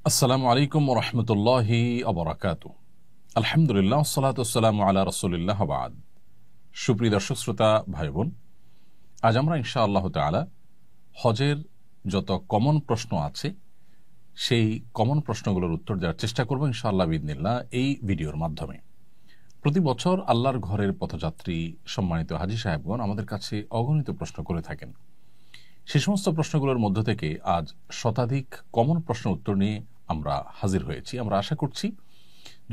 আসসালামু আলাইকুম ওয়া রাহমাতুল্লাহি ওয়া বারাকাতুহু। আলহামদুলিল্লাহ ওয়াসসালাতু ওয়াসসালামু আলা রাসূলিল্লাহ ওয়া বা'দ। সুপ্রিয় দর্শক শ্রোতা ভাই বোন, আজ আমরা ইনশাআল্লাহ তাআলা হজের যত কমন প্রশ্ন আছে সেই কমন প্রশ্নগুলোর উত্তর দেওয়ার চেষ্টা করব ইনশাআল্লাহ বিইذনিল্লাহ এই ভিডিওর মাধ্যমে। প্রতি বছর আল্লাহর ঘরের পথযাত্রী সম্মানিত হাজী সাহেবগণ আমাদের কাছে অগণিত প্রশ্ন করে থাকেন। সে সমস্ত প্রশ্নগুলোর মধ্য থেকে আজ শতাধিক কমন প্রশ্ন উত্তর নিয়ে আমরা হাজির হয়েছি। আমরা আশা করছি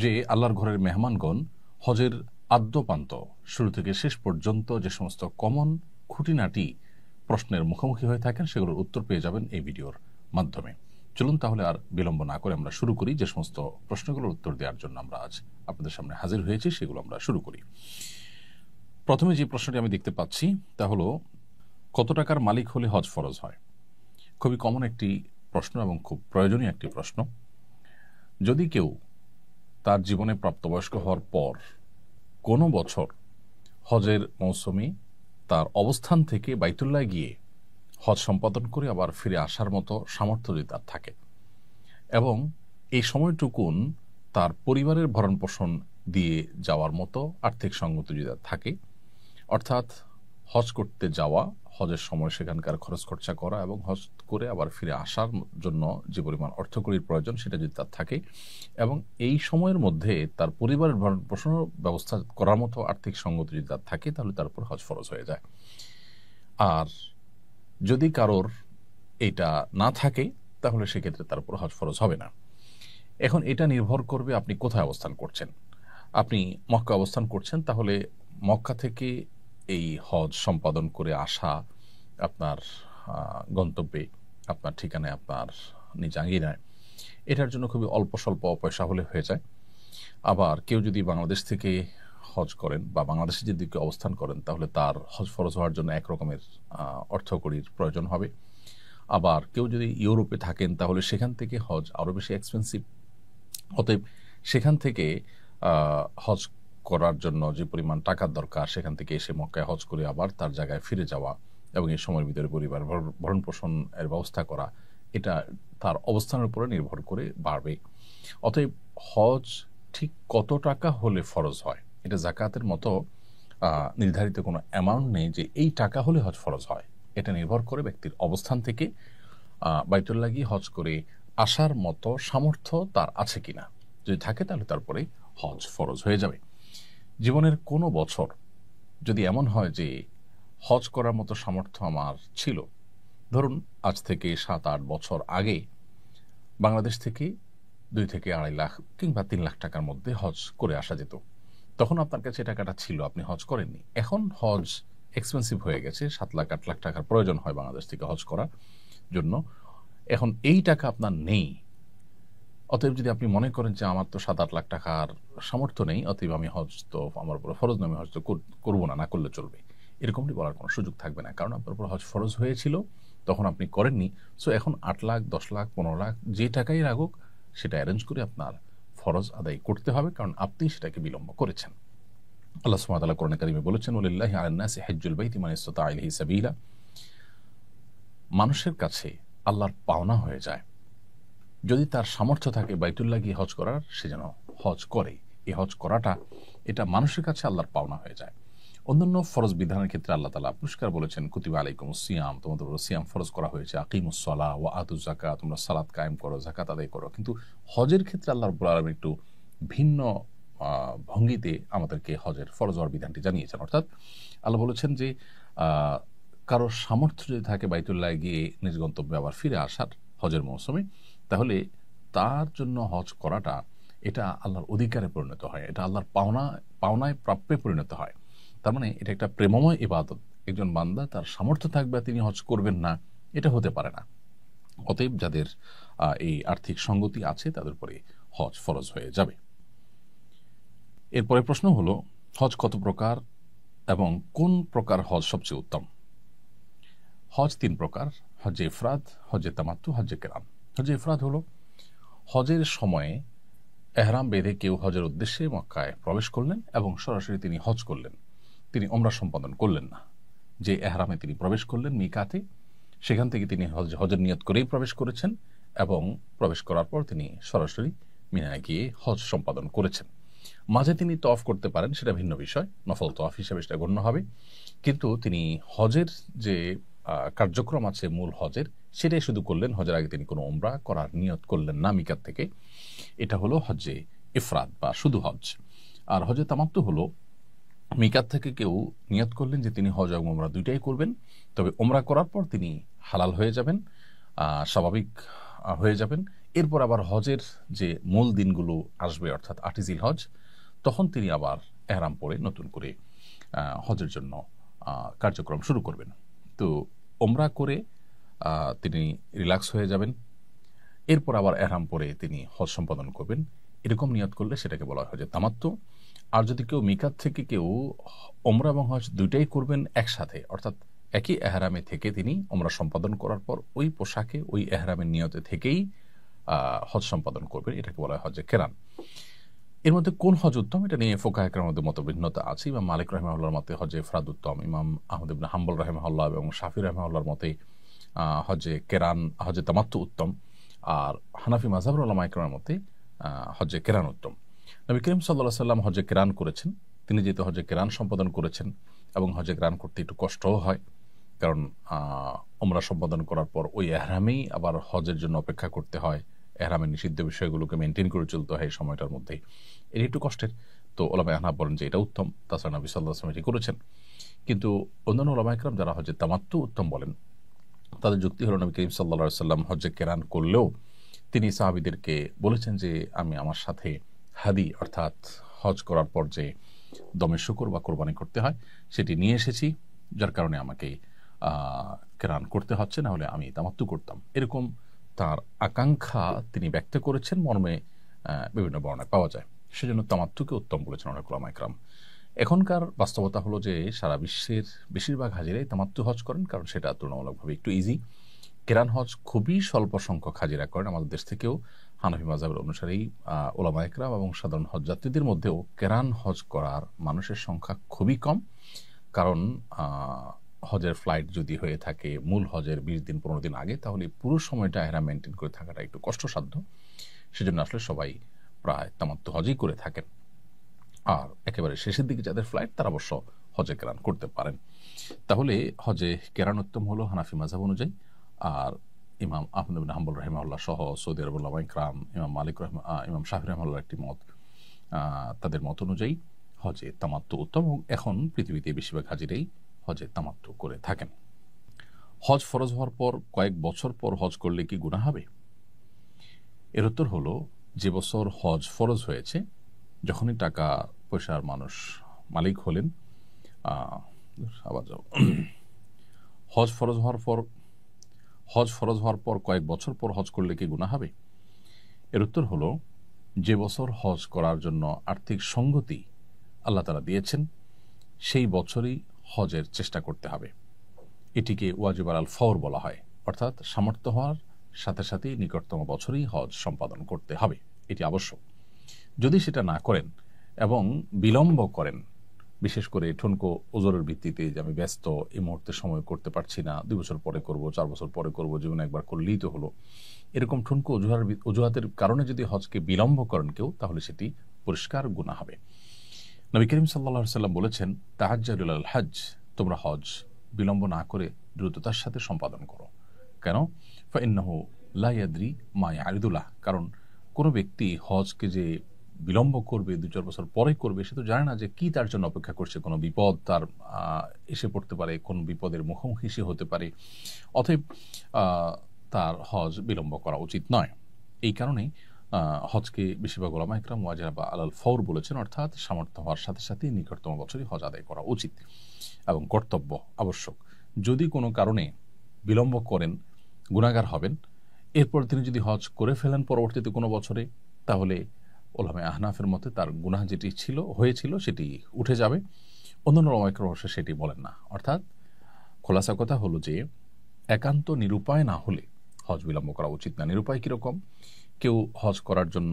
যে আল্লাহর ঘরের মেহমানগণ হজের আদ্যপান্ত শুরু থেকে শেষ পর্যন্ত যে সমস্ত কমন খুঁটিনাটি প্রশ্নের মুখোমুখি হয়ে থাকেন সেগুলোর উত্তর পেয়ে যাবেন এই ভিডিওর মাধ্যমে। চলুন তাহলে আর বিলম্ব না করে আমরা শুরু করি। যে সমস্ত প্রশ্নগুলোর উত্তর দেওয়ার জন্য আমরা আজ আপনাদের সামনে হাজির হয়েছি সেগুলো আমরা শুরু করি। প্রথমে যে প্রশ্নটি আমি দেখতে পাচ্ছি তা হলো, কত টাকার মালিক হলে হজ ফরজ হয়? খুবই কমন একটি প্রশ্ন এবং খুব প্রয়োজনীয় একটি প্রশ্ন। যদি কেউ তার জীবনে প্রাপ্তবয়স্ক হওয়ার পর কোনো বছর হজের মৌসুমে তার অবস্থান থেকে বাইতুল্লাহ গিয়ে হজ সম্পাদন করে আবার ফিরে আসার মতো সামর্থ্য যদি তার থাকে এবং এই সময়টুকুন তার পরিবারের ভরণ পোষণ দিয়ে যাওয়ার মতো আর্থিক সঙ্গতি যদি তার থাকে, অর্থাৎ হজ করতে যাওয়া, হজের সময় সেখানকার খরচ খরচা করা এবং হজ করে আবার ফিরে আসার জন্য যে পরিমাণ অর্থকরীর প্রয়োজন সেটা যদি তার থাকে এবং এই সময়ের মধ্যে তার পরিবারের ভরণ পোষণ ব্যবস্থা করার মতো আর্থিক সঙ্গতি যদি তার থাকে, তাহলে তার উপর হজ ফরজ হয়ে যায়। আর যদি কারোর এটা না থাকে তাহলে সেক্ষেত্রে তার উপর হজ ফরজ হবে না। এখন এটা নির্ভর করবে আপনি কোথায় অবস্থান করছেন। আপনি মক্কা অবস্থান করছেন, তাহলে মক্কা থেকে এই হজ সম্পাদন করে আসা আপনার গন্তব্যে, আপনার ঠিকানায়, আপনার নিজ আঙ্গিনায়, এটার জন্য খুবই অল্প স্বল্প পয়সা হলে হয়ে যায়। আবার কেউ যদি বাংলাদেশ থেকে হজ করেন বা বাংলাদেশে যদি কেউ অবস্থান করেন, তাহলে তার হজ ফরজ হওয়ার জন্য একরকমের অর্থকরীর প্রয়োজন হবে। আবার কেউ যদি ইউরোপে থাকেন তাহলে সেখান থেকে হজ আরও বেশি এক্সপেন্সিভ। অতএব সেখান থেকে হজ করার জন্য যে পরিমাণ টাকার দরকার, সেখান থেকে এসে মক্কায় হজ করে আবার তার জায়গায় ফিরে যাওয়া এবং এই সময়ের ভিতরে পরিবার ভরণ পোষণের ব্যবস্থা করা, এটা তার অবস্থানের উপরে নির্ভর করে বাড়বে। অতএব হজ ঠিক কত টাকা হলে ফরজ হয়, এটা জাকাতের মতো নির্ধারিত কোনো অ্যামাউন্ট নেই যে এই টাকা হলে হজ ফরজ হয়। এটা নির্ভর করে ব্যক্তির অবস্থান থেকে বাইতুল্লাহ গিয়ে হজ করে আসার মতো সামর্থ্য তার আছে কিনা। যদি থাকে তাহলে তারপরে হজ ফরজ হয়ে যাবে। জীবনের কোনো বছর যদি এমন হয় যে হজ করার মতো সামর্থ্য আমার ছিল, ধরুন আজ থেকে 7-8 বছর আগে বাংলাদেশ থেকে 2 থেকে 2.5 লাখ কিংবা 3 লাখ টাকার মধ্যে হজ করে আসা যেত, তখন আপনার কাছে টাকাটা ছিল, আপনি হজ করেননি। এখন হজ এক্সপেন্সিভ হয়ে গেছে, 7 লাখ 8 লাখ টাকার প্রয়োজন হয় বাংলাদেশ থেকে হজ করার জন্য। এখন এই টাকা আপনার নেই। অতএব যদি আপনি মনে করেন যে আমার তো 7-8 লাখ টাকার সামর্থ্য নেই, অতএব আমি হজ তো আমার উপর ফরজ নয়, আমি হজ তো করবো না, না করলে চলবে, এরকমটি বলার কোনো সুযোগ থাকবে না। কারণ আপনার উপর হজ ফরজ হয়েছিল, তখন আপনি করেননি। সো এখন 8 লাখ 10 লাখ 15 লাখ যে টাকাই লাগুক সেটা অ্যারেঞ্জ করে আপনার ফরজ আদায় করতে হবে, কারণ আপনি সেটাকে বিলম্ব করেছেন। আল্লাহ সুবহানাহু ওয়া তাআলা কোরআনে কারিমে বলেছেন, ওয়ালিল্লাহি আলান নাসি হিজ্জুল বাইতি মান ইসতাতা ইলাইহি সাবিলা। মানুষের কাছে আল্লাহর পাওনা হয়ে যায় যদি তার সামর্থ্য থাকে বাইতুল্লাহ গিয়ে হজ করার, সে যেন হজ করে। এই হজ করাটা এটা মানুষের কাছে আল্লাহর পাওনা হয়ে যায়। অন্যান্য ফরজ বিধানের ক্ষেত্রে আল্লাহ তাআলা পুরস্কার বলেছেন, কুতিবা আলাইকুমুস সিয়াম, তোমাদের উপর সিয়াম ফরজ করা হয়েছে, আকিমুস সালাহ ওয়া আতুজ যাকাত, তোমরা সালাত কায়েম করো, যাকাত আদায় করো। কিন্তু হজের ক্ষেত্রে আল্লাহ রাব্বুল আলামিন একটু ভিন্ন ভঙ্গিতে আমাদেরকে হজের ফরজ হওয়ার বিধানটি জানিয়েছেন। অর্থাৎ আল্লাহ বলেছেন যে কারোর সামর্থ্য যদি থাকে বাইতুল্লাহ গিয়ে নিজ গন্তব্যে আবার ফিরে আসার হজের মৌসুমে, তাহলে তার জন্য হজ করাটা এটা আল্লাহর অধিকারে পরিণত হয়, এটা আল্লাহর পাওনায় প্রাপ্যে পরিণত হয়। তার মানে এটা একটা প্রেমময় ইবাদত। একজন বান্দা তার সামর্থ্য থাকবে তিনি হজ করবেন না, এটা হতে পারে না। অতএব যাদের এই আর্থিক সঙ্গতি আছে তাদের উপরে হজ ফরজ হয়ে যাবে। এরপরে প্রশ্ন হলো, হজ কত প্রকার এবং কোন প্রকার হজ সবচেয়ে উত্তম? হজ 3 প্রকার: হজ্জে ইফরাদ, হজ্জে তামাত্তু, হজ্জে কিরান। হজ্জে ইফরাদ হলো হজের সময়ে এহরাম বেঁধে কেউ হজের উদ্দেশ্যে মক্কায় প্রবেশ করলেন এবং সরাসরি তিনি হজ করলেন, তিনি ওমরা সম্পাদন করলেন না। যে এহরামে তিনি প্রবেশ করলেন মিকাতে, সেখান থেকে তিনি হজের নিয়ত করেই প্রবেশ করেছেন এবং প্রবেশ করার পর তিনি সরাসরি মিনায় গিয়ে হজ সম্পাদন করেছেন। মাঝে তিনি তওয়াফ করতে পারেন, সেটা ভিন্ন বিষয়, নফল তওয়াফ হিসেবে সেটা গণ্য হবে। কিন্তু তিনি হজের যে কার্যক্রম আছে মূল হজের, সেটাই শুধু করলেন। হজের আগে তিনি কোনো উমরা করার নিয়ত করলেন না মিকাত থেকে। এটা হলো হজ্জে ইফরাদ বা শুধু হজ। আর হজে তামাত্তু হলো মিকাত থেকে কেউ নিয়ত করলেন যে তিনি হজ এবং উমরা দুইটাই করবেন, তবে উমরা করার পর তিনি হালাল হয়ে যাবেন, স্বাভাবিক হয়ে যাবেন। এরপর আবার হজের যে মূল দিনগুলো আসবে, অর্থাৎ 8 জিলহজ, তখন তিনি আবার এহরাম পরে নতুন করে হজের জন্য কার্যক্রম শুরু করবেন। তো উমরা করে তিনি রিল্যাক্স হয়ে যাবেন, এরপর আবার এহরাম পরে তিনি হজ সম্পাদন করবেন। এরকম নিয়ত করলে সেটাকে বলা হয় হজে তামাত্তু। আর যদি কেউ মিকাত থেকে কেউ উমরা এবং হজ দুইটাই করবেন একসাথে, অর্থাৎ একই এহরামে থেকে তিনি উমরা সম্পাদন করার পর ওই পোশাকে ওই এহরামের নিয়তে থেকেই হজ সম্পাদন করবেন, এটাকে বলা হয় হজে কেরান। এর মধ্যে কোন হজ উত্তম, এটা নিয়ে ফুকাহা কেরামের মধ্যে মতভিন্নতা আছে। ইমাম মালিক রাহিমাহুল্লাহর মতে হজে ইফরাদ উত্তম, ইমাম আহমদ ইবনে হাম্বল রাহিমাহুল্লাহ এবং শাফি রাহিমাহুল্লাহর মতে হজে কেরান, হজে তামাত্তু উত্তম। আর হানাফি মাযহাবের উলামা ইকরামের মতে হজে কেরান উত্তম। নবী করিম সাল্লাল্লাহু আলাইহি সাল্লাম হজে কেরান করেছেন। তিনি যেহেতু হজে কেরান সম্পাদন করেছেন এবং হজে কেরান করতে একটু কষ্টও হয়, কারণ উমরা সম্পাদন করার পর ওই এহরামেই আবার হজের জন্য অপেক্ষা করতে হয়, এহরামের নিষিদ্ধ বিষয়গুলোকে মেনটেন করে চলতে হয় এই সময়টার মধ্যে, এটি একটু কষ্টের। তো ওলামা আহনাফ বলেন যে এটা উত্তম, তাছাড়া নবী সাল্লাল্লাহু আলাইহি ওয়াসাল্লাম এটি করেছেন। কিন্তু অন্যান্য ওলামা ইকরাম যারা হজে তামাত্তু উত্তম বলেন, তাদের যুক্তি হলো নবী করিম সাল্লাল্লাহু আলাইহি ওয়াসাল্লাম হজে কেরান করলেও তিনি সাহাবীদেরকে বলেছেন যে আমি আমার সাথে হাদি, অর্থাৎ হজ করার পর যে দমে শুকর বা কোরবানি করতে হয় সেটি নিয়ে এসেছি, যার কারণে আমাকে কেরান করতে হচ্ছে, না হলে আমি তামাত্তু করতাম। এরকম তার আকাঙ্ক্ষা তিনি ব্যক্ত করেছেন, মর্মে বিভিন্ন বর্ণায় পাওয়া যায়। সেজন্য তামাত্তুকে উত্তম বলেছেন অনেক উলামা ইকরাম। এখনকার বাস্তবতা হলো যে সারা বিশ্বের বেশিরভাগ হাজিরাই তামাত্তু হজ করেন, কারণ সেটা তুলনামূলকভাবে একটু ইজি। কেরান হজ খুবই স্বল্প সংখ্যক হাজিরা করেন। আমাদের দেশ থেকেও হানাফি মাযহাবের অনুসারী ওলামা ইকরাম এবং সাধারণ হজ যাত্রীদের মধ্যেও কেরান হজ করার মানুষের সংখ্যা খুবই কম। কারণ হজের ফ্লাইট যদি হয়ে থাকে মূল হজের 20 দিন 15 দিন আগে, তাহলে পুরো সময়টা এহরাম মেনটেন করে থাকাটা একটু কষ্টসাধ্য। সেজন্য আসলে সবাই প্রায় তামাত্তু হজই করে থাকেন। আর একেবারে শেষের দিকে যাদের ফ্লাইট, তারা অবশ্য হজে কেরান করতে পারেন। তাহলে হজে কেরান উত্তম হলো হানাফি মাযহাব অনুযায়ী। আর ইমাম আহমদ ইবনে হাম্বল রাহিমাহুল্লাহ সহ সৌদি আরবের উলামা ইকরাম, ইমাম শাফি রাহিমাহুল্লাহর একটি মত, তাদের মত অনুযায়ী হজে তামাত্তু উত্তম। এখন পৃথিবীতে বেশিরভাগ হাজিরাই হজে তামাত্তু করে থাকেন। হজ ফরজ হওয়ার পর কয়েক বছর পর হজ করলে কি গুনাহ হবে? এর উত্তর হলো, যে বছর হজ ফরজ হয়েছে, যখনই টাকা পয়সার মানুষ মালিক হলেন, হজ ফরজ হওয়ার পর কয়েক বছর পর হজ করলে কি গুনাহ হবে? এর উত্তর হলো, যে বছর হজ করার জন্য আর্থিক সঙ্গতি আল্লাহ তাআলা দিয়েছেন, সেই বছরই হজের চেষ্টা করতে হবে। এটিকে ওয়াজিব আল ফওর বলা হয়, অর্থাৎ সামর্থ্য হওয়ার সাথে সাথেই নিকটতম বছরেই হজ সম্পাদন করতে হবে, এটি আবশ্যক। যদি সেটা না করেন এবং বিলম্ব করেন, বিশেষ করে ঠুনকো ওজরের ভিত্তিতে যে আমি ব্যস্ত, এই মুহূর্তে সময় করতে পারছি না, 2 বছর পরে করব, 4 বছর পরে করব, জীবনে একবার করলেই তো হলো, এরকম ঠুনকো অজুহাতের কারণে যদি হজকে বিলম্ব করেন কেউ, তাহলে সেটি পরিষ্কার গুনাহ হবে। নবী করিম সাল্লাল্লাহু আলাইহি ওয়াসাল্লাম বলেছেন, তাহাজ্জালু লিল হজ, তোমরা হজ বিলম্ব না করে দ্রুততার সাথে সম্পাদন করো। কেন? ফাইন্নাহু লা ইয়াদরি মা ইয়ারিদুলাহ, কারণ কোনো ব্যক্তি হজকে যে বিলম্ব করবে, 2-4 বছর পরে করবে, সে তো জানে না যে কি তার জন্য অপেক্ষা করছে। কোনো বিপদ তার এসে পড়তে পারে, কোন বিপদের মুখোমুখি সে হতে পারে। অতএব তার হজ বিলম্ব করা উচিত নয়। এই কারণেই হজকে বেশিরভাগ উলামা ইকরাম ওয়াজিব আলাল ফওর বলেছেন, অর্থাৎ সামর্থ্য হওয়ার সাথে সাথে নিকটতম বছরই হজ আদায় করা উচিত এবং কর্তব্য, আবশ্যক। যদি কোনো কারণে বিলম্ব করেন, গুনাহগার হবেন। এরপর তিনি যদি হজ করে ফেলেন পরবর্তীতে কোনো বছরে, তাহলে উলামা আহনাফের মতে তার গুনাহ যেটি হয়েছিল সেটি উঠে যাবে। অন্যান্য উলামা ইকরাম অবশ্য সেটি বলেন না। অর্থাৎ খোলাসা কথা হলো যে, একান্ত নিরুপায় না হলে হজ বিলম্ব করা উচিত না। নিরুপায় কীরকম? কেউ হজ করার জন্য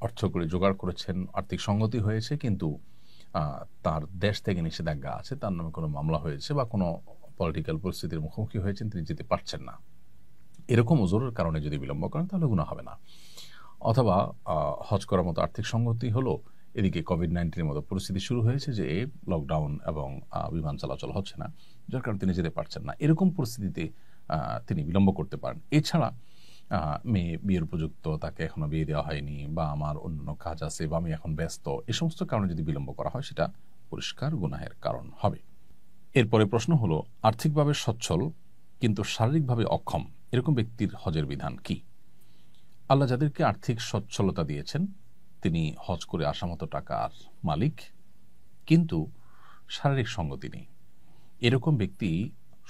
অর্থ করে জোগাড় করেছেন, আর্থিক সঙ্গতি হয়েছে, কিন্তু তার দেশ থেকে নিষেধাজ্ঞা আছে, তার নামে কোনো মামলা হয়েছে বা কোনো পলিটিক্যাল পরিস্থিতির মুখোমুখি হয়েছেন, তিনি যেতে পারছেন না। এরকম ওজোরের কারণে যদি বিলম্ব করেন তাহলে গুনাহ হবে না। অথবা হজ করার মতো আর্থিক সংগতি হলো, এদিকে কোভিড-19 মতো পরিস্থিতি শুরু হয়েছে যে লকডাউন এবং বিমান চলাচল হচ্ছে না, যার কারণে তিনি যেতে পারছেন না। এরকম পরিস্থিতিতে তিনি বিলম্ব করতে পারেন। এছাড়া মেয়ে বিয়ের উপযুক্ত, তাকে এখনো বিয়ে দেওয়া হয়নি, বা আমার অন্য কাজ আছে, বা আমি এখন ব্যস্ত, এই সমস্ত কারণে যদি বিলম্ব করা হয় সেটা পরিষ্কার গুনাহের কারণ হবে। এরপরে প্রশ্ন হলো, আর্থিকভাবে সচ্ছল কিন্তু শারীরিকভাবে অক্ষম এরকম ব্যক্তির হজের বিধান কি? আল্লাহ যাদেরকে আর্থিক সচ্ছলতা দিয়েছেন তিনি হজ করে আসা মতো টাকার মালিক, কিন্তু শারীরিক সঙ্গতি নেই, এরকম ব্যক্তি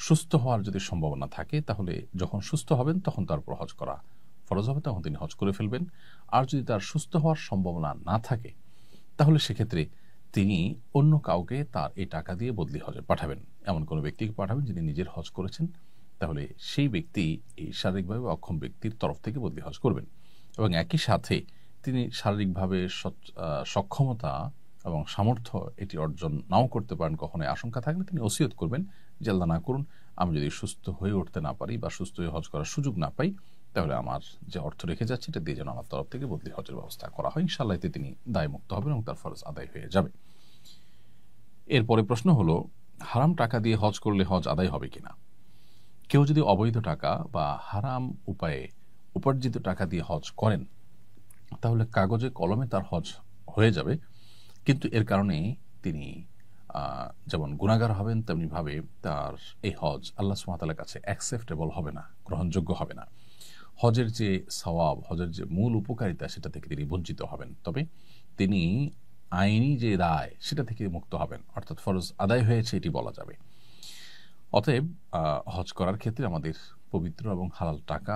সুস্থ হওয়ার যদি সম্ভাবনা থাকে তাহলে যখন সুস্থ হবেন তখন তার উপর হজ করা ফরজ হবে, তখন তিনি হজ করে ফেলবেন। আর যদি তার সুস্থ হওয়ার সম্ভাবনা না থাকে তাহলে সেক্ষেত্রে তিনি অন্য কাউকে তার এই টাকা দিয়ে বদলি হজে পাঠাবেন, এমন কোনো ব্যক্তিকে পাঠাবেন যিনি নিজের হজ করেছেন, তাহলে সেই ব্যক্তি এই শারীরিকভাবে অক্ষম ব্যক্তির তরফ থেকে বদলি হজ করবেন। এবং একই সাথে তিনি শারীরিকভাবে সক্ষমতা এবং সামর্থ্য এটি অর্জন নাও করতে পারেন, কখনোই আশঙ্কা থাকলে তিনি ওসিয়ত করবেন যে আল্লাহ না করুন আমি যদি সুস্থ হয়ে উঠতে না পারি বা সুস্থ হয়ে হজ করার সুযোগ না পাই, তাহলে আমার যে অর্থ রেখে যাচ্ছে এটা দিয়ে যেন আমার তরফ থেকে বদলি হজের ব্যবস্থা করা হয়। ইনশাআল্লাহ এতে তিনি দায়মুক্ত হবেন এবং তার ফরজ আদায় হয়ে যাবে। এরপরে প্রশ্ন হলো, হারাম টাকা দিয়ে হজ করলে হজ আদায় হবে কিনা? কেউ যদি অবৈধ টাকা বা হারাম উপায়ে উপার্জিত টাকা দিয়ে হজ করেন তাহলে কাগজে কলমে তার হজ হয়ে যাবে, কিন্তু এর কারণে তিনি যেমন গুনাহগার হবেন তেমনিভাবে তার এই হজ আল্লাহ সুবহানাহু ওয়া তাআলার কাছে অ্যাকসেপ্টেবল হবে না, গ্রহণযোগ্য হবে না। হজের যে সওয়াব, হজের যে মূল উপকারিতা সেটা থেকে তিনি বঞ্চিত হবেন। তবে তিনি আইনি যে দায় সেটা থেকে মুক্ত হবেন, অর্থাৎ ফরজ আদায় হয়েছে এটি বলা যাবে। অতএব হজ করার ক্ষেত্রে আমাদের পবিত্র এবং হালাল টাকা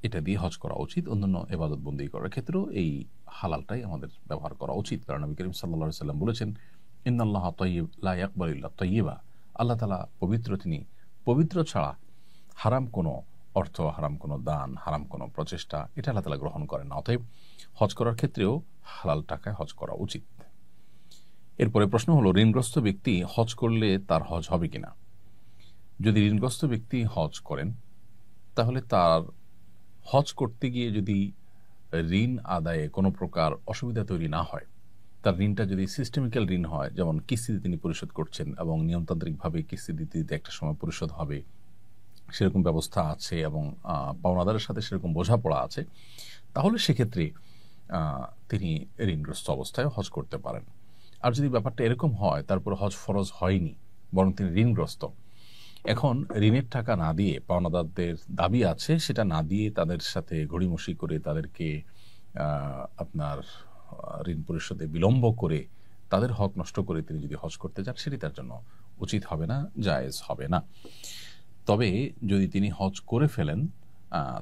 এটা দিয়ে হজ করা উচিত। অন্যান্য ইবাদত বন্দেগী করার ক্ষেত্রেও এই হালালটাই আমাদের ব্যবহার করা উচিত, কারণ নবী করিম সাল্লাল্লাহু আলাইহি সাল্লাম বলেছেন, ইন্নাল্লাহা তাইয়্যিব লা ইয়াকবালু ইল্লা তাইয়্যিবা। আল্লাহ তাআলা পবিত্র, তিনি পবিত্র ছাড়া হারাম কোনো অর্থ, হারাম কোনো দান, হারাম কোনো প্রচেষ্টা এটা আল্লাহ তাআলা গ্রহণ করেন না। অতএব হজ করার ক্ষেত্রেও হালাল টাকায় হজ করা উচিত। এরপরে প্রশ্ন হলো, ঋণগ্রস্ত ব্যক্তি হজ করলে তার হজ হবে কিনা? যদি ঋণগ্রস্ত ব্যক্তি হজ করেন তাহলে তার হজ করতে গিয়ে যদি ঋণ আদায়ে কোনো প্রকার অসুবিধা তৈরি না হয়, তার ঋণটা যদি সিস্টেমিক্যাল ঋণ হয়, যেমন কিস্তিতে তিনি পরিশোধ করছেন এবং নিয়মতান্ত্রিকভাবে কিস্তি দিতে দিতে একটা সময় পরিশোধ হবে সেরকম ব্যবস্থা আছে এবং পাওনাদারের সাথে সেরকম বোঝাপড়া আছে, তাহলে সেক্ষেত্রে তিনি ঋণগ্রস্ত অবস্থায় হজ করতে পারেন। আর যদি ব্যাপারটা এরকম হয় তারপর হজ ফরজ হয়নি বরং তিনি ঋণগ্রস্ত, এখন ঋণের টাকা না দিয়ে, পাওনাদারদের দাবি আছে সেটা না দিয়ে তাদের সাথে ঘড়িমসি করে তাদেরকে আপনার ঋণ পরিশোধে বিলম্ব করে তাদের হক নষ্ট করে তিনি যদি হজ করতে যান সেটি তার জন্য উচিত হবে না, জায়েজ হবে না। তবে যদি তিনি হজ করে ফেলেন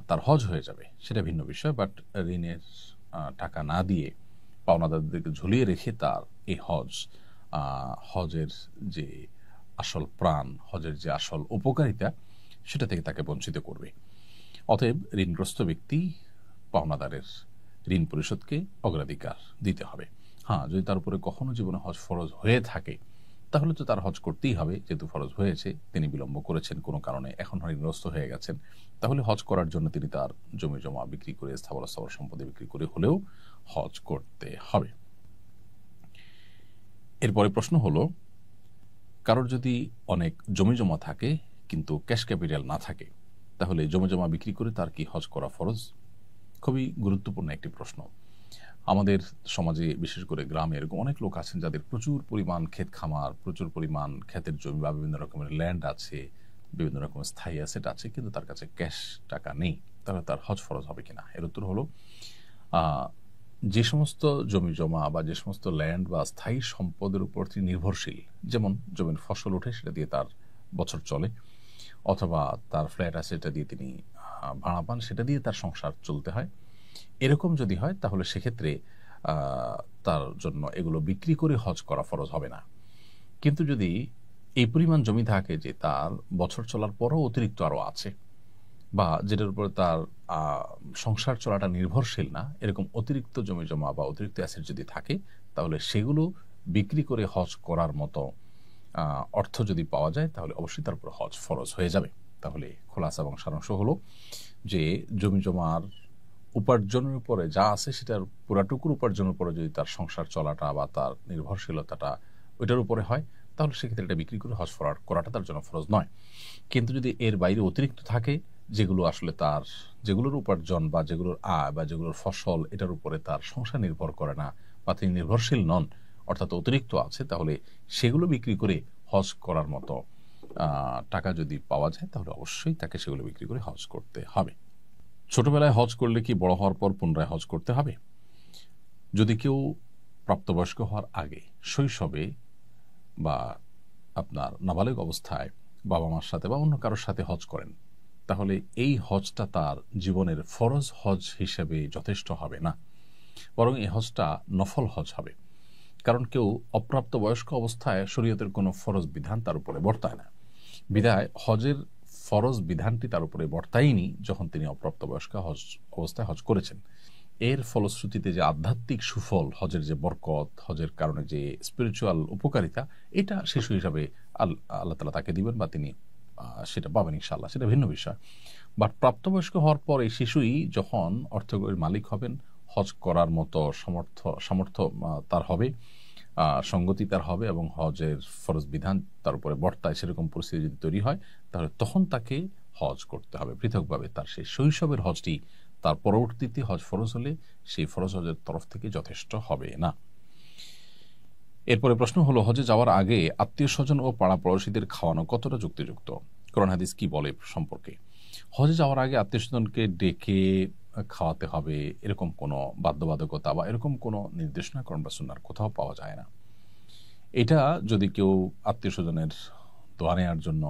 তার হজ হয়ে যাবে সেটা ভিন্ন বিষয়, বাট ঋণের টাকা না দিয়ে পাওনাদারদেরকে ঝুলিয়ে রেখে তার এই হজের যে আসল প্রাণ, হজের যে আসল উপকারিতা সেটা থেকে তাকে বঞ্চিত করবে। অতএব ঋণগ্রস্ত ব্যক্তি পাওনাদারের ঋণ পরিশোধকে অগ্রাধিকার দিতে হবে। হ্যাঁ, যদি তার উপরে কখনো জীবনে হজ ফরজ হয়ে থাকে তাহলে তো তার হজ করতেই হবে, যেহেতু ফরজ হয়েছে, তিনি বিলম্ব করেছেন কোনো কারণে, এখন ঋণগ্রস্ত হয়ে গেছেন, তাহলে হজ করার জন্য তিনি তার জমি জমা বিক্রি করে, স্থাবর সম্পত্তি বিক্রি করে হলেও হজ করতে হবে। এরপরে প্রশ্ন হলো, কারোর যদি অনেক জমি জমা থাকে কিন্তু ক্যাশ ক্যাপিটাল না থাকে তাহলে জমি জমা বিক্রি করে তার কি হজ করা ফরজ? খুবই গুরুত্বপূর্ণ একটি প্রশ্ন। আমাদের সমাজে বিশেষ করে গ্রামে এরকম অনেক লোক আছেন যাদের প্রচুর পরিমাণ ক্ষেত খামার, প্রচুর পরিমাণ ক্ষেতের জমি বা বিভিন্ন রকমের ল্যান্ড আছে, বিভিন্ন রকমের স্থায়ী অ্যাসেট আছে, কিন্তু তার কাছে ক্যাশ টাকা নেই, তাহলে তার হজ ফরজ হবে কিনা? এর উত্তর হলো, যে সমস্ত জমি জমা বা যে সমস্ত ল্যান্ড বা স্থায়ী সম্পদের উপর তিনি নির্ভরশীল, যেমন জমির ফসল ওঠে সেটা দিয়ে তার বছর চলে, অথবা তার ফ্ল্যাট আছে সেটা দিয়ে তিনি ভাড়া পান, সেটা দিয়ে তার সংসার চলতে হয়, এরকম যদি হয় তাহলে সেক্ষেত্রে তার জন্য এগুলো বিক্রি করে হজ করা ফরজ হবে না। কিন্তু যদি এই পরিমাণ জমি থাকে যে তার বছর চলার পরও অতিরিক্ত আরও আছে, বা যেটার উপর তার সংসার চলাটা নির্ভরশীল না, এরকম অতিরিক্ত জমি জমা বা অতিরিক্ত অ্যাসেট যদি থাকে তাহলে সেগুলো বিক্রি করে হজ করার মতো অর্থ যদি পাওয়া যায় তাহলে অবশ্যই তার উপর হজ ফরজ হয়ে যাবে। তাহলে খোলাসা এবং সারাংশ হলো যে জমি জমার উপার্জনের উপরে যা আছে সেটার পুরাটুকুর উপার্জনের উপরে যদি তার সংসার চলাটা বা তার নির্ভরশীলতাটা ওইটার উপরে হয়, তাহলে সেক্ষেত্রে এটা বিক্রি করে হজ করাটা তার জন্য ফরজ নয়। কিন্তু যদি এর বাইরে অতিরিক্ত থাকে, যেগুলো আসলে তার যেগুলোর উপার্জন বা যেগুলোর আয় বা যেগুলোর ফসল এটার উপরে তার সংসার নির্ভর করে না বা তিনি নির্ভরশীল নন, অর্থাৎ অতিরিক্ত আছে, তাহলে সেগুলো বিক্রি করে হজ করার মতো টাকা যদি পাওয়া যায় তাহলে অবশ্যই তাকে সেগুলো বিক্রি করে হজ করতে হবে। ছোটবেলায় হজ করলে কি বড় হওয়ার পর পুনরায় হজ করতে হবে? যদি কেউ প্রাপ্তবয়স্ক হওয়ার আগে শৈশবে বা আপনার নাবালিগ অবস্থায় বাবা মার সাথে বা অন্য কারোর সাথে হজ করেন, তাহলে এই হজটা তার জীবনের ফরজ হজ হিসেবে যথেষ্ট হবে না, বরং এই হজটা নফল হজ হবে। কারণ কেউ অপ্রাপ্ত বয়স্ক অবস্থায় শরীয়তের কোনো ফরজ বিধান তার উপরে বর্তায় না, বিধায় হজের ফরজ বিধানটি তার উপরে বর্তায়নি যখন তিনি অপ্রাপ্ত বয়স্ক অবস্থায় হজ করেছেন। এর ফলশ্রুতিতে যে আধ্যাত্মিক সুফল, হজের যে বরকত, হজের কারণে যে স্পিরিচুয়াল উপকারিতা, এটা শিশু হিসাবে আল্লাহ তাআলা তাকে দিবেন বা তিনি সেটা পাবেন ইনশাআল্লাহ, সেটা ভিন্ন বিষয়। বাট প্রাপ্তবয়স্ক হওয়ার পর এই শিশুই যখন অর্থের মালিক হবেন, হজ করার মতো সামর্থ্য তার হবে, সঙ্গতি তার হবে এবং হজের ফরজ বিধান তার উপরে বর্তায়, সেরকম পরিস্থিতি যদি তৈরি হয়, তাহলে তখন তাকে হজ করতে হবে পৃথকভাবে। তার সেই শৈশবের হজটি তার পরবর্তীতে হজ ফরজ হলে সেই ফরজ হজের তরফ থেকে যথেষ্ট হবে না। এরপরে প্রশ্ন হলো, হজে যাওয়ার আগে আত্মীয় স্বজন ও পাড়া পড়োশীদের খাওয়ানো কতটা যুক্তিযুক্ত? কোরআন হাদিস কি বলে সম্পর্কে? হজে যাওয়ার আগে আত্মীয় স্বজনকে ডেকে খাওয়াতে হবে এরকম কোনো বাধ্যবাধকতা বা এরকম কোনো নির্দেশনা কোরআন বা সুন্নাহর কোথাও পাওয়া যায় না। এটা যদি কেউ আত্মীয় স্বজনের দোয়া নেওয়ার জন্য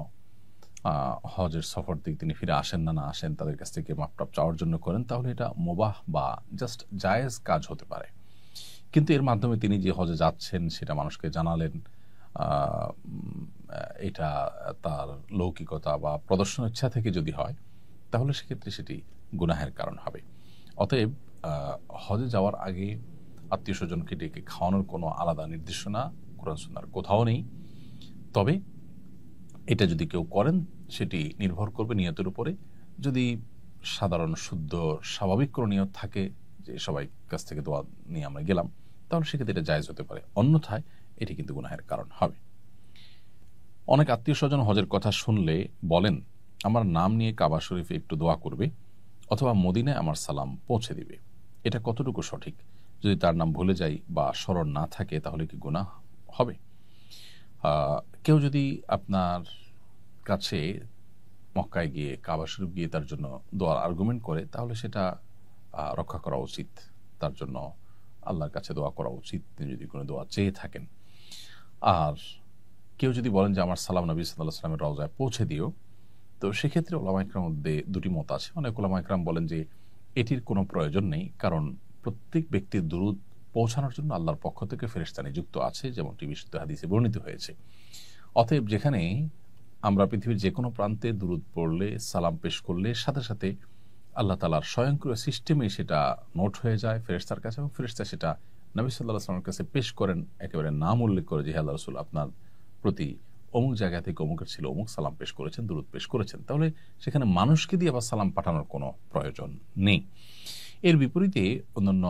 হজের সফর থেকে তিনি ফিরে আসেন না আসেন তাদের কাছ থেকে মাপটাপ চাওয়ার জন্য করেন, তাহলে এটা মুবাহ বা জাস্ট জায়েজ কাজ হতে পারে। কিন্তু এর মাধ্যমে তিনি যে হজে যাচ্ছেন সেটা মানুষকে জানালেন, এটা তার লৌকিকতা বা প্রদর্শন ইচ্ছা থেকে যদি হয়, তাহলে সেক্ষেত্রে সেটি গুনাহের কারণ হবে। অতএব হজে যাওয়ার আগে আত্মীয় স্বজনকে ডেকে খাওয়ানোর কোনো আলাদা নির্দেশনা কোরআন সুন্নাহর কোথাও নেই। তবে এটা যদি কেউ করেন সেটি নির্ভর করবে নিয়তের উপরে। যদি সাধারণ শুদ্ধ স্বাভাবিক কোনো নিয়ত থাকে যে সবাই কাছ থেকে দোয়া নিয়ে আমরা গেলাম, তাহলে সেক্ষেত্রে এটা জায়েজ হতে পারে, অন্যথায় এটি কিন্তু গুনাহের কারণ হবে। অনেক আত্মীয় স্বজন হজের কথা শুনলে বলেন, আমার নাম নিয়ে কাবা শরীফে একটু দোয়া করবে অথবা মদিনায় আমার সালাম পৌঁছে দিবে। এটা কতটুকু সঠিক? যদি তার নাম ভুলে যাই বা স্মরণ না থাকে তাহলে কি গুনাহ হবে? কেউ যদি আপনার কাছে মক্কায় গিয়ে কাবা শরীফ গিয়ে তার জন্য দোয়ার আর্গুমেন্ট করে, তাহলে সেটা রক্ষা করা উচিত, তার জন্য আল্লাহর কাছে দোয়া করা উচিত তিনি যদি কোনো দোয়া চেয়ে থাকেন। আর কেউ যদি বলেন যে আমার সালাম নবী সাল্লাল্লাহু আলাইহি ওয়াসাল্লামের রওজায় পৌঁছে দিও, তো সেক্ষেত্রে উলামা ইকরামের মধ্যে দুটি মত আছে। অনেক উলামা ইকরাম বলেন যে এটির কোনো প্রয়োজন নেই, কারণ প্রত্যেক ব্যক্তির দুরূদ পৌঁছানোর জন্য আল্লাহর পক্ষ থেকে ফেরেশতা নিযুক্ত আছে, যেমনটি বিশুদ্ধ হাদিসে বর্ণিত হয়েছে। অতএব যেখানে আমরা পৃথিবীর যে কোনো প্রান্তে দুরূদ পড়লে, সালাম পেশ করলে সাথে সাথে আল্লাহ তাআলার স্বয়ংক্রিয় সিস্টেমে সেটা নোট হয়ে যায় ফেরেশতার কাছে এবং ফেরেশতা সেটা নবী সাল্লাল্লাহু আলাইহি ওয়াসাল্লামের কাছে পেশ করেন, একেবারে নাম উল্লেখ করে যে হে আল্লাহর রাসূল, আপনার প্রতি অমুক জায়গা থেকে অমুকের ছিল অমুক সালাম পেশ করেছেন, দুরূদ পেশ করেছেন। তাহলে সেখানে মানুষকে দিয়ে আবার সালাম পাঠানোর কোনো প্রয়োজন নেই। এর বিপরীতে অন্যান্য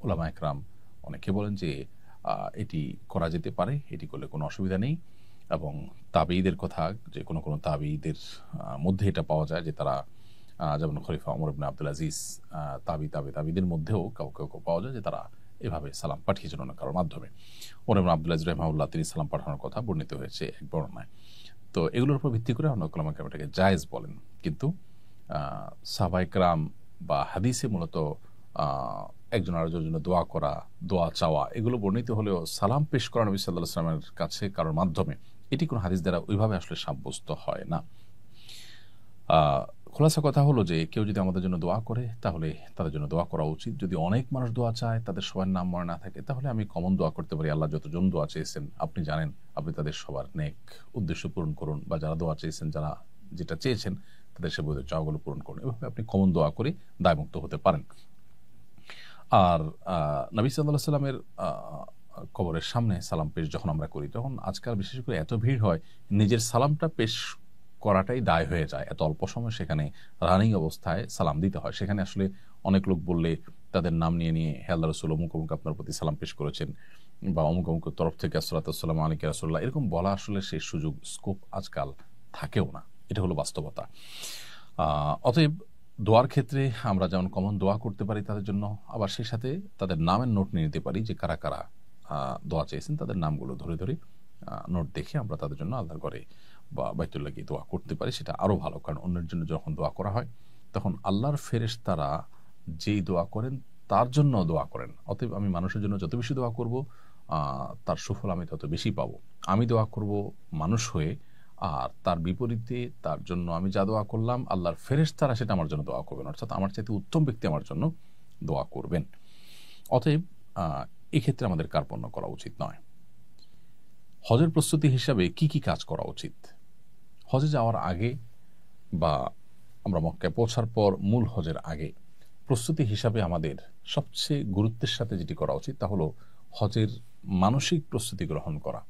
উলামা ইকরাম অনেকে বলেন যে এটি করা যেতে পারে, এটি করলে কোনো অসুবিধা নেই। এবং তাবেঈদের কথা, যে কোনো কোনো তাবেঈদের মধ্যে এটা পাওয়া যায় যে তারা যেমন খলিফা ওমর ইবনে আব্দুল আজিজ, তাবেঈদের মধ্যেও কাউকে পাওয়া যায় যে তারা এভাবে সালাম পাঠিয়েছেন অন্য কারোর মাধ্যমে। ওমর ইবনে আব্দুল আজিজ রাহিমাহুল্লাহ তিনি সালাম পাঠানোর কথা বর্ণিত হয়েছে এক বর্ণনায়। তো এগুলোর উপর ভিত্তি করে অনেক উলামা কেরাম এটাকে জায়েজ বলেন। কিন্তু সাহাবায়ে কেরাম বা হাদিসে মূলত একজন আরেকজনের জন্য দোয়া করা, দোয়া চাওয়া, এগুলো বর্ণিত হলেও সালাম পেশ করা নবী সাল্লাল্লাহু আলাইহি ওয়াসাল্লামের কাছে কারোর মাধ্যমে, এটি কোনো হাদিস দ্বারা ওইভাবে আসলে সাব্যস্ত হয় না। খোলাসা কথা হলো যে কেউ যদি আমাদের জন্য দোয়া করে তাহলে তাদের জন্য দোয়া করা উচিত। যদি অনেক মানুষ দোয়া চায়, তাদের সবার নাম মনে না থাকে, তাহলে আমি কমন দোয়া করতে পারি, আল্লাহ যতজন দোয়া চেয়েছেন আপনি জানেন, আপনি তাদের সবার নেক উদ্দেশ্য পূরণ করুন, বা যারা দোয়া চেয়েছেন, যারা যেটা চেয়েছেন তাদের সে বইদের চাওয়াগুলো পূরণ করুন। এভাবে আপনি কমন দোয়া করে দায়মুক্ত হতে পারেন। আর নবী সাল্লাল্লাহু আলাইহি ওয়াসাল্লামের কবরের সামনে সালাম পেশ যখন আমরা করি, তখন আজকাল বিশেষ করে এত ভিড় হয়, নিজের সালামটা পেশ করাটাই দায় হয়ে যায়। এত অল্প সময় সেখানে রানিং অবস্থায় সালাম দিতে হয়। সেখানে আসলে অনেক লোক বললে তাদের নাম নিয়ে নিয়ে হে আল্লাহ রাসূল অমুক অমুক আপনার প্রতি সালাম পেশ করেছেন বা অমুক অমুকের তরফ থেকে আসসালাতু ওয়াসসালামু আলাইকা ইয়া রাসূলুল্লাহ, এরকম বলা আসলে সেই সুযোগ স্কোপ আজকাল থাকেও না। এটা হলো বাস্তবতা। অতএব দোয়ার ক্ষেত্রে আমরা যেমন কমন দোয়া করতে পারি তাদের জন্য, আবার সেই সাথে তাদের নামের নোট নিয়ে নিতে পারি যে কারা কারা দোয়া চেয়েছেন, তাদের নামগুলো ধরে ধরে নোট দেখে আমরা তাদের জন্য আল্লাহর ঘরে বা বাইতুল্লাহ গিয়ে দোয়া করতে পারি। সেটা আরও ভালো, কারণ অন্যের জন্য যখন দোয়া করা হয় তখন আল্লাহর ফেরেশতারা যেই দোয়া করেন তার জন্য দোয়া করেন। অতএব আমি মানুষের জন্য যত বেশি দোয়া করব তার সুফল আমি তত বেশি পাবো। আমি দোয়া করব মানুষ হয়ে, আর তার বিপরীতে তার জন্য আমি যা দোয়া করলাম আল্লাহর ফেরেশতারা সেটা আমার জন্য দোয়া করবেন, অর্থাৎ আমার চাইতে উত্তম ব্যক্তি আমার জন্য দোয়া করবেন। অতএব এক্ষেত্রে আমাদের কার্পণ্য করা উচিত নয়। হজের প্রস্তুতি হিসাবে কি কি কাজ করা উচিত? হজে যাওয়ার আগে বা আমরা মক্কায় পৌঁছার পর মূল হজের আগে প্রস্তুতি হিসাবে আমাদের সবচেয়ে গুরুত্বের সাথে যেটি করা উচিত তা হলো হজের মানসিক প্রস্তুতি গ্রহণ করা।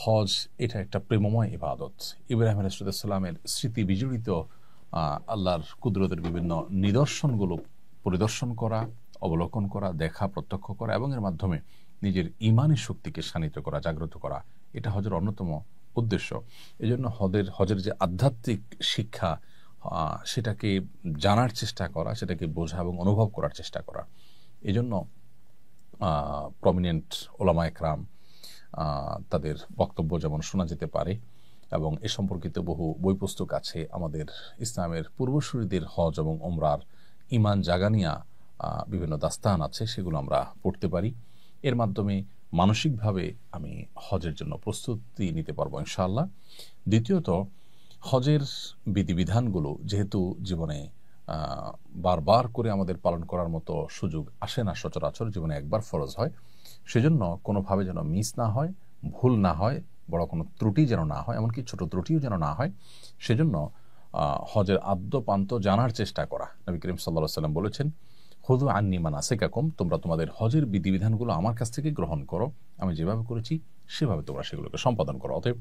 হজ এটা একটা প্রেমময় ইবাদত। ইব্রাহিম আলাইহিস সালামের স্মৃতি বিজড়িত আল্লাহর কুদরতের বিভিন্ন নিদর্শনগুলো পরিদর্শন করা, অবলোকন করা, দেখা, প্রত্যক্ষ করা এবং এর মাধ্যমে নিজের ইমানি শক্তিকে শানিত করা, জাগ্রত করা, এটা হজের অন্যতম উদ্দেশ্য। এজন্য হজের যে আধ্যাত্মিক শিক্ষা সেটাকে জানার চেষ্টা করা, সেটাকে বোঝা এবং অনুভব করার চেষ্টা করা। এজন্য প্রমিনেন্ট ওলামা একরাম তাদের বক্তব্য যেমন শোনা যেতে পারে এবং এ সম্পর্কিত বহু বই পুস্তক আছে। আমাদের ইসলামের পূর্বসূরীদের হজ এবং ওমরার ইমান জাগানিয়া বিভিন্ন দাস্তান আছে, সেগুলো আমরা পড়তে পারি। এর মাধ্যমে মানসিকভাবে আমি হজের জন্য প্রস্তুতি নিতে পারবো ইনশাআল্লাহ। দ্বিতীয়ত, হজের বিধিবিধানগুলো যেহেতু জীবনে বারবার করে আমাদের পালন করার মতো সুযোগ আসে না, সচরাচর জীবনে একবার ফরজ হয়, সেজন্য কোনোভাবে যেন মিস না হয়, ভুল না হয়, বড় কোনো ত্রুটি যেন না হয়, এমনকি ছোট ত্রুটিও যেন না হয়, সেজন্য হজের আদ্যপান্ত জানার চেষ্টা করা। নবী করিম সাল্লাল্লাহু আলাইহি ওয়াসাল্লাম বলেছেন, খুযু আন্নী মানাসিকাকুম, তোমরা তোমাদের হজের বিধিবিধানগুলো আমার কাছ থেকে গ্রহণ করো, আমি যেভাবে করেছি সেভাবে তোমরা সেগুলোকে সম্পাদন করো। অতএব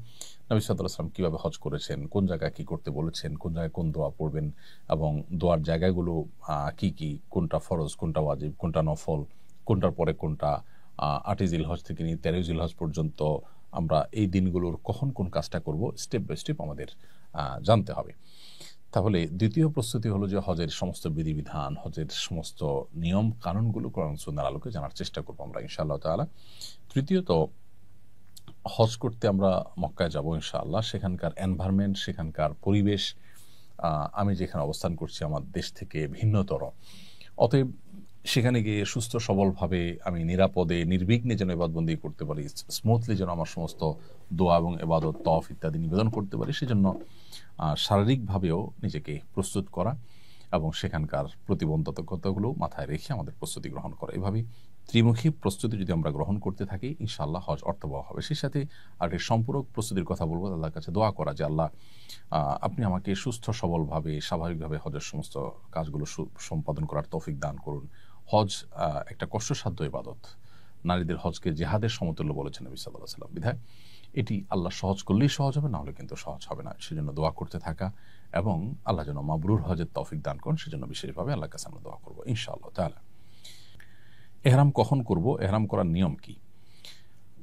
নবী সাল্লাল্লাহু আলাইহি ওয়াসাল্লাম কীভাবে হজ করেছেন, কোন জায়গায় কী করতে বলেছেন, কোন জায়গায় কোন দোয়া পড়বেন এবং দোয়ার জায়গাগুলো কি কি, কোনটা ফরজ, কোনটা ওয়াজিব, কোনটা নফল, কোনটার পরে কোনটা, 8ই জিলহজ থেকে নিয়ে 13ই জিলহজ পর্যন্ত আমরা এই দিনগুলোর কখন কোন কাজটা করব, স্টেপ বাই স্টেপ আমাদের জানতে হবে। তাহলে দ্বিতীয় প্রস্তুতি হলো যে হজের সমস্ত বিধিবিধান, হজের সমস্ত নিয়ম কানুনগুলো কোরআন সুন্নাহর আলোকে জানার চেষ্টা করবো আমরা ইনশাআল্লাহ তাআলা। তৃতীয়ত, হজ করতে আমরা মক্কায় যাব ইনশাআল্লাহ, সেখানকার এনভায়রনমেন্ট, সেখানকার পরিবেশ আমি যেখানে অবস্থান করছি আমার দেশ থেকে ভিন্নতর। অতএব সেখানে গিয়ে সুস্থ সবলভাবে আমি নিরাপদে নির্বিঘ্নে যেন ইবাদতবন্দি করতে পারি, স্মুথলি যেন আমার সমস্ত দোয়া এবং ইবাদত, তওয়াফ ইত্যাদি নিবেদন করতে পারি, সেজন্য শারীরিকভাবেও নিজেকে প্রস্তুত করা এবং সেখানকার প্রতিবন্ধকতাগুলো মাথায় রেখে আমাদের প্রস্তুতি গ্রহণ করা। এভাবেই ত্রিমুখী প্রস্তুতি যদি আমরা গ্রহণ করতে থাকি ইনশাআল্লাহ হজ অর্থবহ হবে। সেই সাথে আর একটি সম্পূরক প্রস্তুতির কথা বলবো, আল্লাহর কাছে দোয়া করা যে আল্লাহ আপনি আমাকে সুস্থ সবলভাবে স্বাভাবিকভাবে হজের সমস্ত কাজগুলো সম্পাদন করার তৌফিক দান করুন। হজ একটা কষ্টসাধ্য ইবাদত, নারীদের হজকে জিহাদের সমতুল্য বলেছেন নবী সাল্লাল্লাহু আলাইহি ওয়াসাল্লাম। বিধায় এটি আল্লাহ সহজ করলেই সহজ হবে, না হলে কিন্তু সহজ হবে না। সেজন্য দোয়া করতে থাকা এবং আল্লাহ যেন মাবরুর হজের তৌফিক দান করেন, সেজন্য বিশেষভাবে আল্লাহর কাছে আমরা দোয়া করবো ইনশাআল্লাহ তাআলা। এহরাম কখন করব, এহরাম করার নিয়ম কি?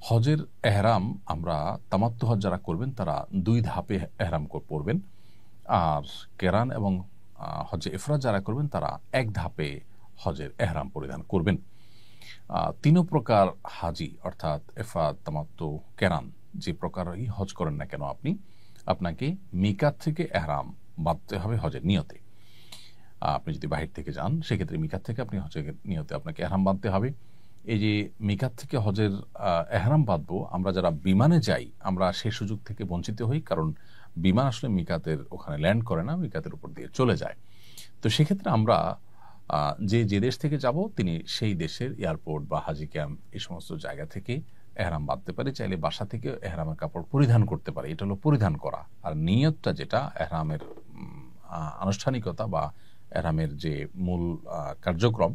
হজের এহরাম আমরা তামাত্তু হজ যারা করবেন তারা 2 ধাপে এহরাম পরবেন, আর কেরান এবং হজে ইফরাদ যারা করবেন তারা 1 ধাপে হজের এহরাম পরিধান করবেন। 3 প্রকার হাজি অর্থাৎ ইফরাদ, তামাত্তু, কেরান যে প্রকারই হজ করেন না কেন আপনাকে মিকাত থেকে এহরাম বাঁধতে হবে হজের নিয়তে। আপনি যদি বাহির থেকে যান সেক্ষেত্রে মিকাত থেকে আপনি হজের নিয়তে আপনাকে এহরাম বাঁধতে হবে। এই যে মিকাত থেকে হজের এহরাম বাঁধবো, আমরা যারা বিমানে যাই আমরা সেই সুযোগ থেকে বঞ্চিত হই, কারণ বিমান আসলে মিকাতের ওখানে ল্যান্ড করে না, মিকাতের উপর দিয়ে চলে যায়। তো সেক্ষেত্রে আমরা যে দেশ থেকে যাব তিনি সেই দেশের এয়ারপোর্ট বা হাজি ক্যাম্প এই সমস্ত জায়গা থেকে এহরাম বাঁধতে পারে, চাইলে বাসা থেকে এহরামের কাপড় পরিধান করতে পারে। এটা হলো পরিধান করা। আর নিয়তটা যেটা এহরামের আনুষ্ঠানিকতা বা এহরামের যে মূল কার্যক্রম,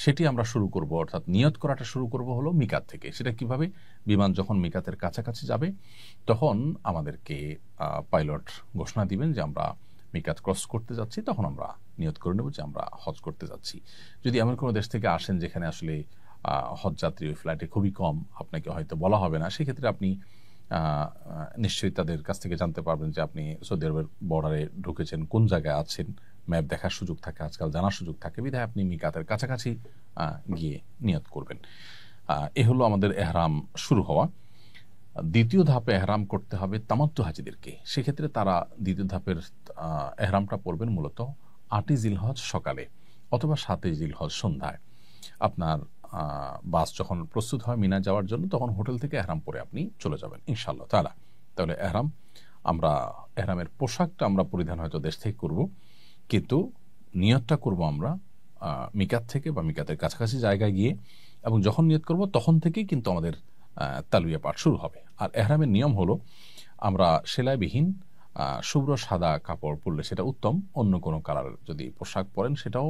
সেটি আমরা শুরু করব, অর্থাৎ নিয়ত করাটা শুরু করব হলো মিকাত থেকে। সেটা কিভাবে? বিমান যখন মিকাতের কাছাকাছি যাবে তখন আমাদেরকে পাইলট ঘোষণা দিবেন যে আমরা মিকাত ক্রস করতে যাচ্ছি, তখন আমরা নিয়ত করে নেব যে আমরা হজ করতে যাচ্ছি। যদি এমন কোনো দেশ থেকে আসেন যেখানে আসলে হজ যাত্রী ওই ফ্লাইটে খুবই কম, আপনাকে হয়তো বলা হবে না, সেক্ষেত্রে আপনি নিশ্চয়ই তাদের কাছ থেকে জানতে পারবেন যে আপনি সৌদি আরবের বর্ডারে ঢুকেছেন, কোন জায়গায় আছেন, ম্যাপ দেখার সুযোগ থাকে, আজকাল জানার সুযোগ থাকে, বিধায় আপনি মিকাতের কাছাকাছি গিয়ে নিয়ত করবেন। এ হলো আমাদের এহরাম শুরু হওয়া। দ্বিতীয় ধাপে এহরাম করতে হবে তামাত্তু হাজিদেরকে। সেক্ষেত্রে তারা দ্বিতীয় ধাপের এহরামটা পড়বেন মূলত ৮ই জিলহজ সকালে অথবা ৭ই জিলহজ সন্ধ্যায়। আপনার বাস যখন প্রস্তুত হয় মিনা যাওয়ার জন্য, তখন হোটেল থেকে এহরাম পরে আপনি চলে যাবেন ইনশাআল্লাহ তাআলা। তাহলে এহরামের পোশাকটা আমরা পরিধান হয়তো দেশ থেকে করব, কিন্তু নিয়তটা করব আমরা মিকাত থেকে বা মিকাতের কাছাকাছি জায়গায় গিয়ে, এবং যখন নিয়ত করব তখন থেকেই কিন্তু আমাদের তালবিয়া পাঠ শুরু হবে। আর এহরামের নিয়ম হলো আমরা সেলাইবিহীন শুভ্র সাদা কাপড় পরলে সেটা উত্তম, অন্য কোনো কালার যদি পোশাক পরেন সেটাও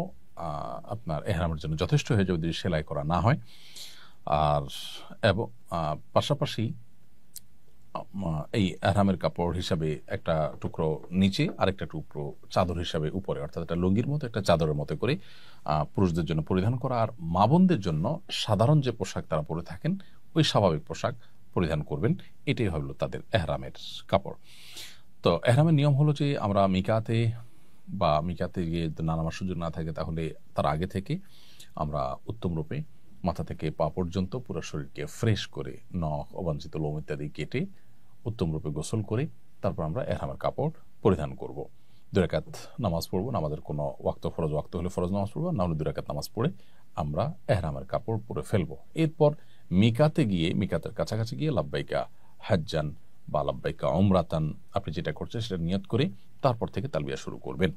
আপনার এহরামের জন্য যথেষ্ট হয়ে যাবে যদি সেলাই করা না হয়। আর এবং পাশাপাশি এই এহরামের কাপড় হিসাবে একটা টুকরো নিচে, আরেকটা টুকরো চাদর হিসাবে উপরে, অর্থাৎ একটা লুঙ্গির মতো একটা চাদরের মতো করে পুরুষদের জন্য পরিধান করা। আর মা বোনদের জন্য সাধারণ যে পোশাক তারা পরে থাকেন ওই স্বাভাবিক পোশাক পরিধান করবেন। এটাই হলো তাদের এহরামের কাপড়। তো এহরামের নিয়ম হলো যে আমরা মিকাতে গিয়ে না নামার সুযোগ না থাকে তাহলে তার আগে থেকে আমরা উত্তম রূপে মাথা থেকে পা পর্যন্ত পুরো শরীরকে ফ্রেশ করে, নখ, অবাঞ্ছিত লোম ইত্যাদি কেটে উত্তম রূপে গোসল করে তারপর আমরা এহরামের কাপড় পরিধান করব। 2 রাকাত নামাজ পড়বো, আমাদের কোনো ফরজ ওয়াক্ত হলে ফরজ নামাজ পড়বো, না হলে 2 রাকাত নামাজ পড়ে আমরা এহরামের কাপড় পরে ফেলবো। এরপর মিকাতের কাছাকাছি গিয়ে লাব্বাইকা হাজ্জান বা লাব্বাইকা উমরাতান, আপনি যেটা করছেন সেটা নিয়ত করে তারপর থেকে তালবিয়া শুরু করবেন।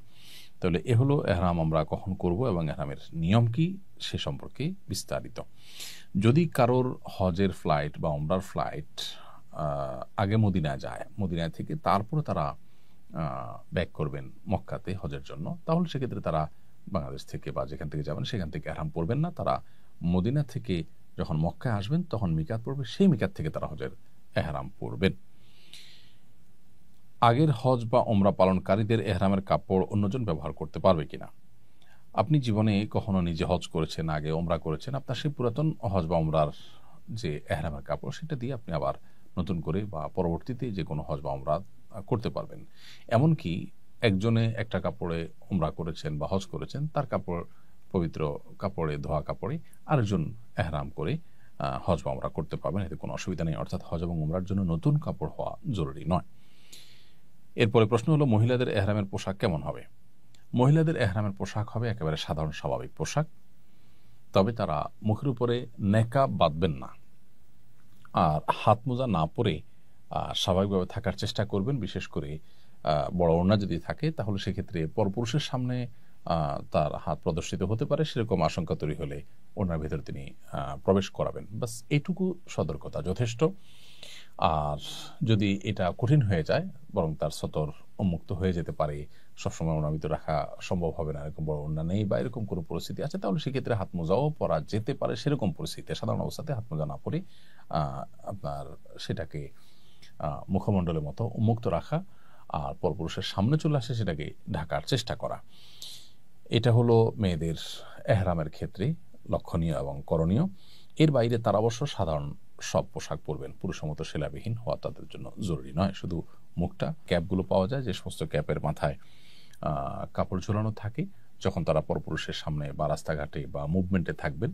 তাহলে এ হলো এহরাম আমরা কখন করব এবং এহরামের নিয়ম কি সে সম্পর্কে বিস্তারিত। যদি কারোর হজের ফ্লাইট বা উমরার ফ্লাইট আগে মদিনায় যায়, মদিনায় থেকে তারপরে তারা ব্যাক করবেন মক্কাতে হজের জন্য, তাহলে সেক্ষেত্রে তারা বাংলাদেশ থেকে বা যেখান থেকে যাবেন সেখান থেকে এহরাম পড়বেন না। তারা মদিনা থেকে যখন মক্কায় আসবেন তখন মিকাত পড়বে, সেই মিকাত থেকে তারা হজের এহরাম পড়বেন। আগের হজ বা ওমরা পালনকারীদের এহরামের কাপড় অন্যজন ব্যবহার করতে পারবে কিনা? আপনি জীবনে কখনো নিজে হজ করেছেন, আগে ওমরা করেছেন, আপনার সেই পুরাতন হজ বা ওমরার যে এহরামের কাপড় সেটা দিয়ে আপনি আবার নতুন করে বা পরবর্তীতে যে কোনো হজ বা ওমরা করতে পারবেন। এমনকি একজনে একটা কাপড়ে ওমরা করেছেন বা হজ করেছেন, তার কাপড় পবিত্র কাপড়ে, ধোয়া কাপড়ে আরেকজন এহরাম করে হজ বা ওমরা করতে পারবেন, এতে কোনো অসুবিধা নেই। অর্থাৎ হজ এবং ওমরার জন্য নতুন কাপড় হওয়া জরুরি নয়। এরপরে প্রশ্ন হলো মহিলাদের এহরামের পোশাক কেমন হবে? মহিলাদের এহরামের পোশাক হবে একেবারে সাধারণ স্বাভাবিক পোশাক, তবে তারা মুখের উপরে নেকাব বাঁধবেন না আর হাত মোজা না পরে স্বাভাবিকভাবে থাকার চেষ্টা করবেন। বিশেষ করে বড় ওড়না যদি থাকে তাহলে সেক্ষেত্রে পরপুরুষের সামনে তার হাত প্রদর্শিত হতে পারে, সেরকম আশঙ্কা তৈরি হলে ওড়নার ভেতরে তিনি প্রবেশ করাবেন। বাস এইটুকু সতর্কতা যথেষ্ট। আর যদি এটা কঠিন হয়ে যায়, বরং তার সতর উন্মুক্ত হয়ে যেতে পারে, সবসময় ওড়নার ভিতরে রাখা সম্ভব হবে না, এরকম বড় ওড়না নেই বা এরকম কোনো পরিস্থিতি আছে, তাহলে সেক্ষেত্রে হাত মোজাও পরা যেতে পারে। সেরকম পরিস্থিতিতে সাধারণ অবস্থাতে হাত মোজা না পরে আপনার সেটাকে মুখমণ্ডলের মতো উন্মুক্ত রাখা আর পরপুরুষের সামনে চলে আসে সেটাকে ঢাকার চেষ্টা করা। এটা হলো মেয়েদের এহরামের ক্ষেত্রে লক্ষণীয় এবং করণীয়। এর বাইরে তারা অবশ্য সাধারণ সব পোশাক পরবেন, পুরুষের মতো সেলাবিহীন হওয়া তাদের জন্য জরুরি নয়। শুধু মুখটা, ক্যাপগুলো পাওয়া যায় যে সমস্ত ক্যাপের মাথায় কাপড় ঝোলানো থাকে, যখন তারা পরপুরুষের সামনে বা রাস্তাঘাটে বা মুভমেন্টে থাকবেন,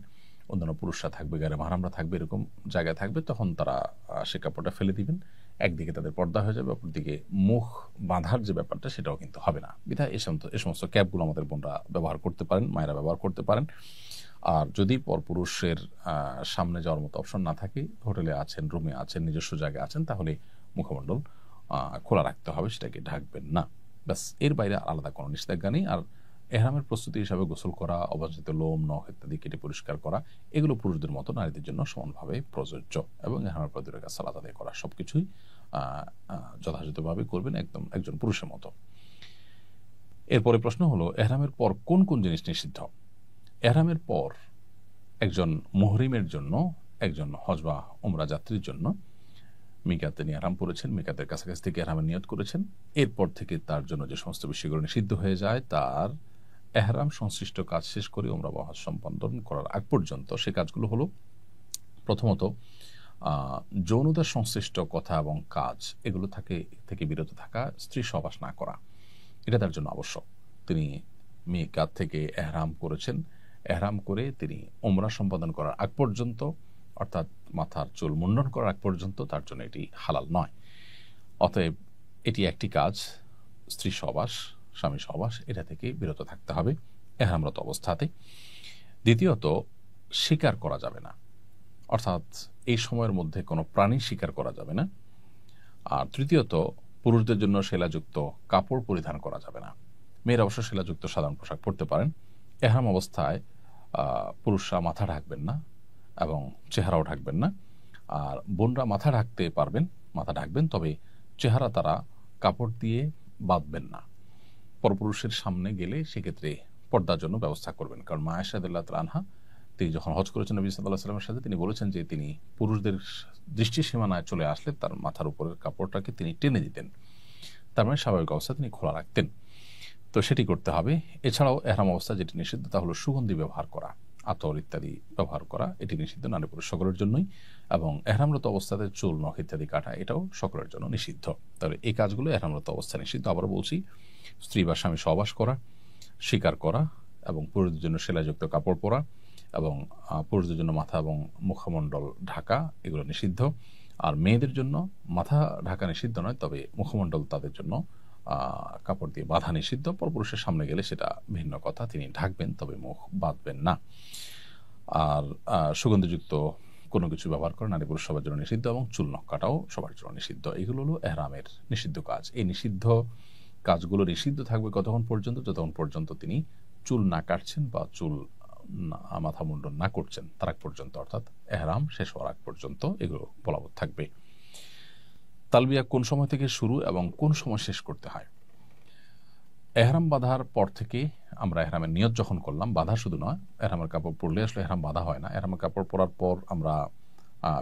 অন্যান্য পুরুষরা থাকবে, গায়ে মাহারামরা থাকবে, এরকম জায়গায় থাকবে, তখন তারা সে কাপড়টা ফেলে দিবেন। একদিকে তাদের পর্দা হয়ে যাবে, অপরদিকে মুখ বাঁধার যে ব্যাপারটা সেটাও কিন্তু হবে না। বিধায় এই সমস্ত ক্যাপগুলো আমাদের বোনরা ব্যবহার করতে পারেন, মায়েরা ব্যবহার করতে পারেন। আর যদি পরপুরুষের সামনে যাওয়ার মতো অপশন না থাকে, হোটেলে আছেন, রুমে আছেন, নিজস্ব জায়গায় আছেন, তাহলে মুখমণ্ডল খোলা রাখতে হবে, সেটাকে ঢাকবেন না। ব্যাস, এর বাইরে আলাদা কোনো নিষেধাজ্ঞা নেই। আর এহরামের প্রস্তুতি হিসাবে গোসল করা, অবাঞ্ছিত লোম, নখ ইত্যাদি কেটে পরিষ্কার করা, এগুলো পুরুষদের মতো নারীদের জন্য সমানভাবে প্রযোজ্য। এবং এহরামের পর 2 রাকাত সালাত আদায় করা, সবকিছুই যথাযথভাবে করবেন একদম একজন পুরুষের মতো। এরপরে প্রশ্ন হলো এহরামের পর কোন কোন জিনিস নিষিদ্ধ? এহরামের পর একজন মুহরিমের জন্য, একজন হজ বা উমরা যাত্রীর জন্য মিকাতে নিয়ে এহরাম পড়েছেন, মিকাতের কাছাকাছি থেকে এহরামের নিয়ত করেছেন, এরপর থেকে তার জন্য যে সমস্ত বিষয়গুলো নিষিদ্ধ হয়ে যায়, তার এহরাম সংশ্লিষ্ট কাজ শেষ করে উমরা বা হজ সম্পাদন করার আগ পর্যন্ত সে কাজগুলো হলো, প্রথমত যৌনতার সংশ্লিষ্ট কথা এবং কাজ এগুলো থেকে বিরত থাকা, স্ত্রী সহবাস না করা, এটা তার জন্য আবশ্যক। তিনি মিকাত থেকে এহরাম করেছেন, এহরাম করে তিনি উমরা সম্পাদন করার আগ পর্যন্ত, অর্থাৎ মাথার চুল মুন্ডন করার আগ পর্যন্ত তার জন্য এটি হালাল নয়। অতএব এটি একটি কাজ, স্ত্রী সহবাস, স্বামী সহবাস, এটা থেকে বিরত থাকতে হবে এহরামরত অবস্থাতে। দ্বিতীয়ত, শিকার করা যাবে না, অর্থাৎ এই সময়ের মধ্যে কোনো প্রাণী শিকার করা যাবে না। আর তৃতীয়ত, পুরুষদের জন্য সেলাযুক্ত কাপড় পরিধান করা যাবে না। মেয়েরা অবশ্য সেলাযুক্ত সাধারণ পোশাক পরতে পারেন। এহরাম অবস্থায় পুরুষরা মাথা ঢাকবেন না এবং চেহারাও ঢাকবেন না। আর বোনরা মাথা ঢাকতে পারবেন, মাথা ঢাকবেন, তবে চেহারা তারা কাপড় দিয়ে বাঁধবেন না। পরপুরুষের সামনে গেলে সেক্ষেত্রে পর্দার জন্য ব্যবস্থা করবেন, কারণ মা আয়েশা রাদিয়াল্লাহু তাআলা আনহা তিনি যখন হজ করেছেন নবী সাল্লাল্লাহু আলাইহি ওয়াসাল্লামের সাথে, তিনি বলেছেন যে তিনি পুরুষদের দৃষ্টি সীমানায় চলে আসলে তার মাথার উপরের কাপড়টাকে তিনি টেনে দিতেন, তার মানে স্বাভাবিক অবস্থা তিনি খোলা রাখতেন। তো সেটি করতে হবে। এছাড়াও এহরাম অবস্থা যেটি নিষিদ্ধ তা হলো সুগন্ধি ব্যবহার করা, আতর ইত্যাদি ব্যবহার করা, এটি নিষিদ্ধ, নারী পুরুষ সকলের জন্যই। এবং এহরামরত অবস্থাতে চুল নখ ইত্যাদি কাটা, এটাও সকলের জন্য নিষিদ্ধ। তাহলে এই কাজগুলো এহরামরত অবস্থা নিষিদ্ধ। আবারও বলছি, স্ত্রী বা স্বামী সহবাস করা, শিকার করা, এবং পুরুষদের জন্য সেলাইযুক্ত কাপড় পরা, এবং পুরুষদের জন্য মাথা এবং মুখমণ্ডল ঢাকা, এগুলো নিষিদ্ধ। আর মেয়েদের জন্য মাথা ঢাকা নিষিদ্ধ নয়, তবে মুখমণ্ডল তাদের জন্য কাপড় দিয়ে বাঁধা নিষিদ্ধ। পরপুরুষের সামনে গেলে সেটা ভিন্ন কথা, তিনি ঢাকবেন তবে মুখ বাঁধবেন না। আর সুগন্ধিযুক্ত কোনো কিছু ব্যবহার করে নারী পুরুষ সবার জন্য নিষিদ্ধ, এবং চুল নখ কাটাও সবার জন্য নিষিদ্ধ। এগুলো হলো এহরামের নিষিদ্ধ কাজ। এই নিষিদ্ধ কাজগুলো নিষিদ্ধ থাকবে কতক্ষণ পর্যন্ত? যতক্ষণ পর্যন্ত তিনি চুল না কাটছেন বা চুল মাথা মুন্ডন না করছেন তার আগ পর্যন্ত, অর্থাৎ এহরাম শেষ হওয়ার আগ পর্যন্ত এগুলো বলবৎ থাকবে। তালবিয়া কোন সময় থেকে শুরু এবং কোন সময় শেষ করতে হয়? এহরাম বাঁধার পর থেকে আমরা এহরামের নিয়ত যখন করলাম, বাঁধা শুধু নয়, এহরামের কাপড় পরলে আসলে এহরাম বাঁধা হয় না। এহরামের কাপড় পরার পর আমরা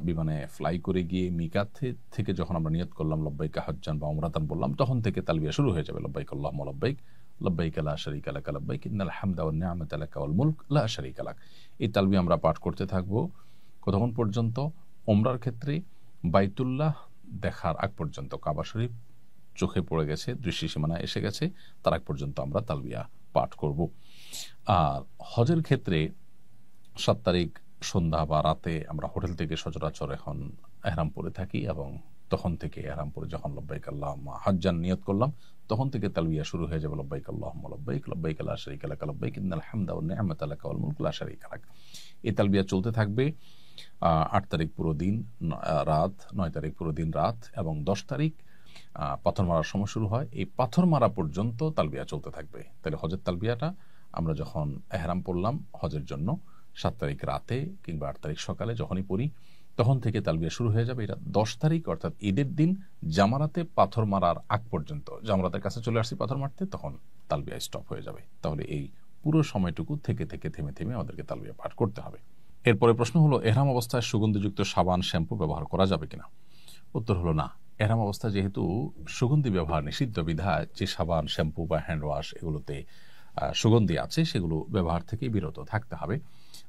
বিমানে ফ্লাই করে গিয়ে মিকাত থেকে যখন আমরা নিয়ত করলাম লব্বাইকা হজ্জান বা উমরাতান বললাম, তখন থেকে তালবিয়া শুরু হয়ে যাবে। লব্বাইক আল্লাহুম্মা লব্বাইক, লব্বাইক লা শারীকা লাক লব্বাইক, ইন্নাল হামদা ওয়ান নি'মাতা লাকা ওয়াল মুলক লা শারীকা লাক। এই তালবিয়া আমরা পাঠ করতে থাকবো কতক্ষণ পর্যন্ত? উমরার ক্ষেত্রে বাইতুল্লাহ দেখার আগ পর্যন্ত, কাবা শরীফ চোখে পড়ে গেছে, দৃষ্টি সীমানায় এসে গেছে, তার আগ পর্যন্ত আমরা তালবিয়া পাঠ করব। আর হজের ক্ষেত্রে 7 তারিখ সন্ধ্যা বা রাতে আমরা হোটেল থেকে সচরাচর এখন এহরাম পরে থাকি, এবং তখন থেকে এহরাম পরে যখন লব্বাইক আল্লাহুম্মা হজ্জান নিয়ত করলাম, তখন থেকে তালবিয়া শুরু হয়ে যাবে। লব্বাইক আল্লাহুম্মা লব্বাইক, লব্বাইক লা শারীকা লাক লব্বাইক, ইন্নাল হামদা ওয়ান নি'মাতা লাকা ওয়াল মুলক লা শারীকা লাক। এই তালবিয়া চলতে থাকবে 8 তারিখ পুরো দিন রাত, 9 তারিখ পুরো দিন রাত, এবং 10 তারিখ পাথর মারার সময় শুরু হয়। এই পাথর মারা পর্যন্ত তালবিয়া চলতে থাকবে। তাহলে হজের তালবিয়াটা আমরা যখন এহরাম পড়লাম হজের জন্য 7 তারিখ রাতে কিংবা 8 তারিখ সকালে যখনই পড়ি, তখন থেকে তালবিয়া শুরু হয়ে যাবে। এটা 10 তারিখ অর্থাৎ ঈদের দিন জামারাতে পাথর মারার আগ পর্যন্ত, জামারাতের কাছে চলে আসছি পাথর মারতে, তখন তালবিয়া স্টপ হয়ে যাবে। তাহলে এই পুরো সময়টুকু থেকে থেমে থেমে আমাদেরকে তালবিয়া পাঠ করতে হবে। এরপরে প্রশ্ন হলো, এহরাম অবস্থায় সুগন্ধিযুক্ত সাবান শ্যাম্পু ব্যবহার করা যাবে কিনা? উত্তর হলো না। এহরাম অবস্থা যেহেতু সুগন্ধি ব্যবহার নিষিদ্ধ, বিধায় যে সাবান, শ্যাম্পু বা হ্যান্ড ওয়াশ এগুলোতে সুগন্ধি আছে সেগুলো ব্যবহার থেকে বিরত থাকতে হবে।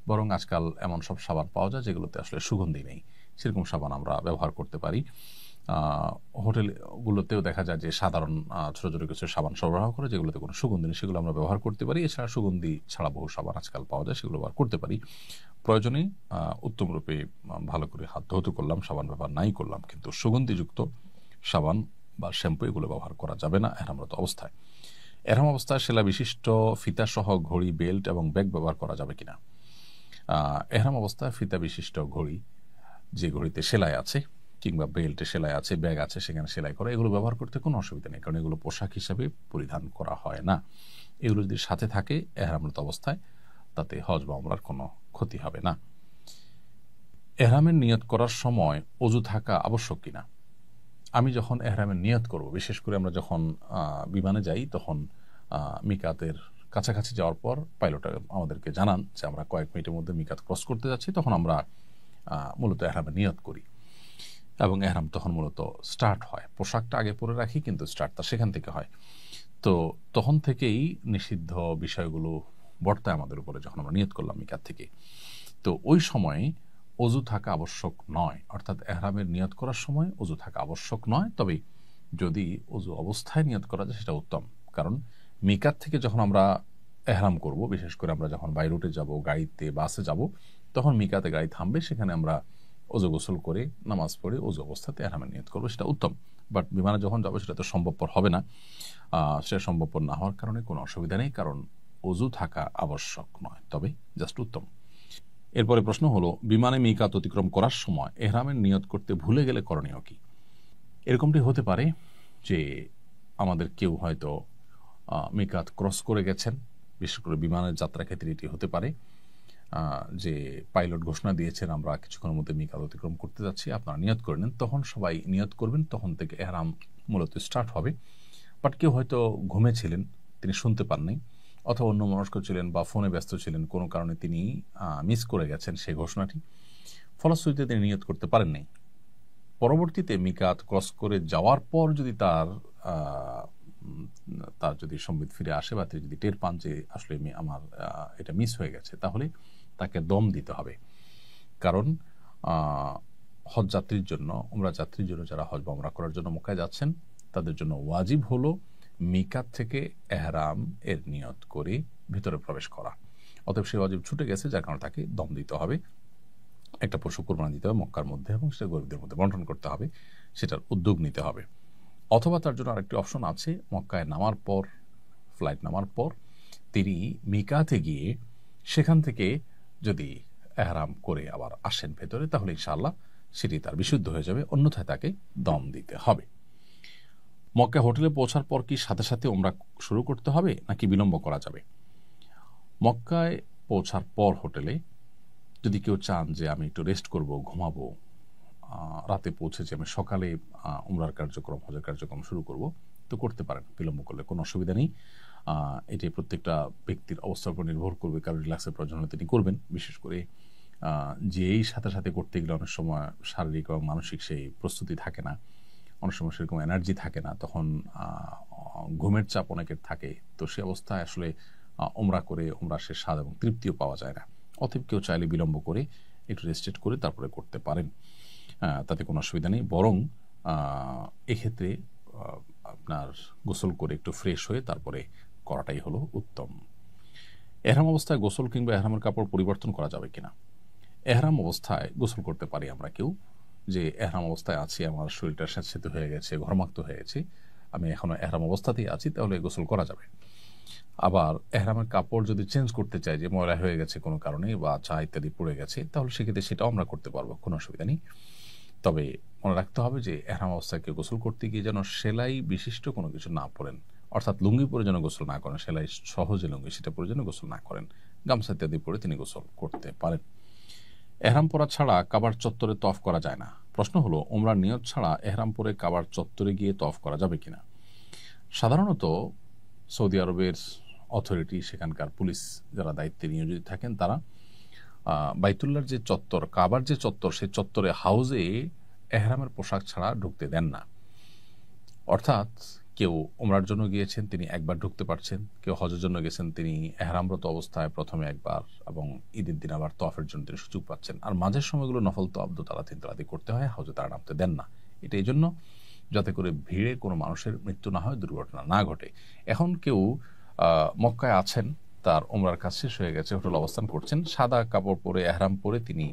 বরং আজকাল এমন সব সাবান পাওয়া যায় যেগুলোতে আসলে সুগন্ধি নেই, সেরকম সাবান আমরা ব্যবহার করতে পারি। হোটেলগুলোতেও দেখা যায় যে সাধারণ ছোটো ছোটো কিছু সাবান সরবরাহ করে যেগুলোতে কোনো সুগন্ধি নেই, সেগুলো আমরা ব্যবহার করতে পারি। এছাড়া সুগন্ধি ছাড়া বহু সাবান আজকাল পাওয়া যায়, সেগুলো ব্যবহার করতে পারি। প্রয়োজনে উত্তম রূপে ভালো করে হাত ধৌত করলাম, সাবান ব্যবহার নাই করলাম, কিন্তু সুগন্ধিযুক্ত সাবান বা শ্যাম্পু এগুলো ব্যবহার করা যাবে না এহরামরত অবস্থায়। এহরাম অবস্থায় সেলা বিশিষ্ট ফিতা সহ ঘড়ি, বেল্ট এবং ব্যাগ ব্যবহার করা যাবে কিনা? এহরাম অবস্থায় ফিতা বিশিষ্ট ঘড়ি, যে ঘড়িতে সেলাই আছে কিংবা বেল্টে সেলাই আছে, ব্যাগ আছে সেখানে সেলাই করা, এগুলো ব্যবহার করতে কোনো অসুবিধা নেই, কারণ এগুলো পোশাক হিসাবে পরিধান করা হয় না। এগুলো যদি সাথে থাকে এহরামরত অবস্থায়, তাতে হজ বা উমরার কোনো ক্ষতি হবে না। এহরামের নিয়ত করার সময় ওযু থাকা আবশ্যক কিনা? আমি যখন এহরামের নিয়ত করব, বিশেষ করে আমরা যখন বিমানে যাই, তখন মিকাতের কাছাকাছি যাওয়ার পর পাইলট আমাদেরকে জানান যে আমরা কয়েক মিনিটের মধ্যে মিকাত ক্রস করতে যাচ্ছি, তখন আমরা মূলত এহরামের নিয়ত করি এবং এহরাম তখন মূলত স্টার্ট হয়। পোশাকটা আগে পরে রাখি, কিন্তু স্টার্টটা সেখান থেকে হয়। তো তখন থেকেই নিষিদ্ধ বিষয়গুলো বর্তায় আমাদের উপরে যখন আমরা নিয়ত করলাম মিকাত থেকে। তো ওই সময়ে অজু থাকা আবশ্যক নয়, অর্থাৎ এহরামের নিয়ত করার সময় অজু থাকা আবশ্যক নয়। তবে যদি অজু অবস্থায় নিয়ত করা যায় সেটা উত্তম, কারণ মিকাত থেকে যখন আমরা এহরাম করব, বিশেষ করে আমরা যখন বাই রুটে যাব, গাড়িতে বাসে যাব, তখন মিকাতে গাড়ি থামবে, সেখানে আমরা অজু গোসল করে নামাজ পড়ে অজু অবস্থাতে এহরামের নিয়ত করবো, সেটা উত্তম। বাট বিমানে যখন যাবো সেটা তো সম্ভবপর হবে না। সেটা সম্ভবপর না হওয়ার কারণে কোনো অসুবিধা নেই, কারণ অজু থাকা আবশ্যক নয়, তবে জাস্ট উত্তম। এরপরে প্রশ্ন হলো, বিমানে মিকাত অতিক্রম করার সময় এহরামের নিয়ত করতে ভুলে গেলে করণীয় কি? এরকমটি হতে পারে যে আমাদের কেউ হয়তো মিকাত ক্রস করে গেছেন, বিশেষ করে বিমানের যাত্রার ক্ষেত্রে এটি হতে পারে যে পাইলট ঘোষণা দিয়েছেন আমরা কিছুক্ষণের মধ্যে মিকাত অতিক্রম করতে যাচ্ছি, আপনারা নিয়ত করে নেন। তখন সবাই নিয়ত করবেন, তখন থেকে এহরাম মূলত স্টার্ট হবে। বাট কেউ হয়তো ঘুমেছিলেন, তিনি শুনতে পাননি, অথবা অন্য মনস্ক ছিলেন বা ফোনে ব্যস্ত ছিলেন, কোনো কারণে তিনি মিস করে গেছেন সেই ঘোষণাটি, ফলশ্রুতিতে তিনি নিয়ত করতে পারেননি। পরবর্তীতে মিকাত ক্রস করে যাওয়ার পর যদি তার যদি সম্বিত ফিরে আসে বা তিনি যদি টের পান যে আসলে আমার এটা মিস হয়ে গেছে, তাহলে তাকে দম দিতে হবে। কারণ হজ যাত্রীর জন্য, উমরা যাত্রীর জন্য, যারা হজ বা উমরা করার জন্য মক্কায় যাচ্ছেন, তাদের জন্য ওয়াজিব হলো মিকাত থেকে এহরাম এর নিয়ত করে ভিতরে প্রবেশ করা। অতএব সে ওয়াজিব ছুটে গেছে, যার কারণে তাকে দম দিতে হবে, একটা পশু কোরবানি দিতে হবে মক্কার মধ্যে, এবং সেটা গরিবদের মধ্যে বন্টন করতে হবে, সেটার উদ্যোগ নিতে হবে। অথবা তার জন্য আরেকটি অপশন আছে, মক্কায় নামার পর, ফ্লাইট নামার পর তিনি মিকাতে গিয়ে সেখান থেকে যদি এহরাম করে আবার আসেন ভেতরে, তাহলে ইনশাআল্লাহ সেটি তার বিশুদ্ধ হয়ে যাবে, অন্যথায় তাকে দম দিতে হবে। মক্কা হোটেলে পৌঁছার পর কি সাথে সাথে উমরা শুরু করতে হবে নাকি বিলম্ব করা যাবে? মক্কায় পৌঁছার পর হোটেলে যদি কেউ চান যে আমি একটু রেস্ট করব, ঘুমাবো, রাতে পৌঁছেছি, আমি সকালে উমরার কার্যক্রম, হজের কার্যক্রম শুরু করব, তো করতে পারেন, বিলম্ব করলে কোনো অসুবিধা নেই। এটি প্রত্যেকটা ব্যক্তির অবস্থার উপর নির্ভর করবে, কারণ রিল্যাক্সের প্রয়োজন হলে তিনি করবেন। বিশেষ করে যেই সাথে সাথে করতে গেলে অনেক সময় শারীরিক এবং মানসিক সেই প্রস্তুতি থাকে না, অনেক সময় সেরকম এনার্জি থাকে না, তখন ঘুমের চাপ অনেকের থাকে, তো সে অবস্থায় আসলে উমরা করে উমরা সে স্বাদ এবং তৃপ্তিও পাওয়া যায় না। অতএব কেউ চাইলে বিলম্ব করে একটু রেস্টেড করে তারপরে করতে পারেন, তাতে কোনো অসুবিধা নেই। বরং এক্ষেত্রে আপনার গোসল করে একটু ফ্রেশ হয়ে তারপরে করাটাই হলো উত্তম। এহরাম অবস্থায় গোসল কিংবা এহরামের কাপড় পরিবর্তন করা যাবে কিনা? এহরাম অবস্থায় গোসল করতে পারি আমরা কেউ, যে এহরাম অবস্থায় আছি, আমার শরীরটা স্যাঁতসেঁতে হয়ে গেছে, ঘর্মাক্ত হয়ে গেছে, আমি এখনো এহরাম অবস্থাতেই আছি, তাহলে গোসল করা যাবে। আবার এহরামের কাপড় যদি চেঞ্জ করতে চাই, যে ময়লা হয়ে গেছে কোনো কারণে বা চা ইত্যাদি পড়ে গেছে, তাহলে সেক্ষেত্রে সেটাও আমরা করতে পারবো, কোনো অসুবিধা নেই। তবে মনে রাখতে হবে যে এহরাম অবস্থায় কেউ গোসল করতে গিয়ে যেন সেলাই বিশিষ্ট কোনো কিছু না পরেন, অর্থাৎ লুঙ্গি পরে যেন গোসল না করেন, সেলাই সহজে লুঙ্গি সেটা পরে যেন গোসল না করেন, গামছা ইত্যাদি পরে তিনি গোসল করতে পারেন। এহরাম পরা ছাড়া কাবার চত্বরে তওয়াফ করা যায় না। প্রশ্ন হলো, উমরার নিয়ত ছাড়া এহরাম পরে কাবার চত্বরে গিয়ে তওয়াফ করা যাবে কিনা? সাধারণত সৌদি আরবের অথরিটি, সেখানকার পুলিশ যারা দায়িত্বে নিয়োজিত থাকেন, তারা বাইতুল্লাহর যে চত্বর, কাবার যে চত্বর, সেই চত্বরে হাউজে এহরামের পোশাক ছাড়া ঢুকতে দেন না। অর্থাৎ কেউ উমরার জন্য গিয়েছেন, তিনি একবার ঢুকতে পারছেন, কেউ হজের জন্য গেছেন, তিনি এহরামরত অবস্থায় প্রথমে একবার এবং ঈদের দিন আবার তওয়াফের জন্য তিনি সুযোগ পাচ্ছেন। আর মাঝের সময়গুলো নফল তওয়াফ দোতলা তিনতলাতে করতে হয়, হাউজে তারা নামতে দেন না। এটা এই জন্য যাতে করে ভিড়ে কোনো মানুষের মৃত্যু না হয়, দুর্ঘটনা না ঘটে। এখন কেউ মক্কায় আছেন, তার উমরার কাজ শেষ হয়ে গেছে, হোটেল অবস্থান করছেন, সাদা কাপড় পরে এহরাম পরে তিনি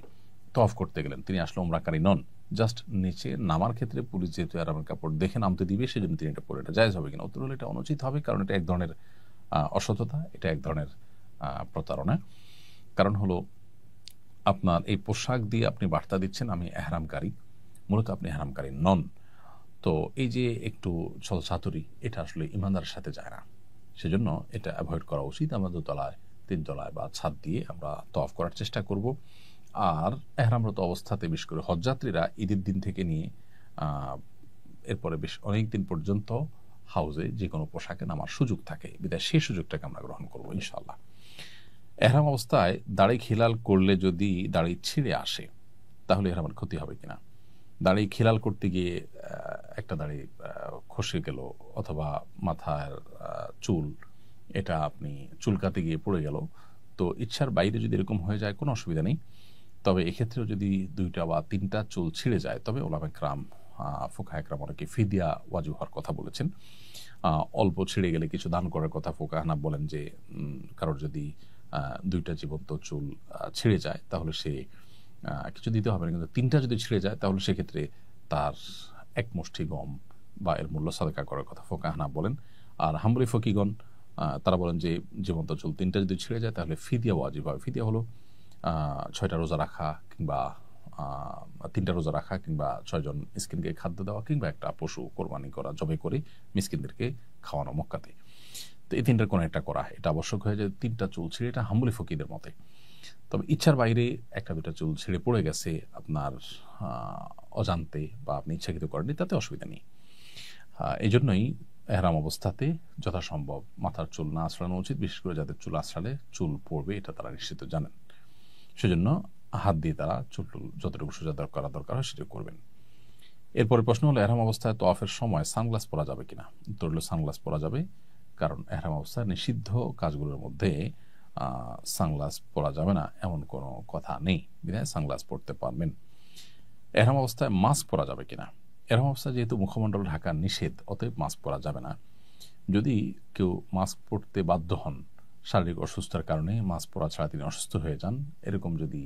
তওয়াফ করতে গেলেন, তিনি আসলে উমরাকারী নন। জাস্ট নিচে নামার ক্ষেত্রে পুলিশ যেহেতু এহরামের কাপড় দেখে নামতে দিবে, সেজন্য তিনি এটা পরে, এটা জায়েজ হবে কিনা? উত্তর হলো এটা অনুচিত হবে, কারণ এটা এক ধরনের অসততা, এটা এক ধরনের প্রতারণা। কারণ হলো, আপনার এই পোশাক দিয়ে আপনি বার্তা দিচ্ছেন আমি এহরামকারী, মূলত আপনি এহরামকারী নন। তো এই যে একটু ছলচাতুরি, এটা আসলে ইমানদারের সাথে যায় না, সেজন্য এটা অ্যাভয়েড করা উচিত। আমরা দোতলায়, তিনতলায় বা ছাদ দিয়ে আমরা তওয়াফ করার চেষ্টা করব। আর এহরামরত অবস্থাতে বিশেষ করে হজযাত্রীরা ঈদের দিন থেকে নিয়ে এরপরে বেশ অনেক দিন পর্যন্ত হাউজে যে কোনো পোশাকে নামার সুযোগ থাকে, বিধায় সেই সুযোগটাকে আমরা গ্রহণ করবো ইনশাআল্লাহ। এহরাম অবস্থায় দাড়ি খিলাল করলে যদি দাড়ি ছিঁড়ে আসে তাহলে এহরামের ক্ষতি হবে কিনা? দাড়ি খিলাল করতে গিয়ে একটা দাড়ি খসে গেল, অথবা মাথার চুল এটা আপনি চুলকাতে গিয়ে পড়ে গেল, তো ইচ্ছার বাইরে যদি এরকম হয়ে যায় কোনো অসুবিধা নেই। তবে এক্ষেত্রেও যদি 2টা বা 3টা চুল ছিঁড়ে যায়, তবে ওলামা একরাম, ফুকাহা একরাম অনেকে ফিদিয়া ওয়াজিব হওয়ার কথা বলেছেন। অল্প ছিঁড়ে গেলে কিছু দান করার কথা ফুকাহা হানাফ বলেন যে কারোর যদি 2টা জীবন্ত চুল ছিঁড়ে যায় তাহলে সে কিছু দিতে হবে না, কিন্তু 3টা যদি ছিঁড়ে যায় তাহলে সেক্ষেত্রে তার এক মুষ্টি গম বা এর মূল্য সাদকা করার কথা ফুকাহা হানাফ বলেন। আর হাম্বলি ফকিগণ তারা বলেন যে জীবন্ত চুল 3টা যদি ছিঁড়ে যায় তাহলে ফিদিয়া ওয়াজিব হয়। ফিদিয়া হলো 6টা রোজা রাখা, কিংবা 3টা রোজা রাখা, কিংবা 6 জন মিসকিনকে খাদ্য দেওয়া, কিংবা একটা পশু কোরবানি করা, জবাই করে মিসকিনদেরকে খাওয়ানো মক্কাতে। তো এই 3টার কোনো একটা করা, এটা আবশ্যক হয়ে যায়। 3টা চুল ছিঁড়ে, এটা হাম্বলি ফকিদের মতে। তবে ইচ্ছার বাইরে 1টা 2টা চুল ছিঁড়ে পড়ে গেছে আপনার অজান্তে, বা আপনি ইচ্ছাকৃত করেননি, তাতে অসুবিধা নেই। এই জন্যই এহরাম অবস্থাতে যথাসম্ভব মাথার চুল না আঁচড়ানো উচিত, বিশেষ করে যাদের চুল আঁচড়ালে চুল পড়বে এটা তারা নিশ্চিত জানেন। সেজন্য হাত দিয়ে তারা চুল যতটুকু সোজা করা দরকার হয় সেটা করবেন। এরপরে প্রশ্ন হলো, এহরাম অবস্থায় তওয়াফের সময় সানগ্লাস পরা যাবে কিনা? উত্তর হলো সানগ্লাস পরা যাবে, কারণ এহরাম অবস্থায় নিষিদ্ধ কাজগুলোর মধ্যে সানগ্লাস পরা যাবে না এমন কোনো কথা নেই, বিধায় সানগ্লাস পরতে পারবেন। এহরাম অবস্থায় মাস্ক পরা যাবে কিনা? এহরাম অবস্থায় যেহেতু মুখমণ্ডল ঢাকা নিষেধ, অতএব মাস্ক পরা যাবে না। যদি কেউ মাস্ক পরতে বাধ্য হন, শারীরিক অসুস্থতার কারণে মাস্ক পরা ছাড়া তিনি অসুস্থ হয়ে যান, এরকম যদি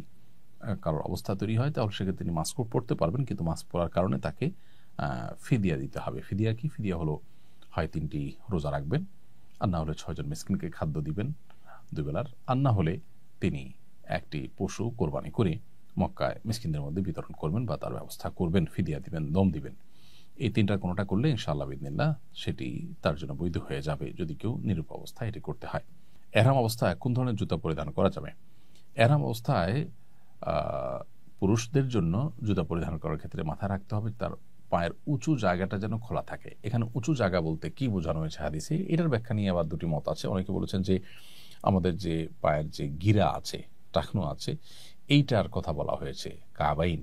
কারোর অবস্থা তৈরি হয়, তাহলে সেক্ষেত্রে তিনি মাস্ক পরতে পারবেন, কিন্তু মাস্ক পরার কারণে তাকে ফিদিয়া দিতে হবে। ফিদিয়া কি? ফিদিয়া হলো হয় 3টি রোজা রাখবেন, আর না হলে 6 জন মিসকিনকে খাদ্য দিবেন 2 বেলার, আর না হলে তিনি একটি পশু কোরবানি করে মক্কায় মিসকিনদের মধ্যে বিতরণ করবেন বা তার ব্যবস্থা করবেন, ফিদিয়া দিবেন, দম দিবেন। এই 3টার কোনোটা করলে ইনশাআল্লাহ বিদিনিল্লাহ সেটি তার জন্য বৈধ হয়ে যাবে, যদি কেউ নিরূপ অবস্থায় এটি করতে হয়। এহরাম অবস্থায় কোন ধরনের জুতা পরিধান করা যাবে? এহরাম অবস্থায় পুরুষদের জন্য জুতা পরিধান করার ক্ষেত্রে মাথায় রাখতে হবে তার পায়ের উঁচু জায়গাটা যেন খোলা থাকে। এখানে উঁচু জায়গা বলতে কি বোঝানো হয়েছে হাদিসে, এটার ব্যাখ্যা নিয়ে আবার 2টি মত আছে। অনেকে বলেছেন যে আমাদের যে পায়ের যে গিরা আছে, টাকনো আছে, এইটার কথা বলা হয়েছে কাবাইন।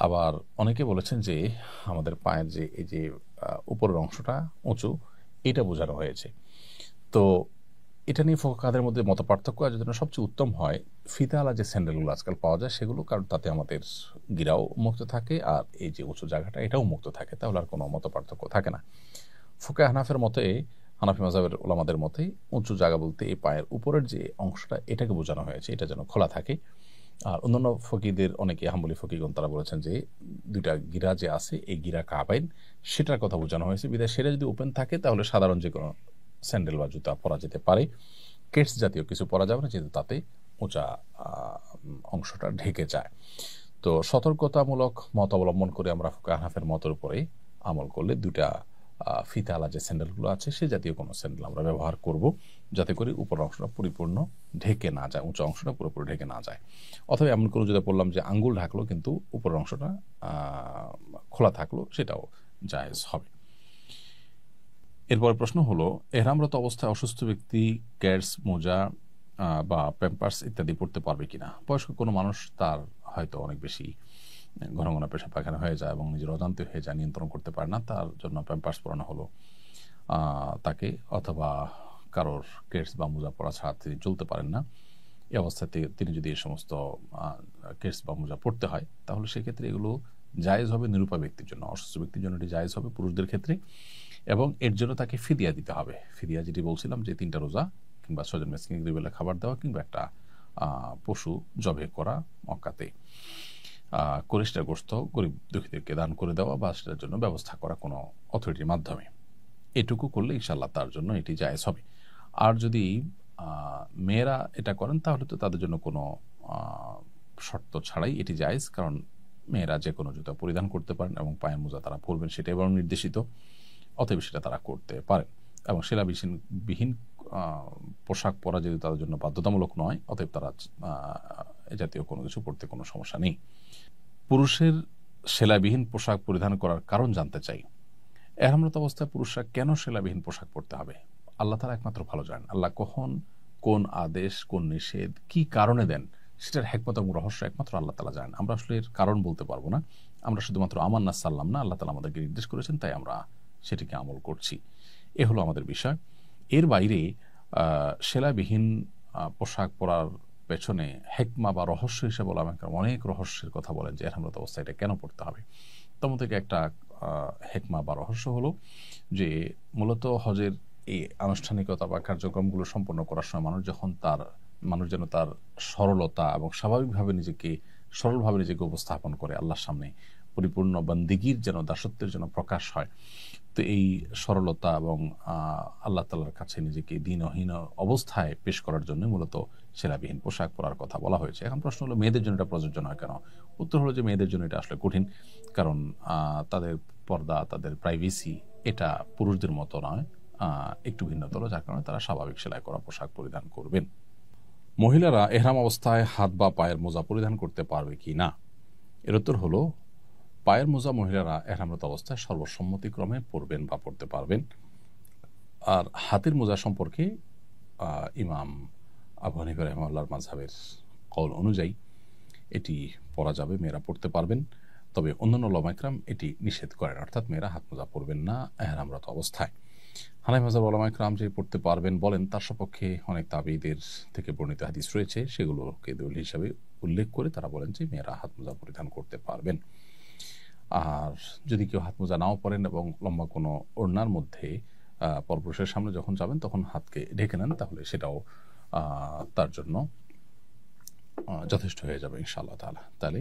আবার অনেকে বলেছেন যে আমাদের পায়ের যে এই যে উপরের অংশটা উঁচু, এটা বোঝানো হয়েছে। তো এটা নিয়ে ফুকাহাদের মধ্যে মত পার্থক্য আছে। জন্য সবচেয়ে উত্তম হয় ফিতাওয়ালা যে স্যান্ডেলগুলো আজকাল পাওয়া যায় সেগুলো, কারণ তাতে আমাদের গিরাও মুক্ত থাকে আর এই যে উঁচু জায়গাটা এটাও মুক্ত থাকে, তাহলে আর কোনো মত পার্থক্য থাকে না। ফুকাহা হানাফের মতে, হানাফি মাযহাবের ওলামাদের মতে উঁচু জায়গা বলতে এই পায়ের উপরের যে অংশটা এটাকে বোঝানো হয়েছে, এটা যেন খোলা থাকে। আর অন্যান্য ফকিদের অনেকে, হাম্বলি ফকিগণ, তারা বলেছেন যে 2টা গিরা যে আছে এই গিরা কাবাইন, সেটার কথা বোঝানো হয়েছে, বিধায় সেটা যদি ওপেন থাকে তাহলে সাধারণ যে কোনো স্যান্ডেল বা জুতা পরা যেতে পারে। কেটস জাতীয় কিছু পরা যাবে না, যেহেতু তাতে উঁচা অংশটা ঢেকে যায়। তো সতর্কতামূলক মত অবলম্বন করে আমরা ফুকাহা হানাফের মতের উপরে আমল করলে 2টা ফিতাওয়ালা যে স্যান্ডেলগুলো আছে সে জাতীয় কোনো স্যান্ডেল আমরা ব্যবহার করব, যাতে করে উপরের অংশটা পরিপূর্ণ ঢেকে না যায়, উঁচু অংশটা পুরোপুরি ঢেকে না যায়। অথবা এমন কোনো জুতা পরলাম যে আঙ্গুল ঢাকলো কিন্তু উপরের অংশটা খোলা থাকলো, সেটাও জায়েজ হবে। এরপর প্রশ্ন হলো, এহরামরত অবস্থায় অসুস্থ ব্যক্তি ক্যাটস, মোজা বা প্যাম্পার্স ইত্যাদি পড়তে পারবে কিনা? বয়স্ক কোনো মানুষ, তার হয়তো অনেক বেশি ঘন ঘন পেশাব পায়খানা হয়ে যায় এবং নিজের অজান্তে হয়ে যায়, নিয়ন্ত্রণ করতে পারে না, তার জন্য প্যাম্পার্স পরানো হলো তাকে, অথবা কারোর কেটস বা মোজা পরা ছাড়া তিনি চলতে পারেন না, এই অবস্থাতে তিনি যদি এই সমস্ত কেটস বা মোজা পড়তে হয়, তাহলে সেক্ষেত্রে এগুলো জায়েজ হবে নিরুপায় ব্যক্তির জন্য। অসুস্থ ব্যক্তির জন্য এটি জায়েজ হবে পুরুষদের ক্ষেত্রে, এবং এর জন্য তাকে ফিদিয়া দিতে হবে। ফিদিয়া যেটি বলছিলাম যে 3টা রোজা, কিংবা 6 জন মিসকিনকে 2 বেলা খাবার দেওয়া, কিংবা একটা পশু জবে করা মক্কাতে, করে সেটার গোশত গরিব দুঃখীদেরকে দান করে দেওয়া বা সেটার জন্য ব্যবস্থা করা কোনো অথরিটির মাধ্যমে, এটুকু করলে ইনশাআল্লাহ তার জন্য এটি জায়েজ হবে। আর যদি মেয়েরা এটা করেন তাহলে তো তাদের জন্য কোনো শর্ত ছাড়াই এটি জায়েজ, কারণ মেয়েরা যে কোনো জুতা পরিধান করতে পারেন এবং পায়ের মোজা তারা পরবেন সেটা এবং নির্দেশিত, অতএব সেটা তারা করতে পারেন। এবং সেলাবিহীন পোশাক পরা যেহেতু তাদের জন্য বাধ্যতামূলক নয়, অতএব তারা এ জাতীয় কোনো কিছু পড়তে কোনো সমস্যা নেই। পুরুষের সেলাইবিহীন পোশাক পরিধান করার কারণ জানতে চাই। এহরামরত অবস্থায় পুরুষরা কেন সেলাবিহীন পোশাক পরতে হবে? আল্লাহ তাআলা একমাত্র ভালো জানেন। আল্লাহ কখন কোন আদেশ, কোন নিষেধ, কি কারণে দেন সেটার হিকমত এবং রহস্য একমাত্র আল্লাহ তাআলা জানেন। আমরা আসলে এর কারণ বলতে পারবো না। আমরা শুধুমাত্র আমান্না সাল্লাম না, আল্লাহ তাআলা আমাদেরকে নির্দেশ করেছেন, তাই আমরা সেটিকে আমল করছি। এ হলো আমাদের বিষয়। এর বাইরে সেলাবিহীন পোশাক পরার পেছনে হিকমা বা রহস্য হিসেবে ওলামায়ে কেরাম অনেক রহস্যের কথা বলেন যে এহরামরত অবস্থায় এটা কেন পড়তে হবে। তার মধ্যে একটা হিকমা বা রহস্য হলো যে মূলত হজের এই আনুষ্ঠানিকতা বা কার্যক্রমগুলো সম্পন্ন করার সময় মানুষ যেন তার সরলতা এবং স্বাভাবিকভাবে সরলভাবে নিজেকে উপস্থাপন করে আল্লাহর সামনে, পরিপূর্ণ বান্দিগির যেন দাসত্বের যেন প্রকাশ হয়। তো এই সরলতা এবং আল্লাহ তাআলার কাছে নিজেকে দীনহীন অবস্থায় পেশ করার জন্য মূলত সেলাবিহীন পোশাক পরার কথা বলা হয়েছে। এখন প্রশ্ন হলো মেয়েদের জন্য এটা প্রযোজ্য নয় কেন? উত্তর হলো যে মেয়েদের জন্য এটা আসলে কঠিন। কারণ তাদের পর্দা, তাদের প্রাইভেসি এটা পুরুষদের মতো নয়, একটু ভিন্নতর, যার কারণে তারা স্বাভাবিক সেলাই করা পোশাক পরিধান করবেন। মহিলারা এহরাম অবস্থায় হাত বা পায়ের মোজা পরিধান করতে পারবে কি না? এর উত্তর হলো পায়ের মোজা মহিলারা এহরামরত অবস্থায় সর্বসম্মতিক্রমে পরবেন বা পরতে পারবেন। আর হাতের মোজা সম্পর্কে ইমাম আবু হানিফা রাহিমাহুল্লাহর মাযহাবের কওল অনুযায়ী এটি পরা যাবে, মেয়েরা পড়তে পারবেন। তবে অন্যান্য উলামায়ে কেরাম এটি নিষেধ করেন, অর্থাৎ মেয়েরা হাত মোজা পরবেন না এহরামরত অবস্থায়। হানাফি মাযহাবের উলামায়ে কেরাম যে পড়তে পারবেন বলেন, তার সপক্ষে অনেক তাবেঈদের থেকে বর্ণিত হাদিস রয়েছে, সেগুলোকে দলিল হিসাবে উল্লেখ করে তারা বলেন যে মেয়েরা হাত মোজা পরিধান করতে পারবেন। আর যদি কেউ হাত মোজা নাও পরেন এবং লম্বা কোনো ওড়নার মধ্যে পরপুরুষের সামনে যখন যাবেন তখন হাতকে ঢেকে নেন, তাহলে সেটাও তার জন্য যথেষ্ট হয়ে যাবে ইনশাআল্লাহ তাআলা। তাহলে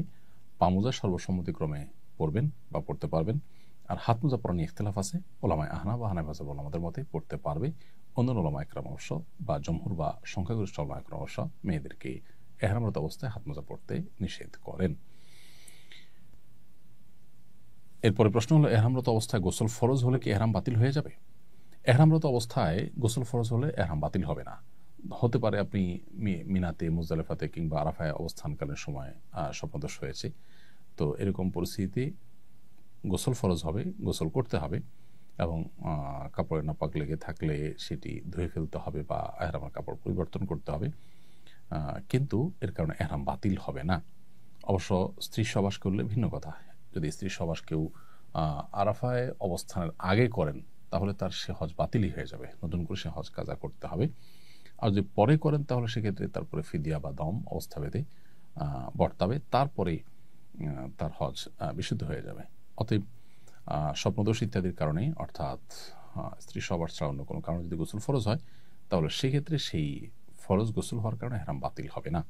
পা মোজা সর্বসম্মতিক্রমে পরবেন বা পড়তে পারবেন। আর হাত মোজা পরা নিয়ে ইখতিলাফ আছে। উলামায়ে আহনাফ বা হানাফি মাযহাবের উলামাদের মতে পড়তে পারবে। অন্যান্য উলামায়ে কেরাম অবশ্য বা জমহুর বা সংখ্যাগরিষ্ঠ উলামায়ে কেরাম অবশ্য মেয়েদেরকে এহরামরত অবস্থায় হাত মোজা পরতে নিষেধ করেন। এরপরে প্রশ্ন হলো, এহরামরত অবস্থায় গোসল ফরজ হলে কি এহরাম বাতিল হয়ে যাবে? এহরামরত অবস্থায় গোসল ফরজ হলে এহরাম বাতিল হবে না। হতে পারে আপনি মিনাতে, মুজদালিফাতে কিংবা আরাফায় অবস্থানকালীন সময় স্বপ্নদোষ হয়েছে, তো এরকম পরিস্থিতিতে গোসল ফরজ হবে, গোসল করতে হবে এবং কাপড়ে নাপাক লেগে থাকলে সেটি ধুয়ে ফেলতে হবে বা এহরামের কাপড় পরিবর্তন করতে হবে, কিন্তু এর কারণে এহরাম বাতিল হবে না। অবশ্য স্ত্রী সহবাস করলে ভিন্ন কথা। যদি স্ত্রী সহবাস কেউ আরাফায় অবস্থানের আগে করেন তাহলে তার সে হজ বাতিলই হয়ে যাবে, নতুন করে সে হজ কাজা করতে হবে। আর যদি পরে করেন তাহলে সেক্ষেত্রে তারপরে ফিদিয়া বা দম অবস্থা ভেদে বর্তাবে, তারপরে তার হজ বিশুদ্ধ হয়ে যাবে। অতএব স্বপ্নদোষ ইত্যাদির কারণে, অর্থাৎ স্ত্রী সহবাস ছাড়া অন্য কোনো কারণে যদি গোসল ফরজ হয় তাহলে সেক্ষেত্রে সেই ফরজ গোসল হওয়ার কারণে এহরাম বাতিল হবে না।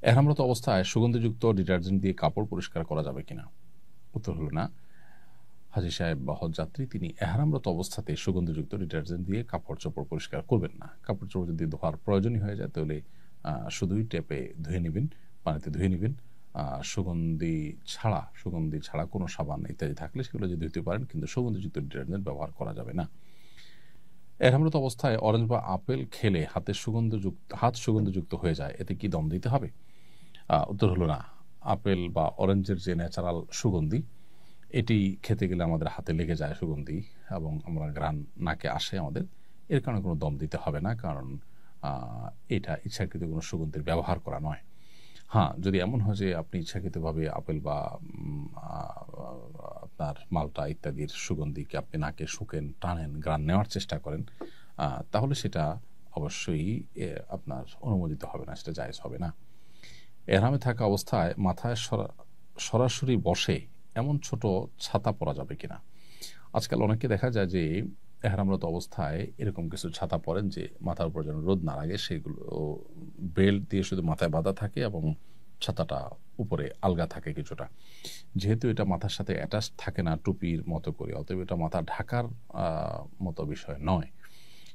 এহরামরত অবস্থায় সুগন্ধিযুক্ত ডিটারজেন্ট দিয়ে কাপড় পরিষ্কার করা যাবে কিনা? উত্তর হলো না। হাজী সাহেব বা হজযাত্রী তিনি এহরামরত অবস্থাতে সুগন্ধিযুক্ত ডিটারজেন্ট দিয়ে কাপড় চোপড় পরিষ্কার করবেন না। কাপড় চোপড় যদি ধোয়ার প্রয়োজনই হয়ে যায় তাহলে শুধুই টেপে ধুয়ে নেবেন, পানিতে ধুয়ে নেবেন। সুগন্ধি ছাড়া কোনো সাবান ইত্যাদি থাকলে সেগুলো যদি ধুতে পারেন, কিন্তু সুগন্ধিযুক্ত ডিটারজেন্ট ব্যবহার করা যাবে না। এহরামরত অবস্থায় অরেঞ্জ বা আপেল খেলে হাত সুগন্ধযুক্ত হয়ে যায়, এতে কি দম দিতে হবে? উত্তর হলো না। আপেল বা অরেঞ্জের যে ন্যাচারাল সুগন্ধি, এটি খেতে গেলে আমাদের হাতে লেগে যায় সুগন্ধি এবং আমরা ঘ্রাণ নাকে আসে আমাদের, এর কারণে কোনো দম দিতে হবে না, কারণ এটা ইচ্ছাকৃত কোনো সুগন্ধির ব্যবহার করা নয়। হ্যাঁ, যদি এমন হয় যে আপনি ইচ্ছাকৃতভাবে আপেল বা আপনার মালটা ইত্যাদির সুগন্ধিকে আপনি নাকে শুকেন, টানেন, ঘ্রাণ নেওয়ার চেষ্টা করেন, তাহলে সেটা অবশ্যই আপনার অনুমোদিত হবে না, সেটা জায়েজ হবে না। এহরামে থাকা অবস্থায় মাথায় সরাসরি বসে এমন ছোট ছাতা পরা যাবে কিনা? আজকাল অনেকে দেখা যায় যে এহরামরত অবস্থায় এরকম কিছু ছাতা পরেন যে মাথার উপর যেন রোদ না লাগে, সেগুলো বেল্ট দিয়ে শুধু মাথায় বাঁধা থাকে এবং ছাতাটা উপরে আলগা থাকে কিছুটা। যেহেতু এটা মাথার সাথে অ্যাটাচ থাকে না টুপির মতো করে, অতএব এটা মাথা ঢাকার মতো বিষয় নয়,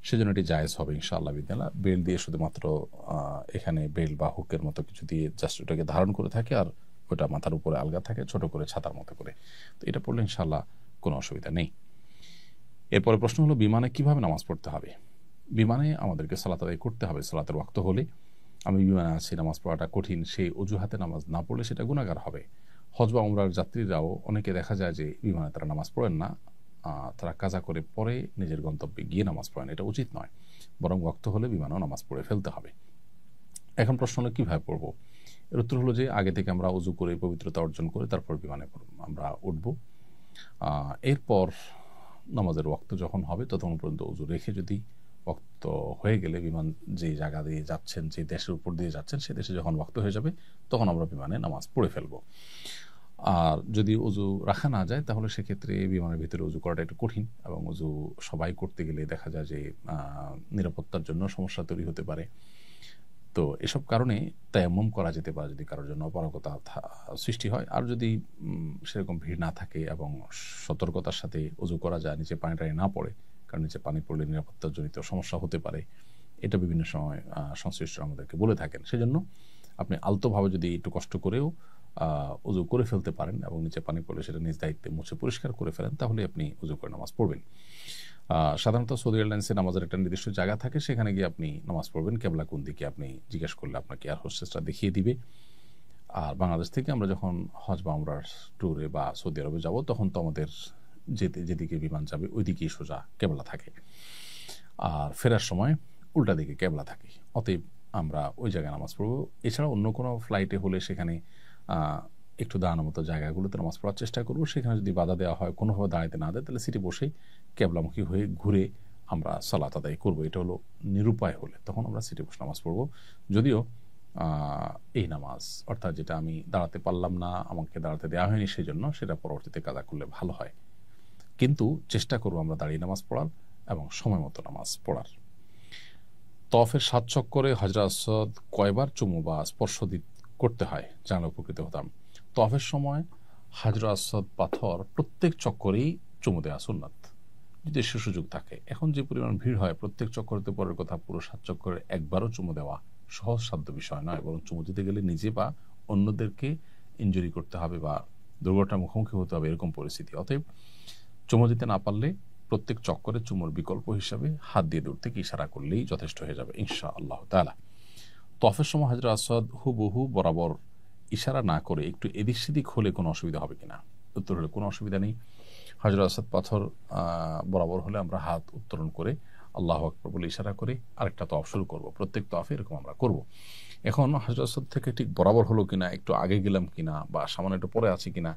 সেজন্য এটি জায়েজ হবে ইনশাআল্লাহ বিদিনাল্লাহ। বেল্ট দিয়ে শুধুমাত্র এখানে বেল্ট বা হুকের মতো কিছু দিয়ে জাস্ট ওটাকে ধারণ করে থাকে, আর ওটা মাথার উপরে আলগা থাকে ছোট করে ছাতার মতো করে, তো এটা পড়লে ইনশাআল্লাহ কোনো অসুবিধা নেই। এরপরে প্রশ্ন হলো, বিমানে কিভাবে নামাজ পড়তে হবে? বিমানে আমাদেরকে সালাত আদায় করতে হবে সালাতের ওয়াক্ত হলে। আমি বিমানে আছি, নামাজ পড়াটা কঠিন, সেই অজুহাতে নামাজ না পড়লে সেটা গুনাহগার হবে। হজ বা উমরার যাত্রীরাও অনেকে দেখা যায় যে বিমানে তারা নামাজ পড়েন না, তারা কাজা করে পরে নিজের গন্তব্যে গিয়ে নামাজ পড়েন, এটা উচিত নয়। বরং ওয়াক্ত হলে বিমানেও নামাজ পড়ে ফেলতে হবে। এখন প্রশ্ন হলো কীভাবে পড়বো? এর উত্তর হলো যে আগে থেকে আমরা উজু করে পবিত্রতা অর্জন করে তারপর বিমানে আমরা উঠবো। এরপর নামাজের ওয়াক্ত যখন হবে ততক্ষণ পর্যন্ত উজু রেখে, যদি ওয়াক্ত হয়ে গেলে বিমান যে জায়গা দিয়ে যাচ্ছেন, যে দেশের উপর দিয়ে যাচ্ছেন, সে দেশে যখন ওয়াক্ত হয়ে যাবে তখন আমরা বিমানে নামাজ পড়ে ফেলবো। আর যদি উজু রাখা না যায় তাহলে সেক্ষেত্রে বিমানের ভিতরে উজু করাটা একটু কঠিন, এবং উজু সবাই করতে গেলে দেখা যায় যে নিরাপত্তার জন্য সমস্যা তৈরি হতে পারে। তো এসব কারণে তায়াম্মুম করা যেতে পারে যদি কারোর জন্য অপারগতা সৃষ্টি হয়। আর যদি সেরকম ভিড় না থাকে এবং সতর্কতার সাথে উজু করা যায়, নিচে পানি টানি না পড়ে, কারণ নিচে পানি পড়লে নিরাপত্তাজনিত সমস্যা হতে পারে, এটা বিভিন্ন সময় সংশ্লিষ্ট আমাদেরকে বলে থাকেন। সেজন্য আপনি আলতোভাবে যদি একটু কষ্ট করেও উজু করে ফেলতে পারেন এবং নিচে পানি পড়লে সেটা নিজ দায়িত্বে মুছে পরিষ্কার করে ফেলেন, তাহলে আপনি উজু করে নামাজ পড়বেন। সাধারণত সৌদি এয়ারলাইন্সে নামাজের একটা নির্দিষ্ট জায়গা থাকে, সেখানে গিয়ে আপনি নামাজ পড়বেন। কেবলা কোন দিকে আপনি জিজ্ঞেস করলে আপনাকে এয়ার হোস্টেসরা দেখিয়ে দিবে। আর বাংলাদেশ থেকে আমরা যখন হজ বা উমরার ট্যুরে বা সৌদি আরবে যাব, তখন তো আমাদের যেদিকে বিমান যাবে ওই দিকেই সোজা কেবলা থাকে, আর ফেরার সময় উল্টা দিকে কেবলা থাকে। অতএব আমরা ওই জায়গায় নামাজ পড়বো। এছাড়া অন্য কোনো ফ্লাইটে হলে সেখানে একটু দাঁড়ানোর মতো জায়গাগুলোতে নামাজ পড়ার চেষ্টা করবো। সেখানে যদি বাধা দেওয়া হয়, কোনোভাবে দাঁড়াতে না দেয়, তাহলে সিটে বসেই কেবলামুখী হয়ে ঘুরে আমরা সালাত আদায় করবো। এটা হলো নিরুপায় হলে তখন আমরা সিটে বসে নামাজ পড়বো। যদিও এই নামাজ, অর্থাৎ যেটা আমি দাঁড়াতে পারলাম না, আমাকে দাঁড়াতে দেওয়া হয়নি, সেই জন্য সেটা পরবর্তীতে কাজা করলে ভালো হয়। কিন্তু চেষ্টা করবো আমরা দাঁড়িয়ে নামাজ পড়ার এবং সময় মতো নামাজ পড়ার। তওয়াফের 7 চক্করে হাজরা আসওয়াদ কয়বার চুমু বা স্পর্শ করতে হয় জানলে উপকৃত হতাম। তওয়াফের সময় হাজরা আসওয়াদ পাথর প্রত্যেক চক্করেই চুমু দেওয়া সুন্নাত, যদি সে সুযোগ থাকে। এখন যে পরিমাণ ভিড় হয়, প্রত্যেক চক্করতে পরের কথা, পুরো 7 চক্করে একবারও চুমু দেওয়া সহজসাধ্য বিষয় নয়, বরং চুমু দিতে গেলে নিজে বা অন্যদেরকে ইনজুরি করতে হবে বা দুর্ঘটনার মুখোমুখি হতে হবে, এরকম পরিস্থিতি। অতএব চুমু দিতে না পারলে প্রত্যেক চক্করে চুমুর বিকল্প হিসাবে হাত দিয়ে দূর থেকে ইশারা করলেই যথেষ্ট হয়ে যাবে ইনশাআল্লাহ তাআলা। তওয়াফের সময় হাজরা আসওয়াদ হুবহু বরাবর ইশারা না করে একটু এদিক সেদিক হলে কোনো অসুবিধা হবে কিনা? উত্তর হলে কোনো অসুবিধা নেই। হাজরা আসওয়াদ পাথর বরাবর হলে আমরা হাত উত্তোলন করে আল্লাহু আকবার বলে ইশারা করে আরেকটা তওয়াফ শুরু করব। প্রত্যেক তওয়াফে এরকম আমরা করব। এখন হাজরা আসওয়াদ থেকে ঠিক বরাবর হলো কিনা, একটু আগে গেলাম কিনা, বা সামান্য একটু পরে আছি কিনা,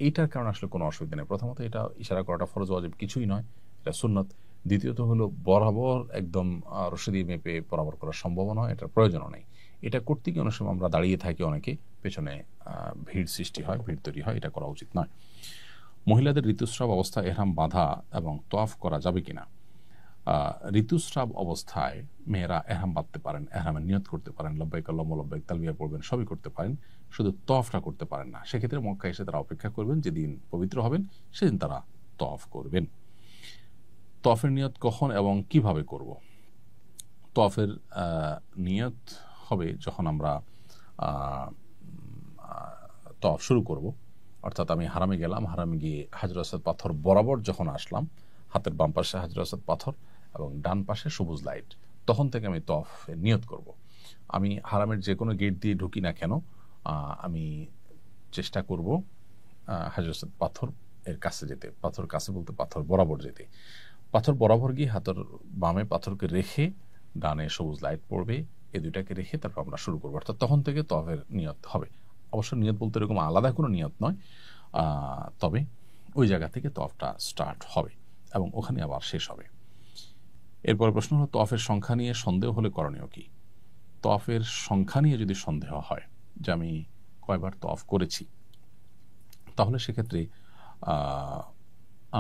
এইটার কারণে আসলে কোনো অসুবিধা নেই। প্রথমত এটা ইশারা করাটা ফরজ ওয়াজিব কিছুই নয়, এটা সুন্নাত। দ্বিতীয়ত হলো বরাবর একদম রশিদি মেপে বরাবর করার সম্ভব নয়, এটার প্রয়োজনও নেই। এটা করতে গিয়ে অনেক সময় আমরা দাঁড়িয়ে থাকি, অনেকে পেছনে ভিড় সৃষ্টি হয়, ভিড় তৈরি হয়, এটা করা উচিত নয়। মহিলাদের ঋতুস্রাব অবস্থায় এহরাম বাঁধা এবং তওয়াফ করা যাবে কিনা? ঋতুস্রাব অবস্থায় মেয়েরা এহরাম বাঁধতে পারেন, এহরামের নিয়ত করতে পারেন, লব্বাইক আল্লাহুম্মা লব্বাইক তালবিয়া পড়বেন, সবই করতে পারেন, শুধু তওয়াফটা করতে পারেন না। সেক্ষেত্রে মক্কায় এসে তারা অপেক্ষা করবেন, যেদিন পবিত্র হবেন সেদিন তারা তওয়াফ করবেন। তওয়াফের নিয়ত কখন এবং কিভাবে করব? তওয়াফের নিয়ত হবে যখন আমরা তওয়াফ শুরু করব, অর্থাৎ আমি হারামে গেলাম, হারামে গিয়ে হাজর আসওয়াদ পাথর বরাবর যখন আসলাম, হাতের বাম পাশে হাজর আসওয়াদ পাথর এবং ডান পাশে সবুজ লাইট, তখন থেকে আমি তওয়াফের নিয়ত করব। আমি হারামের যে কোনো গেট দিয়ে ঢুকি না কেন, আমি চেষ্টা করব হাজর আসওয়াদ পাথর এর কাছে যেতে। পাথর কাছে বলতে পাথর বরাবর যেতে। পাথর বরাবর গিয়ে হাতের বামে পাথরকে রেখে ডানে সবুজ লাইট পড়বে, এই দুইটাকে রেখে তারপর আমরা শুরু করবো। অর্থাৎ তখন থেকে তওয়াফের নিয়ত হবে। অবশ্য নিয়ত বলতে এরকম আলাদা কোনো নিয়ত নয়, তবে ওই জায়গা থেকে তওয়াফটা স্টার্ট হবে এবং ওখানে আবার শেষ হবে। এরপরে প্রশ্ন হলো তওয়াফের সংখ্যা নিয়ে সন্দেহ হলে করণীয় কি? তওয়াফের সংখ্যা নিয়ে যদি সন্দেহ হয় যে আমি কয়বার তওয়াফ করেছি, তাহলে সেক্ষেত্রে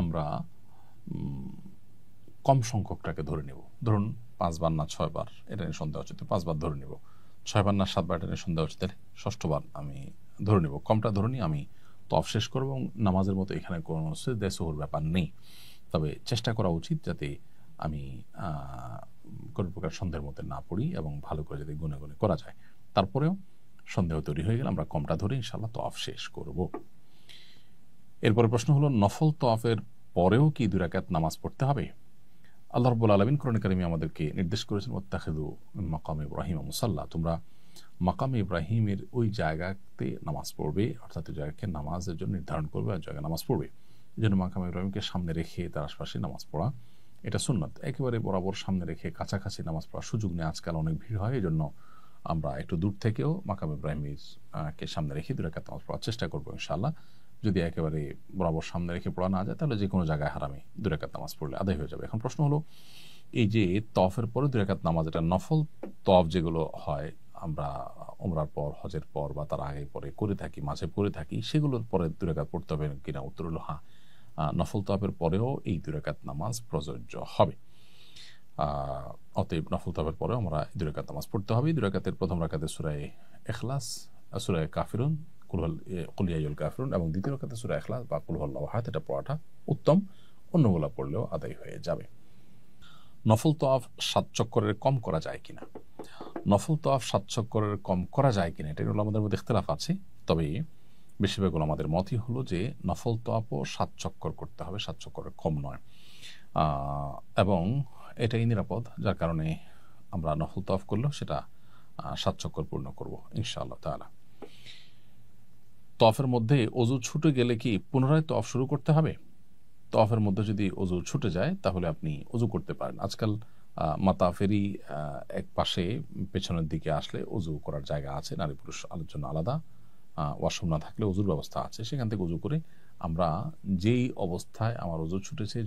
আমরা কম সংখ্যকটাকে ধরে নেব। ধরুন 5 বার না 6 বার, এটা নিয়ে সন্দেহ হচ্ছে, তো 5 বার ধরে নেব। 6 বার না 7 বার, এটা নিয়ে সন্দেহ হচ্ছে, তাহলে 6বার আমি ধরে নেব। কমটা ধরে নিয়ে আমি তওয়াফ শেষ করব এবং নামাজের মতো এখানে কোনো সিজদা সুহুর ব্যাপার নেই। তবে চেষ্টা করা উচিত যাতে আমি কোনো প্রকার সন্দেহের মধ্যে না পড়ি এবং ভালো করে যাতে গুনে গুনে করা যায়। তারপরেও সন্দেহ তৈরি হয়ে গেলে আমরা কমটা ধরে ইনশাআল্লাহ তওয়াফ শেষ করব। এরপরে প্রশ্ন হলো নফল তওয়াফের পরেও কি 2 রাকাত নামাজ পড়তে হবে? আল্লাহ রাব্বুল আলামিন কোরআন কারিমে আমাদেরকে নির্দেশ করেছেন ওয়াত্তাখিযু মিন মাকামি ইব্রাহিম মুসাল্লা, তোমরা মাকামে ইব্রাহিমের ওই জায়গাতে নামাজ পড়বে, অর্থাৎ ওই জায়গাকে নামাজের জন্য নির্ধারণ করবে আর জায়গায় নামাজ পড়বে। এই জন্য মাকাম ইব্রাহিমকে সামনে রেখে তার আশপাশে নামাজ পড়া এটা সুন্নাত। একেবারে বরাবর সামনে রেখে কাছাকাছি নামাজ পড়ার সুযোগ নেই, আজকাল অনেক ভিড় হয়, এই জন্য আমরা একটু দূর থেকেও মাকাম ইব্রাহিমের কে সামনে রেখে 2 রাকাত নামাজ পড়ার চেষ্টা করবো ইনশাআল্লাহ। যদি একেবারে বরাবর সামনে রেখে পড়া না যায় তাহলে যে কোনো জায়গায় হারামে 2 রাকাত নামাজ পড়লে আদায় হয়ে যাবে। এখন প্রশ্ন হলো, এই যে তওয়াফের পরে 2 রাকাত নামাজ, এটা নফল তওয়াফ যেগুলো হয় আমরা উমরার পর, হজের পর বা তার আগে পরে করে থাকি, মাঝে করে থাকি, সেগুলোর পরে 2 রাকাত পড়তে হবে কিনা? উত্তর হলো হ্যাঁ, নফল তওয়াফের পরেও এই 2 রাকাত নামাজ প্রযোজ্য হবে। অতএব নফল তওয়াফের পরেও আমরা 2 রাকাত নামাজ পড়তে হবে। 2 রাকাতের প্রথম রাকাতে সূরা ইখলাস, সূরা কাফিরুন, কুল ইয়া আইয়ুহাল কাফিরুন, এবং দ্বিতীয় রাকাতে সূরা ইখলাস বা কুল হুয়াল্লাহু আহাদ, এটা পড়াটা উত্তম। অন্যগুলা পড়লেও আদায় হয়ে যাবে। নফল তওয়াফ 7 চক্করের কম করা যায় কিনা? নফল তওয়াফ 7 চক্করের কম করা যায় কিনা, এটা হলো আমাদের মধ্যে ইখতিলাফ আছে। তবে বেশিরভাগ আমাদের মতই হলো যে নফল তওয়াফও 7 চক্কর করতে হবে, 7 চক্করের কম নয়, এবং এটাই নিরাপদ, যার কারণে আমরা নফল তওয়াফ করলেও সেটা 7 চক্কর পূর্ণ করব ইনশাআল্লাহ তাআলা। তওয়াফের মধ্যে ওযু ছুটে গেলে কি পুনরায় তওয়াফ শুরু করতে হবে? তওয়াফের মধ্যে যদি ওযু ছুটে যায় তাহলে আপনি ওযু করতে পারেন। আজকাল মাতাফেরই এক পাশে পেছনের দিকে আসলে ওযু করার জায়গা আছে, নারী পুরুষ আলোর জন্য আলাদা ওয়াশরুম না থাকলে ওযুর ব্যবস্থা আছে, সেখান থেকে ওযু করে আমরা যেই অবস্থায় আমার ওযু ছুটেছে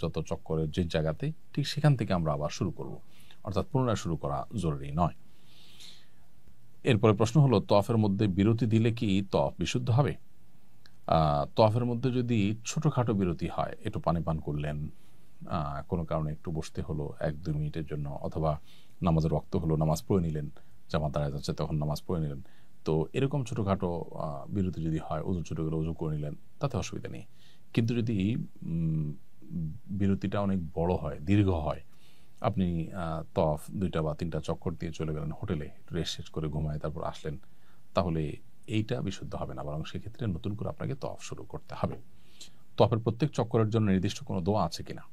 যত চক্করের যে জায়গাতে, ঠিক সেখান থেকে আমরা আবার শুরু করব, অর্থাৎ পুনরায় শুরু করা জরুরি নয়। এরপরে প্রশ্ন হলো, তওয়াফের মধ্যে বিরতি দিলে কি তওয়াফ বিশুদ্ধ হবে? তওয়াফের মধ্যে যদি ছোটোখাটো বিরতি হয়, একটু পানি পান করলেন, কোনো কারণে একটু বসতে হলো 1-2 মিনিটের জন্য, অথবা নামাজের ওয়াক্ত হলো, নামাজ পড়ে নিলেন, জামাত দাঁড়ায় যাচ্ছে তখন নামাজ পড়ে নিলেন, তো এরকম ছোটোখাটো বিরতি যদি হয়, ওযু ছুটে গেলে ওযু করে নিলেন, তাতে অসুবিধা নেই। কিন্তু যদি বিরতিটা অনেক বড় হয়, দীর্ঘ হয়, আপনি তওয়াফ 2টা বা 3টা চক্কর দিয়ে চলে গেলেন হোটেলে, রেস্ট শেষ করে ঘুমায় তারপর আসলেন, তাহলে এইটা বিশুদ্ধ হবে না, বরং সেক্ষেত্রে নতুন করে আপনাকে তওয়াফ শুরু করতে হবে। তওয়াফের প্রত্যেক চক্করের জন্য নির্দিষ্ট কোনো দোয়া আছে কিনা?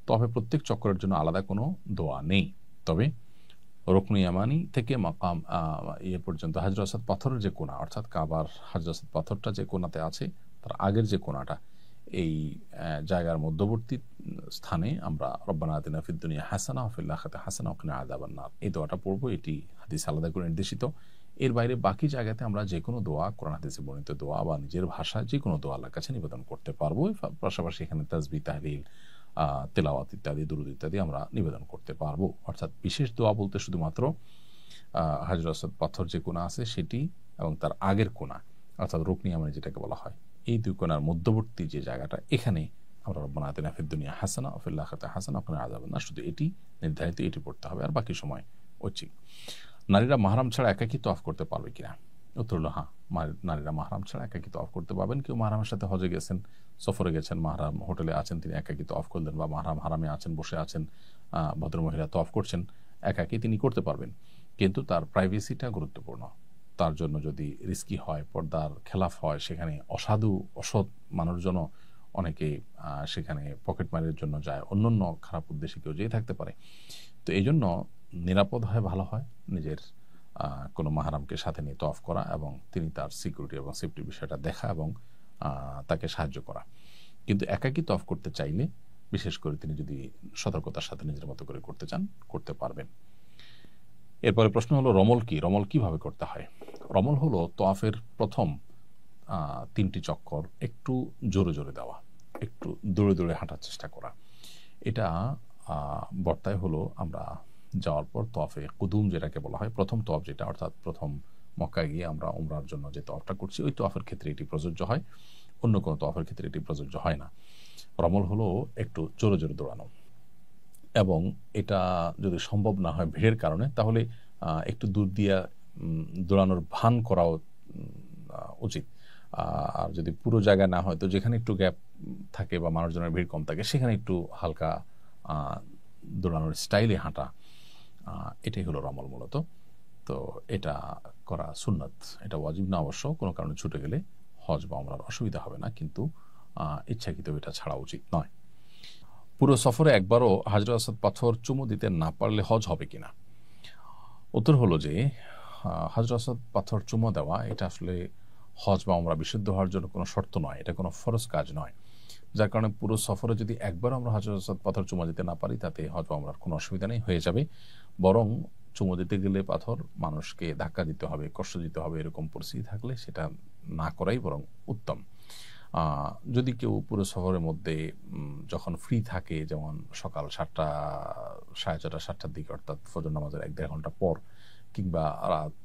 তওয়াফের প্রত্যেক চক্করের জন্য আলাদা কোনো দোয়া নেই, তবে রুকনে ইয়ামানি থেকে মাকাম পর্যন্ত হাজর আসাদ পাথরের যে কোণা, অর্থাৎ কাবার হাজর আসাদ পাথরটা যে কোণাতে আছে তার আগের যে কোণাটা, এই জায়গার মধ্যবর্তী স্থানে আমরা রব্বানা আতিনা ফিদ দুনিয়া হাসানা ওয়া ফিল আখিরাতি হাসানা ওয়া কিনা আযাবান নার, এই দোয়াটা পড়বো। এটি হাদিস আলাদা করে নির্দেশিত। এর বাইরে বাকি জায়গাতে আমরা যে কোনো দোয়া, কোরআন হাদিসে বর্ণিত দোয়া বা নিজের ভাষায় যে কোনো দোয়া আল্লাহর কাছে নিবেদন করতে পারবো। পাশাপাশি এখানে তাসবিহ, তাহলিল, তেলাওয়াত ইত্যাদি, দুরূদ ইত্যাদি আমরা নিবেদন করতে পারবো। অর্থাৎ বিশেষ দোয়া বলতে শুধুমাত্র হাজর আসাদ পাথর যে কোণা আছে সেটি এবং তার আগের কোণা, অর্থাৎ রুকনি ইয়ামানি যেটাকে বলা হয়, এই 2 কোণার মধ্যবর্তী যে জায়গাটা, এখানে আমরা রব্বানা আতিনা ফিদ দুনিয়া হাসানা ওয়া ফিল আখিরাতি হাসানা ওয়া কিনা আযাবান নার, শুধু এটি নির্ধারিত, এটি পড়তে হবে, আর বাকি সময় ঐচ্ছিক। নারীরা মাহরাম ছাড়া একাকী তওয়াফ করতে পারবে কিনা? উত্তর হলো হ্যাঁ, নারীরা মাহরাম ছাড়া একাকী তওয়াফ করতে পারবেন। কেউ মাহরামের সাথে হজে গেছেন, সফরে গেছেন, মাহরাম হোটেলে আছেন, তিনি একাকী তওয়াফ করলেন, বা মাহরাম হারামে আছেন, বসে আছেন, ভদ্রমহিলা তওয়াফ করছেন, একাকী তিনি করতে পারবেন, কিন্তু তার প্রাইভেসিটা গুরুত্বপূর্ণ। তার জন্য যদি রিস্কি হয়, পর্দার খেলাফ হয়, সেখানে অসাধু অসৎ মানুষজন অনেকে সেখানে পকেট মারের জন্য যায়, অন্যান্য খারাপ উদ্দেশ্যে কেউ যেয়ে থাকতে পারে। তো এই জন্য নিরাপদ হয়, ভালো হয় নিজের কোনো মাহরামকে সাথে নিয়ে তওয়াফ করা, এবং তিনি তার সিকিউরিটি এবং সেফটির বিষয়টা দেখা এবং তাকে সাহায্য করা। কিন্তু একাকী তওয়াফ করতে চাইলে, বিশেষ করে তিনি যদি সতর্কতার সাথে নিজের মতো করে করতে চান, করতে পারবেন। এরপরে প্রশ্ন হলো, রমল কি? রমল কিভাবে করতে হয়? রমল হলো তওয়াফের প্রথম 3টি চক্কর একটু জোরে জোরে দেওয়া, একটু দৌড়ে দৌড়ে হাঁটার চেষ্টা করা। এটা বর্তায় হলো আমরা যাওয়ার পর তওয়াফে কুদুম যেটাকে বলা হয়, প্রথম তওয়াফ যেটা, অর্থাৎ প্রথম মক্কায় গিয়ে আমরা উমরার জন্য যে তওয়াফটা করছি, ওই তওয়াফের ক্ষেত্রে এটি প্রযোজ্য হয়, অন্য কোনো তওয়াফের ক্ষেত্রে এটি প্রযোজ্য হয় না। রমল হলো একটু জোরে জোরে দৌড়ানো, এবং এটা যদি সম্ভব না হয় ভিড়ের কারণে, তাহলে একটু দূর দিয়ে দৌড়ানোর ভান করাও উচিত। আর যদি পুরো জায়গায় না হয়, তো যেখানে একটু গ্যাপ থাকে বা মানুষজনের ভিড় কম থাকে, সেখানে একটু হালকা দৌড়ানোর স্টাইলে হাঁটা, এটাই হলো রমল মূলত। তো এটা করা সুন্নাত, এটা ওয়াজিব না অবশ্য, কোনো কারণে ছুটে গেলে হজ বা উমরার অসুবিধা হবে না, কিন্তু ইচ্ছাকৃত এটা ছাড়া উচিত নয়। পুরো সফরে একবারও হাজর আসাদ পাথর চুমু দিতে না পারলে হজ হবে কিনা? উত্তর হলো যে হাজর আসাদ পাথর চুমু দেওয়া এটা আসলে হজ বা উমরা বিশুদ্ধ হওয়ার জন্য কোনো শর্ত নয়, এটা কোনো ফরজ কাজ নয়। যার কারণে পুরো সফরে যদি একবার আমরা হাজর আসওয়াদ পাথর চুমা দিতে না পারি তাতে হয়তো আমরা কোনো অসুবিধা নেই, হয়ে যাবে। বরং চুমো দিতে গেলে পাথর মানুষকে ধাক্কা দিতে হবে, কষ্ট দিতে হবে, এরকম পরিস্থিতি থাকলে সেটা না করাই বরং উত্তম। যদি কেউ পুরো সফরের মধ্যে যখন ফ্রি থাকে, যেমন সকাল 7টা, 4:30, 7টার দিকে, অর্থাৎ ফজর নামাজের 1-1.5 ঘন্টা পর, কিংবা রাত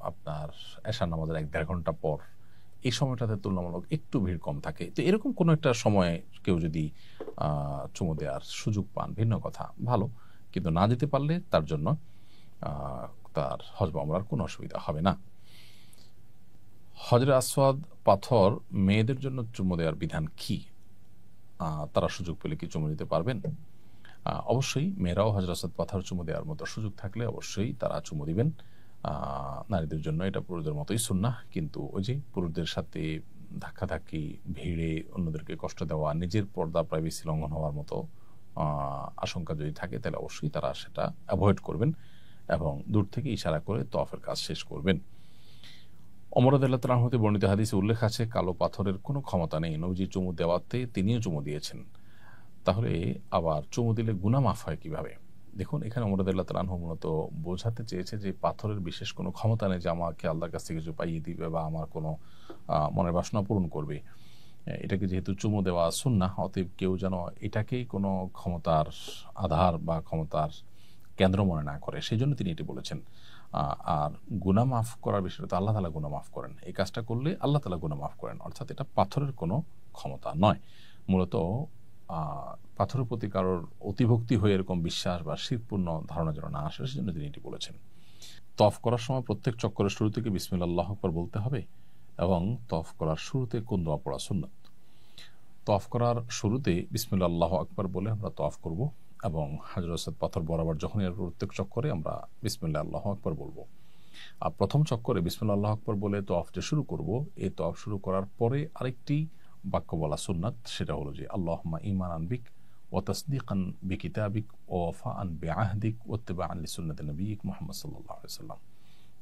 আপনার এশার নামাজের 1-1.5 ঘন্টা পর, এই সময়টাতে তুলনামূলক একটু ভিড় কম থাকে, তো এরকম কোনো একটা সময়ে কেউ যদি চুমু দেওয়ার সুযোগ পান ভিন্ন কথা, ভালো। কিন্তু না দিতে পারলে তার জন্য তার হজ বা ওমরার কোনো অসুবিধা হবে না। হজরে আসওয়াদ পাথর মেয়েদের জন্য চুমু দেওয়ার বিধান কি? তারা সুযোগ পেলে কি চুমু দিতে পারবেন? অবশ্যই মেয়েরাও হজরে আসওয়াদ পাথর চুমু দেওয়ার মতো সুযোগ থাকলে অবশ্যই তারা চুমু দিবেন। নারীদের জন্য এটা পুরুষদের মতোই সুন্নাহ, কিন্তু ওই যে পুরুষদের সাথে ধাক্কাধাক্কি, ভিড়ে অন্যদেরকে কষ্ট দেওয়া, নিজের পর্দা প্রাইভেসি লঙ্ঘন হওয়ার মতো আশঙ্কা যদি থাকে তাহলে অবশ্যই তারা সেটা অ্যাভয়েড করবেন এবং দূর থেকে ইশারা করে তওয়াফের কাজ শেষ করবেন। ওমর রাদিয়াল্লাহু তাআলা হতে বর্ণিত হাদিসে উল্লেখ আছে, কালো পাথরের কোনো ক্ষমতা নেই, নবীজি চুমু দেওয়াতে তিনিও চুমু দিয়েছেন, তাহলে আবার চুমু দিলে গুনাহ মাফ হয় কিভাবে? দেখুন, এখানে ওমর রাদিয়াল্লাহু তাআলা মূলত বোঝাতে চেয়েছে যে পাথরের বিশেষ কোনো ক্ষমতা নেই যে আমাকে আল্লাহর কাছ থেকে কিছু পাইয়ে দিবে বা আমার কোনো মনের বাসনা পূরণ করবে। এটাকে যেহেতু চুমু দেওয়া সুন্নাহ, অতএব কেউ যেন এটাকেই কোনো ক্ষমতার আধার বা ক্ষমতার কেন্দ্র মনে না করে, সেই জন্য তিনি এটি বলেছেন। আর গুনাহ মাফ করার বিষয়টা তো আল্লাহ তাআলা গুনাহ মাফ করেন, এই কাজটা করলে আল্লাহ তাআলা গুনাহ মাফ করেন, অর্থাৎ এটা পাথরের কোনো ক্ষমতা নয়। মূলত পাথরের প্রতি কারোর অতিভক্তি হয়ে এরকম বিশ্বাস বা শিরকপূর্ণ ধারণা যেন না আসে, সেজন্য তিনি এটি বলেছেন। তওয়াফ করার সময় প্রত্যেক চক্করের শুরু থেকে বিসমিল্লাহ আল্লাহু আকবার বলতে হবে এবং তওয়াফ করার শুরুতে কোন দোয়া পড়া সুন্নাত? তওয়াফ করার শুরুতে বিসমিল্লাহ আল্লাহু আকবার বলে আমরা তওয়াফ করব এবং হাজরে আসওয়াদ পাথর বরাবর যখনই প্রত্যেক চক্করে আমরা বিসমিল্লাহ আল্লাহু আকবার বলবো। আর প্রথম চক্করে বিসমিল্লাহ আল্লাহু আকবার বলে তওয়াফ যে শুরু করব, এই তওয়াফ শুরু করার পরে আরেকটি বাক্য বলা সুন্নাত, সেটা হলো যে আল্লাহুম্মা ঈমানান বিক ওয়া তাসদীকান বিকিতাবিক ওয়া ওয়াফাআন বিআহদিক ওয়া ইত্তিবাআন লিসুন্নতি নবিয়্যিক মুহাম্মদ সাল্লাল্লাহু আলাইহি ওয়াসাল্লাম।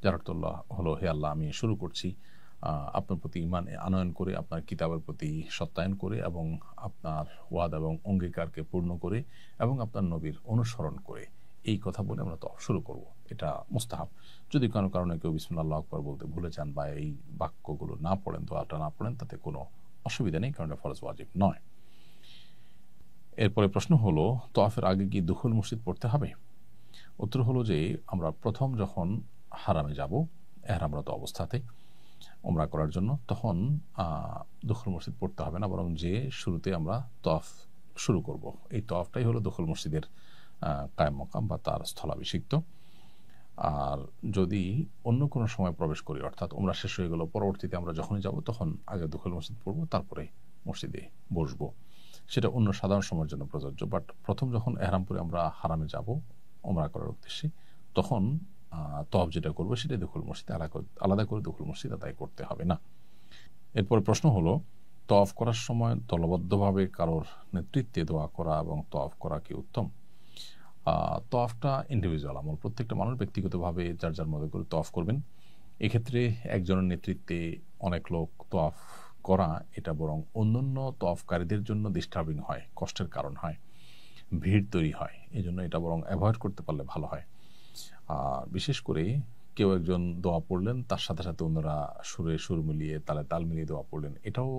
যার অর্থ হলো, হে আল্লাহ, আমি শুরু করছি আপনার প্রতি ঈমান আনয়ন করে, আপনার কিতাবের প্রতি সত্যায়ন করে এবং আপনার ওয়াদা এবং অঙ্গীকারকে পূর্ণ করে এবং আপনার নবীর অনুসরণ করে, এই কথা বলে আমরা তওয়াফ শুরু করব। এটা মুস্তাহাব। যদি কোনো কারণে কেউ বিসমিল্লাহ আল্লাহু আকবার বলতে ভুলে যান বা এই বাক্যগুলো না পড়েন, দোয়াটা না পড়েন, তাতে কোনো অসুবিধা নেই, কারণ এটা ফরজ ওয়াজিব নয়। এরপরে প্রশ্ন হলো, তওয়াফের আগে কি দুখুল মসজিদ পড়তে হবে? উত্তর হলো যে আমরা প্রথম যখন হারামে যাব ইহরামরত অবস্থাতে ওমরা করার জন্য, তখন দুখুল মসজিদ পড়তে হবে না, বরং যে শুরুতে আমরা তওয়াফ শুরু করব, এই তওয়াফটাই হলো দুখুল মসজিদের কায়েম মাকাম বা তার স্থলাভিষিক্ত। আর যদি অন্য কোনো সময় প্রবেশ করি, অর্থাৎ ওমরা শেষ হয়ে গেল, পরবর্তীতে আমরা যখনই যাব তখন আগে দুখুল মসজিদ পড়ব, তারপরে মসজিদে বসবো, সেটা অন্য সাধারণ সময়ের জন্য প্রযোজ্য। বাট প্রথম যখন এহরামপুরে আমরা হারামে যাব ওমরা করার উদ্দেশ্যে, তখন তওয়াফ যেটা করবো সেটা দুখুল মসজিদ, আলাদা করে দুখুল মসজিদ আদায় করতে হবে না। এরপরে প্রশ্ন হলো, তওয়াফ করার সময় দলবদ্ধভাবে কারোর নেতৃত্বে দোয়া করা এবং তওয়াফ করা কি উত্তম? তওয়াফটা ইন্ডিভিজুয়াল আমল, প্রত্যেকটা মানুষ ব্যক্তিগতভাবে যার যার মতো করে তওয়াফ করবেন। এক্ষেত্রে একজনের নেতৃত্বে অনেক লোক তওয়াফ করা, এটা বরং অন্যান্য তওয়াফকারীদের জন্য ডিস্টার্বিং হয়, কষ্টের কারণ হয়, ভিড় তৈরি হয়, এই জন্য এটা বরং অ্যাভয়েড করতে পারলে ভালো হয়। আর বিশেষ করে কেউ একজন দোয়া পড়লেন, তার সাথে সাথে অন্যরা সুরে সুর মিলিয়ে, তালে তাল মিলিয়ে দোয়া পড়লেন, এটাও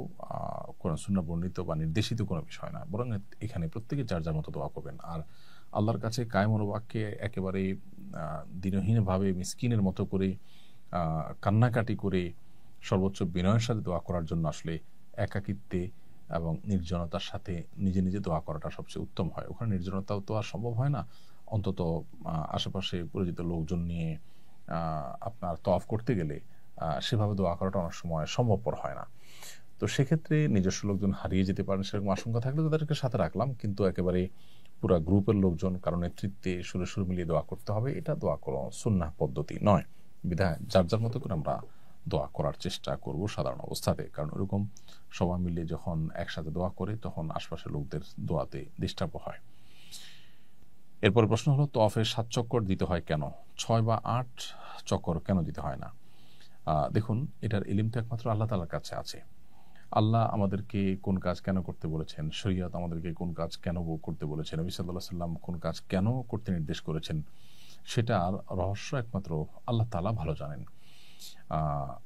কোনো সুন্নাহ বর্ণিত বা নির্দেশিত কোনো বিষয় না, বরং এখানে প্রত্যেকে যার যার মতো দোয়া করবেন। আর আল্লাহর কাছে কায়েম মনোবাক্যে একেবারে দিনহীনভাবে মিসকিনের মতো করে কান্নাকাটি করে সর্বোচ্চ বিনয়ের সাথে দোয়া করার জন্য আসলে একাকিত্বে এবং নির্জনতার সাথে নিজে নিজে দোয়া করাটা সবচেয়ে উত্তম হয়। ওখানে নির্জনতাও তো আর সম্ভব হয় না, অন্তত আশেপাশে পরিচিত লোকজন নিয়ে আপনার তওয়াফ করতে গেলে সেভাবে দোয়া করাটা অনেক সময় সম্ভবপর হয় না। তো সেক্ষেত্রে নিজস্ব লোকজন হারিয়ে যেতে পারেন, সেরকম আশঙ্কা থাকলে তাদেরকে সাথে রাখলাম, কিন্তু একেবারে পুরা গ্রুপের লোকজন কারো নেতৃত্বে সুরে সুর মিলিয়ে দোয়া করতে হবে, এটা দোয়া কোনো সুন্নাহ পদ্ধতি নয়। বিধায় যার যার মতো করে আমরা দোয়া করার চেষ্টা করব সাধারণ অবস্থাতে, কারণ ওরকম সবাই মিলে যখন একসাথে দোয়া করে তখন আশপাশের লোকদের দোয়াতে ডিস্টার্ব হয়। এরপর প্রশ্ন হলো, তওয়াফে 7 চক্কর দিতে হয় কেন? 6 বা 8 চক্কর কেন দিতে হয় না? দেখুন, এটার ইলম তো একমাত্র আল্লাহ তাআলার কাছে আছে। আল্লাহ আমাদেরকে কোন কাজ কেন করতে বলেছেন, শরীয়ত আমাদেরকে কোন কাজ কেন করতে বলেছেন, নবী সাল্লাল্লাহু আলাইহি সাল্লাম কোন কাজ কেন করতে নির্দেশ করেছেন, সেটার রহস্য একমাত্র আল্লাহ তাআলা ভালো জানেন।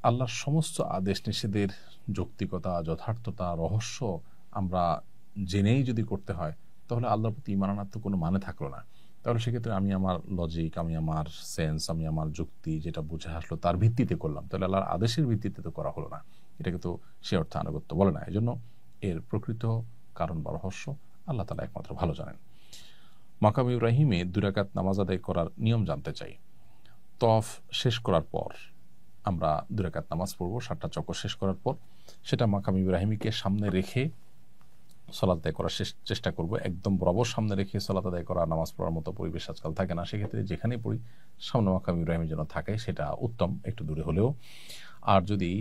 আল্লাহর সমস্ত আদেশ নিষেধের যৌক্তিকতা, যথার্থতা, রহস্য আমরা জেনেই যদি করতে হয়, তাহলে আল্লাহর প্রতি ঈমান আনার তো কোনো মানে থাকলো না। তাহলে সেক্ষেত্রে আমি আমার লজিক, আমি আমার সেন্স, আমি আমার যুক্তি যেটা বুঝে আসলো তার ভিত্তিতে করলাম, তাহলে আল্লাহর আদেশের ভিত্তিতে তো করা হলো না। এটাকে তো সে অর্থে আনুগত্য বলে না। এজন্য এর প্রকৃত কারণ বা রহস্য আল্লাহ তাআলা একমাত্র ভালো জানেন। মাকাম ইব্রাহিমে 2 রাকাত নামাজ আদায় করার নিয়ম জানতে চাই। তওয়াফ শেষ করার পর আমরা 2 রাকাত নামাজ পড়ব 7টা চক্কর শেষ করার পর। সেটা মাকাম ইব্রাহিমীকে সামনে রেখে সালাত আদায় করার চেষ্টা করব। একদম বরাবর সামনে রেখে সালাত আদায় করা, নামাজ পড়ার মতো পরিবেশ আজকাল থাকে না। সেক্ষেত্রে যেখানেই পড়ি সামনে মাকাম ইব্রাহিমের যেন থাকে, সেটা উত্তম, একটু দূরে হলেও। আর যদি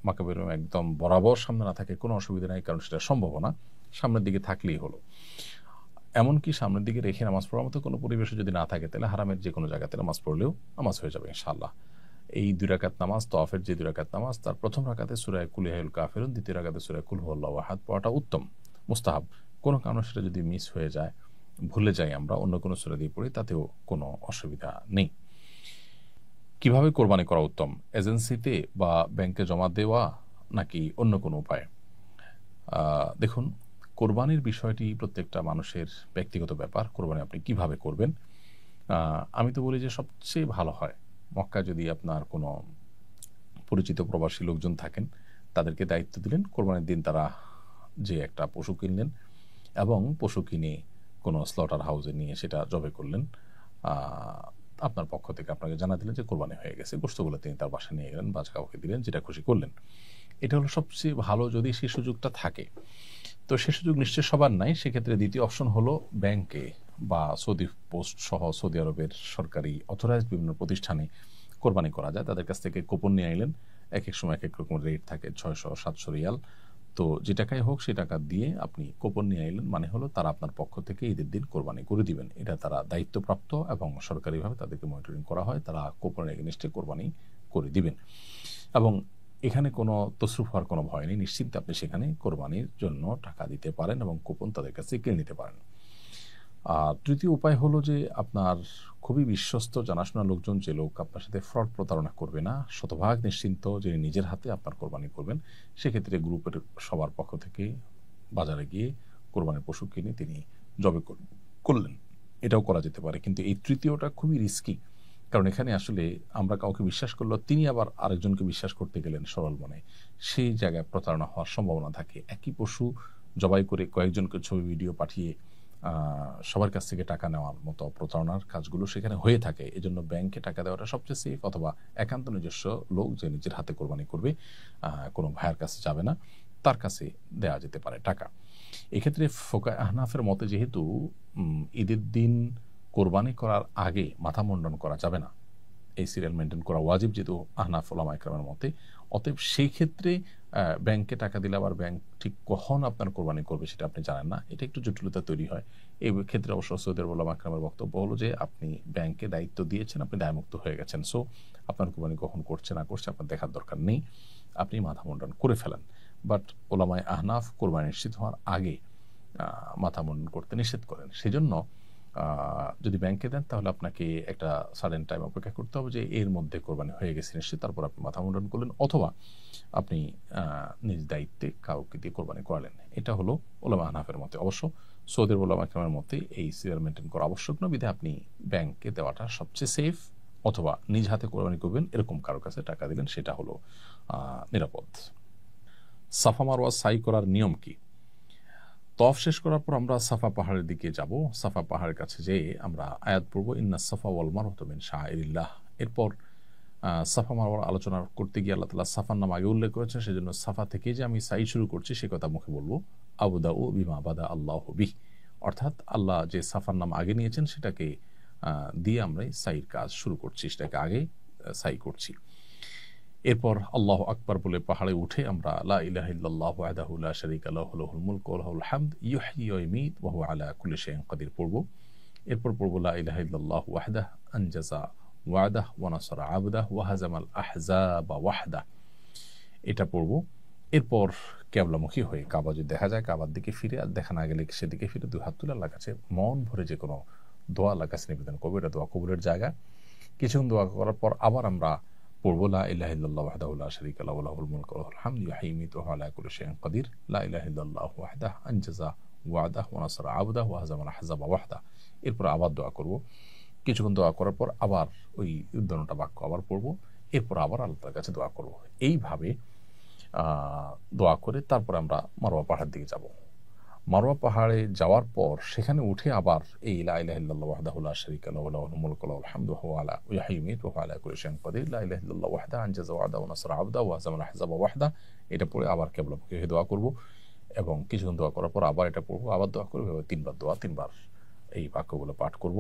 মাকাম ইব্রাহিম একদম বরাবর সামনে না থাকে কোনো অসুবিধা নাই, কারণ সেটা সম্ভব না, সামনের দিকে থাকলেই হলো। এমনকি সামনের দিকে রেখে নামাজ পড়ার মতো কোনো পরিবেশে যদি না থাকে, তাহলে হারামের যে কোনো জায়গাতে নামাজ পড়লেও নামাজ হয়ে যাবে ইনশাআল্লাহ। এই 2 রাকাত নামাজ, তওয়াফের যে 2 রাকাত নামাজ, তার প্রথম রাকাতে সূরা কুল ইয়া আইয়ুহাল কাফিরুন, দ্বিতীয় রাকাতে সূরা কুল হুয়াল্লাহু আহাদ পড়াটা উত্তম, মুস্তাহাব। কোনো কারণে সেটা যদি মিস হয়ে যায়, ভুলে যাই আমরা, অন্য কোনো সূরা দিয়ে পড়ি, তাতেও কোনো অসুবিধা নেই। কিভাবে কোরবানি করা উত্তম? এজেন্সিতে বা ব্যাংকে জমা দেওয়া নাকি অন্য কোনো উপায়? দেখুন, কোরবানির বিষয়টি প্রত্যেকটা মানুষের ব্যক্তিগত ব্যাপার। কোরবানি আপনি কিভাবে করবেন? আমি তো বলি যে সবচেয়ে ভালো হয় মক্কায় যদি আপনার কোনো পরিচিত প্রবাসী লোকজন থাকেন, তাদেরকে দায়িত্ব দিলেন, কোরবানির দিন তারা যে একটা পশু কিনলেন এবং পশু কিনে কোনো স্লটার হাউসে নিয়ে সেটা জবে করলেন। আপনার পক্ষ থেকে আপনাকে জানা দিলেন যে কোরবানি হয়ে গেছে, গোশতগুলো তিনি তার বাসায় নিয়ে গেলেন, বাজ কাউকে দিলেন, যেটা খুশি করলেন। এটা হলো সবচেয়ে ভালো যদি সেই সুযোগটা থাকে। তো সে সুযোগ নিশ্চয়ই সবার নাই। সেক্ষেত্রে দ্বিতীয় অপশন হলো ব্যাংকে বা সৌদি পোস্ট সহ সৌদি আরবের সরকারি অথরাইজড বিভিন্ন প্রতিষ্ঠানে কোরবানি করা যায়। তাদের কাছ থেকে কুপন নিয়ে আইলেন, এক এক সময় এক এক রকম রেট থাকে, 600-700 রিয়াল। তো যে টাকায় হোক সে টাকা দিয়ে আপনি কুপন নিয়ে আইলেন, মানে হলো তারা আপনার পক্ষ থেকে ঈদের দিন কোরবানি করে দিবেন। এটা তারা দায়িত্বপ্রাপ্ত এবং সরকারিভাবে তাদেরকে মনিটরিং করা হয়, তারা কুপনের এগেইনস্টে কোরবানি করে দিবেন। এবং এখানে কোনো তসরুফ হওয়ার কোনো ভয় নেই, নিশ্চিন্তে আপনি সেখানে কোরবানির জন্য টাকা দিতে পারেন এবং কুপন তাদের কাছে কিনে নিতে পারেন। আর তৃতীয় উপায় হলো যে আপনার খুবই বিশ্বস্ত জানাশোনা লোকজন, যে লোক আপনার সাথে ফ্রড প্রতারণা করবে না, শতভাগ নিশ্চিন্ত, যিনি নিজের হাতে আপনার কোরবানি করবেন, সেক্ষেত্রে গ্রুপের সবার পক্ষ থেকে বাজারে গিয়ে কোরবানির পশু কিনে তিনি জবে করলেন, এটাও করা যেতে পারে। কিন্তু এই তৃতীয়টা খুবই রিস্কি, কারণ এখানে আসলে আমরা কাউকে বিশ্বাস করলো, তিনি আবার আরেকজনকে বিশ্বাস করতে গেলেন সরল মনে, সেই জায়গায় প্রতারণা হওয়ার সম্ভাবনা থাকে। একই পশু জবাই করে কয়েকজনকে ছবি ভিডিও পাঠিয়ে সবার কাছ থেকে টাকা নেওয়ার মতো প্রতারণার কাজগুলো সেখানে হয়ে থাকে। এজন্য ব্যাংকে টাকা দেওয়াটা সবচেয়ে সেফ, অথবা একান্ত নিজস্ব লোক যে নিজের হাতে কোরবানি করবে, কোনো ভাইয়ের কাছে যাবে না, তার কাছে দেওয়া যেতে পারে টাকা। এক্ষেত্রে ফোকায়ে আহনাফের মতে যেহেতু ঈদের দিন কোরবানি করার আগে মাথা মুন্ডন করা যাবে না, এই সিরিয়াল মেনটেন করা ওয়াজিব যেহেতু আহনাফ উলামা ইকরামের মতে, অতএব সেই ক্ষেত্রে ব্যাংকে টাকা দিলে আবার ব্যাংক ঠিক কখন আপনার কোরবানি করবে সেটা আপনি জানেন না, এটা একটু জটিলতা তৈরি হয়। এই ক্ষেত্রে অবশ্য সৌদি আরব উলামা ইকরামের বক্তব্য হলো যে আপনি ব্যাংকে দায়িত্ব দিয়েছেন, আপনি দায়মুক্ত হয়ে গেছেন, সো আপনার কোরবানি কখন করছে না করছে আপনার দেখার দরকার নেই, আপনি মাথা মুন্ডন করে ফেলেন। বাট ওলামায়ে আহনাফ কোরবানি নিশ্চিত হওয়ার আগে মাথা মুন্ডন করতে নিষেধ করেন। সেজন্য যদি ব্যাংকে দেন তাহলে আপনাকে একটা সার্টেন টাইম অপেক্ষা করতে হবে যে এর মধ্যে কোরবানি হয়ে গেছে নিশ্চিত, তারপর আপনি মাথা মুন্ডন করলেন, অথবা আপনি নিজ দায়িত্বে কাউকে দিয়ে কোরবানি করালেন। এটা হলো উলামা আহনাফের মতে। অবশ্য সৌদির উলামা ইকরামের মতে এই সিরিয়াল মেনটেন করা আবশ্যক নয়, বিধায় আপনি ব্যাংকে দেওয়াটা সবচেয়ে সেফ, অথবা নিজ হাতে কোরবানি করবেন এরকম কারো কাছে টাকা দিলেন, সেটা হলো নিরাপদ। সাফা মারওয়া সাই করার নিয়ম কি? তওয়াফ শেষ করার পর আমরা সাফা পাহাড়ের দিকে যাব। সাফা পাহাড়ের কাছে যেয়ে আমরা আয়াত পড়ব, ইন্না সাফা ওয়াল মারওয়াতা মিন শাআইরিল্লাহ। এরপর সাফা মারওয়ার আলোচনা করতে গিয়ে আল্লাহ তাআলা সাফার নাম আগে উল্লেখ করেছেন, সেজন্য সাফা থেকে যে আমি সাই শুরু করছি সে কথা মুখে বলবো, আবদাউ বিমা বাদা আল্লাহু বিহ, অর্থাৎ আল্লাহ যে সাফার নাম আগে নিয়েছেন সেটাকে দিয়ে আমরা সাইর কাজ শুরু করছি, সেটাকে আগে সাই করছি। এরপর আল্লাহু আকবার বলে পাহাড়ে উঠে আমরা লা ইলাহা ইল্লাল্লাহু ওয়াহদাহু লা শারীকা লাহু লাহুল মুলকু ওয়া লাহুল হামদ ইউহয়ি ওয়া ইউমীত ওয়া হুয়া আলা কুল্লি শাইইন কাদির পড়ব। এরপর পড়ব লা ইলাহা ইল্লাল্লাহু ওয়াহদাহু আনজাযা ওয়া'দাহু ওয়া নাসারা 'আবদাহু ওয়া হাযামাল আহজাবা ওয়াহদাহু, এটা পড়ব। এরপর কেবলামুখী হয়ে কাবা যদি দেখা যায় কাবার দিকে ফিরে, আর দেখা না গেলে সেদিকে ফিরে দুই হাত তুলে আল্লাহর কাছে মন ভরে যে কোনো দোয়া আল্লাহর কাছে নিবেদন করবো। এটা দোয়া কবুলের জায়গা। কিছুক্ষণ দোয়া করার পর আবার আমরা পড়বো লা ইলাহা ইল্লাল্লাহু ওয়াহদাহু লা শারীকা লাহু লাহুল মুলকু ওয়া লাহুল হামদু ইউহয়ি ওয়া ইয়ুমীতু ওয়া হুয়া আলা কুল্লি শাইইন কাদির লা ইলাহা ইল্লাল্লাহু ওয়াহদাহু আনজাযা ওয়া'দাহু ওয়া নাসারা আবদাহু ওয়া হাযামাল আহজাবা ওয়াহদাহু। এরপর আবার দোয়া করব। কিছুক্ষণ দোয়া করার পর আবার ওই উদ্যানটা বাক্য আবার পড়বো। এরপর আবার আল্লাহর কাছে দোয়া করব। এইভাবে দোয়া করে তারপর আমরা মারওয়া পাহাড়ের দিকে যাব। মারওয়া পাহাড়ে যাওয়ার পর সেখানে উঠে আবার এই লা ইলাহা ইল্লাল্লাহু ওয়াহদাহু লা শারীকা লাহু লাহুল মুলকু ওয়া লাহুল হামদু ওয়া হুয়া আলা ইউহয়ি ওয়া ইয়ুমীতু ওয়া হুয়া আলা কুল্লি শাইইন কাদির লা ইলাহা ইল্লাল্লাহু ওয়াহদাহু আনজাযা ওয়া'দাহু ওয়া নাসারা আবদাহু ওয়া হাযামাল আহজাবা ওয়াহদাহু। এটা পড়ে আবার কিবলামুখী হয়ে দোয়া করব এবং কিছুক্ষণ দোয়া করার পর আবার এটা পড়বো, আবার দোয়া করবো। তিনবার দোয়া, তিনবার এই বাক্যগুলো পাঠ করব।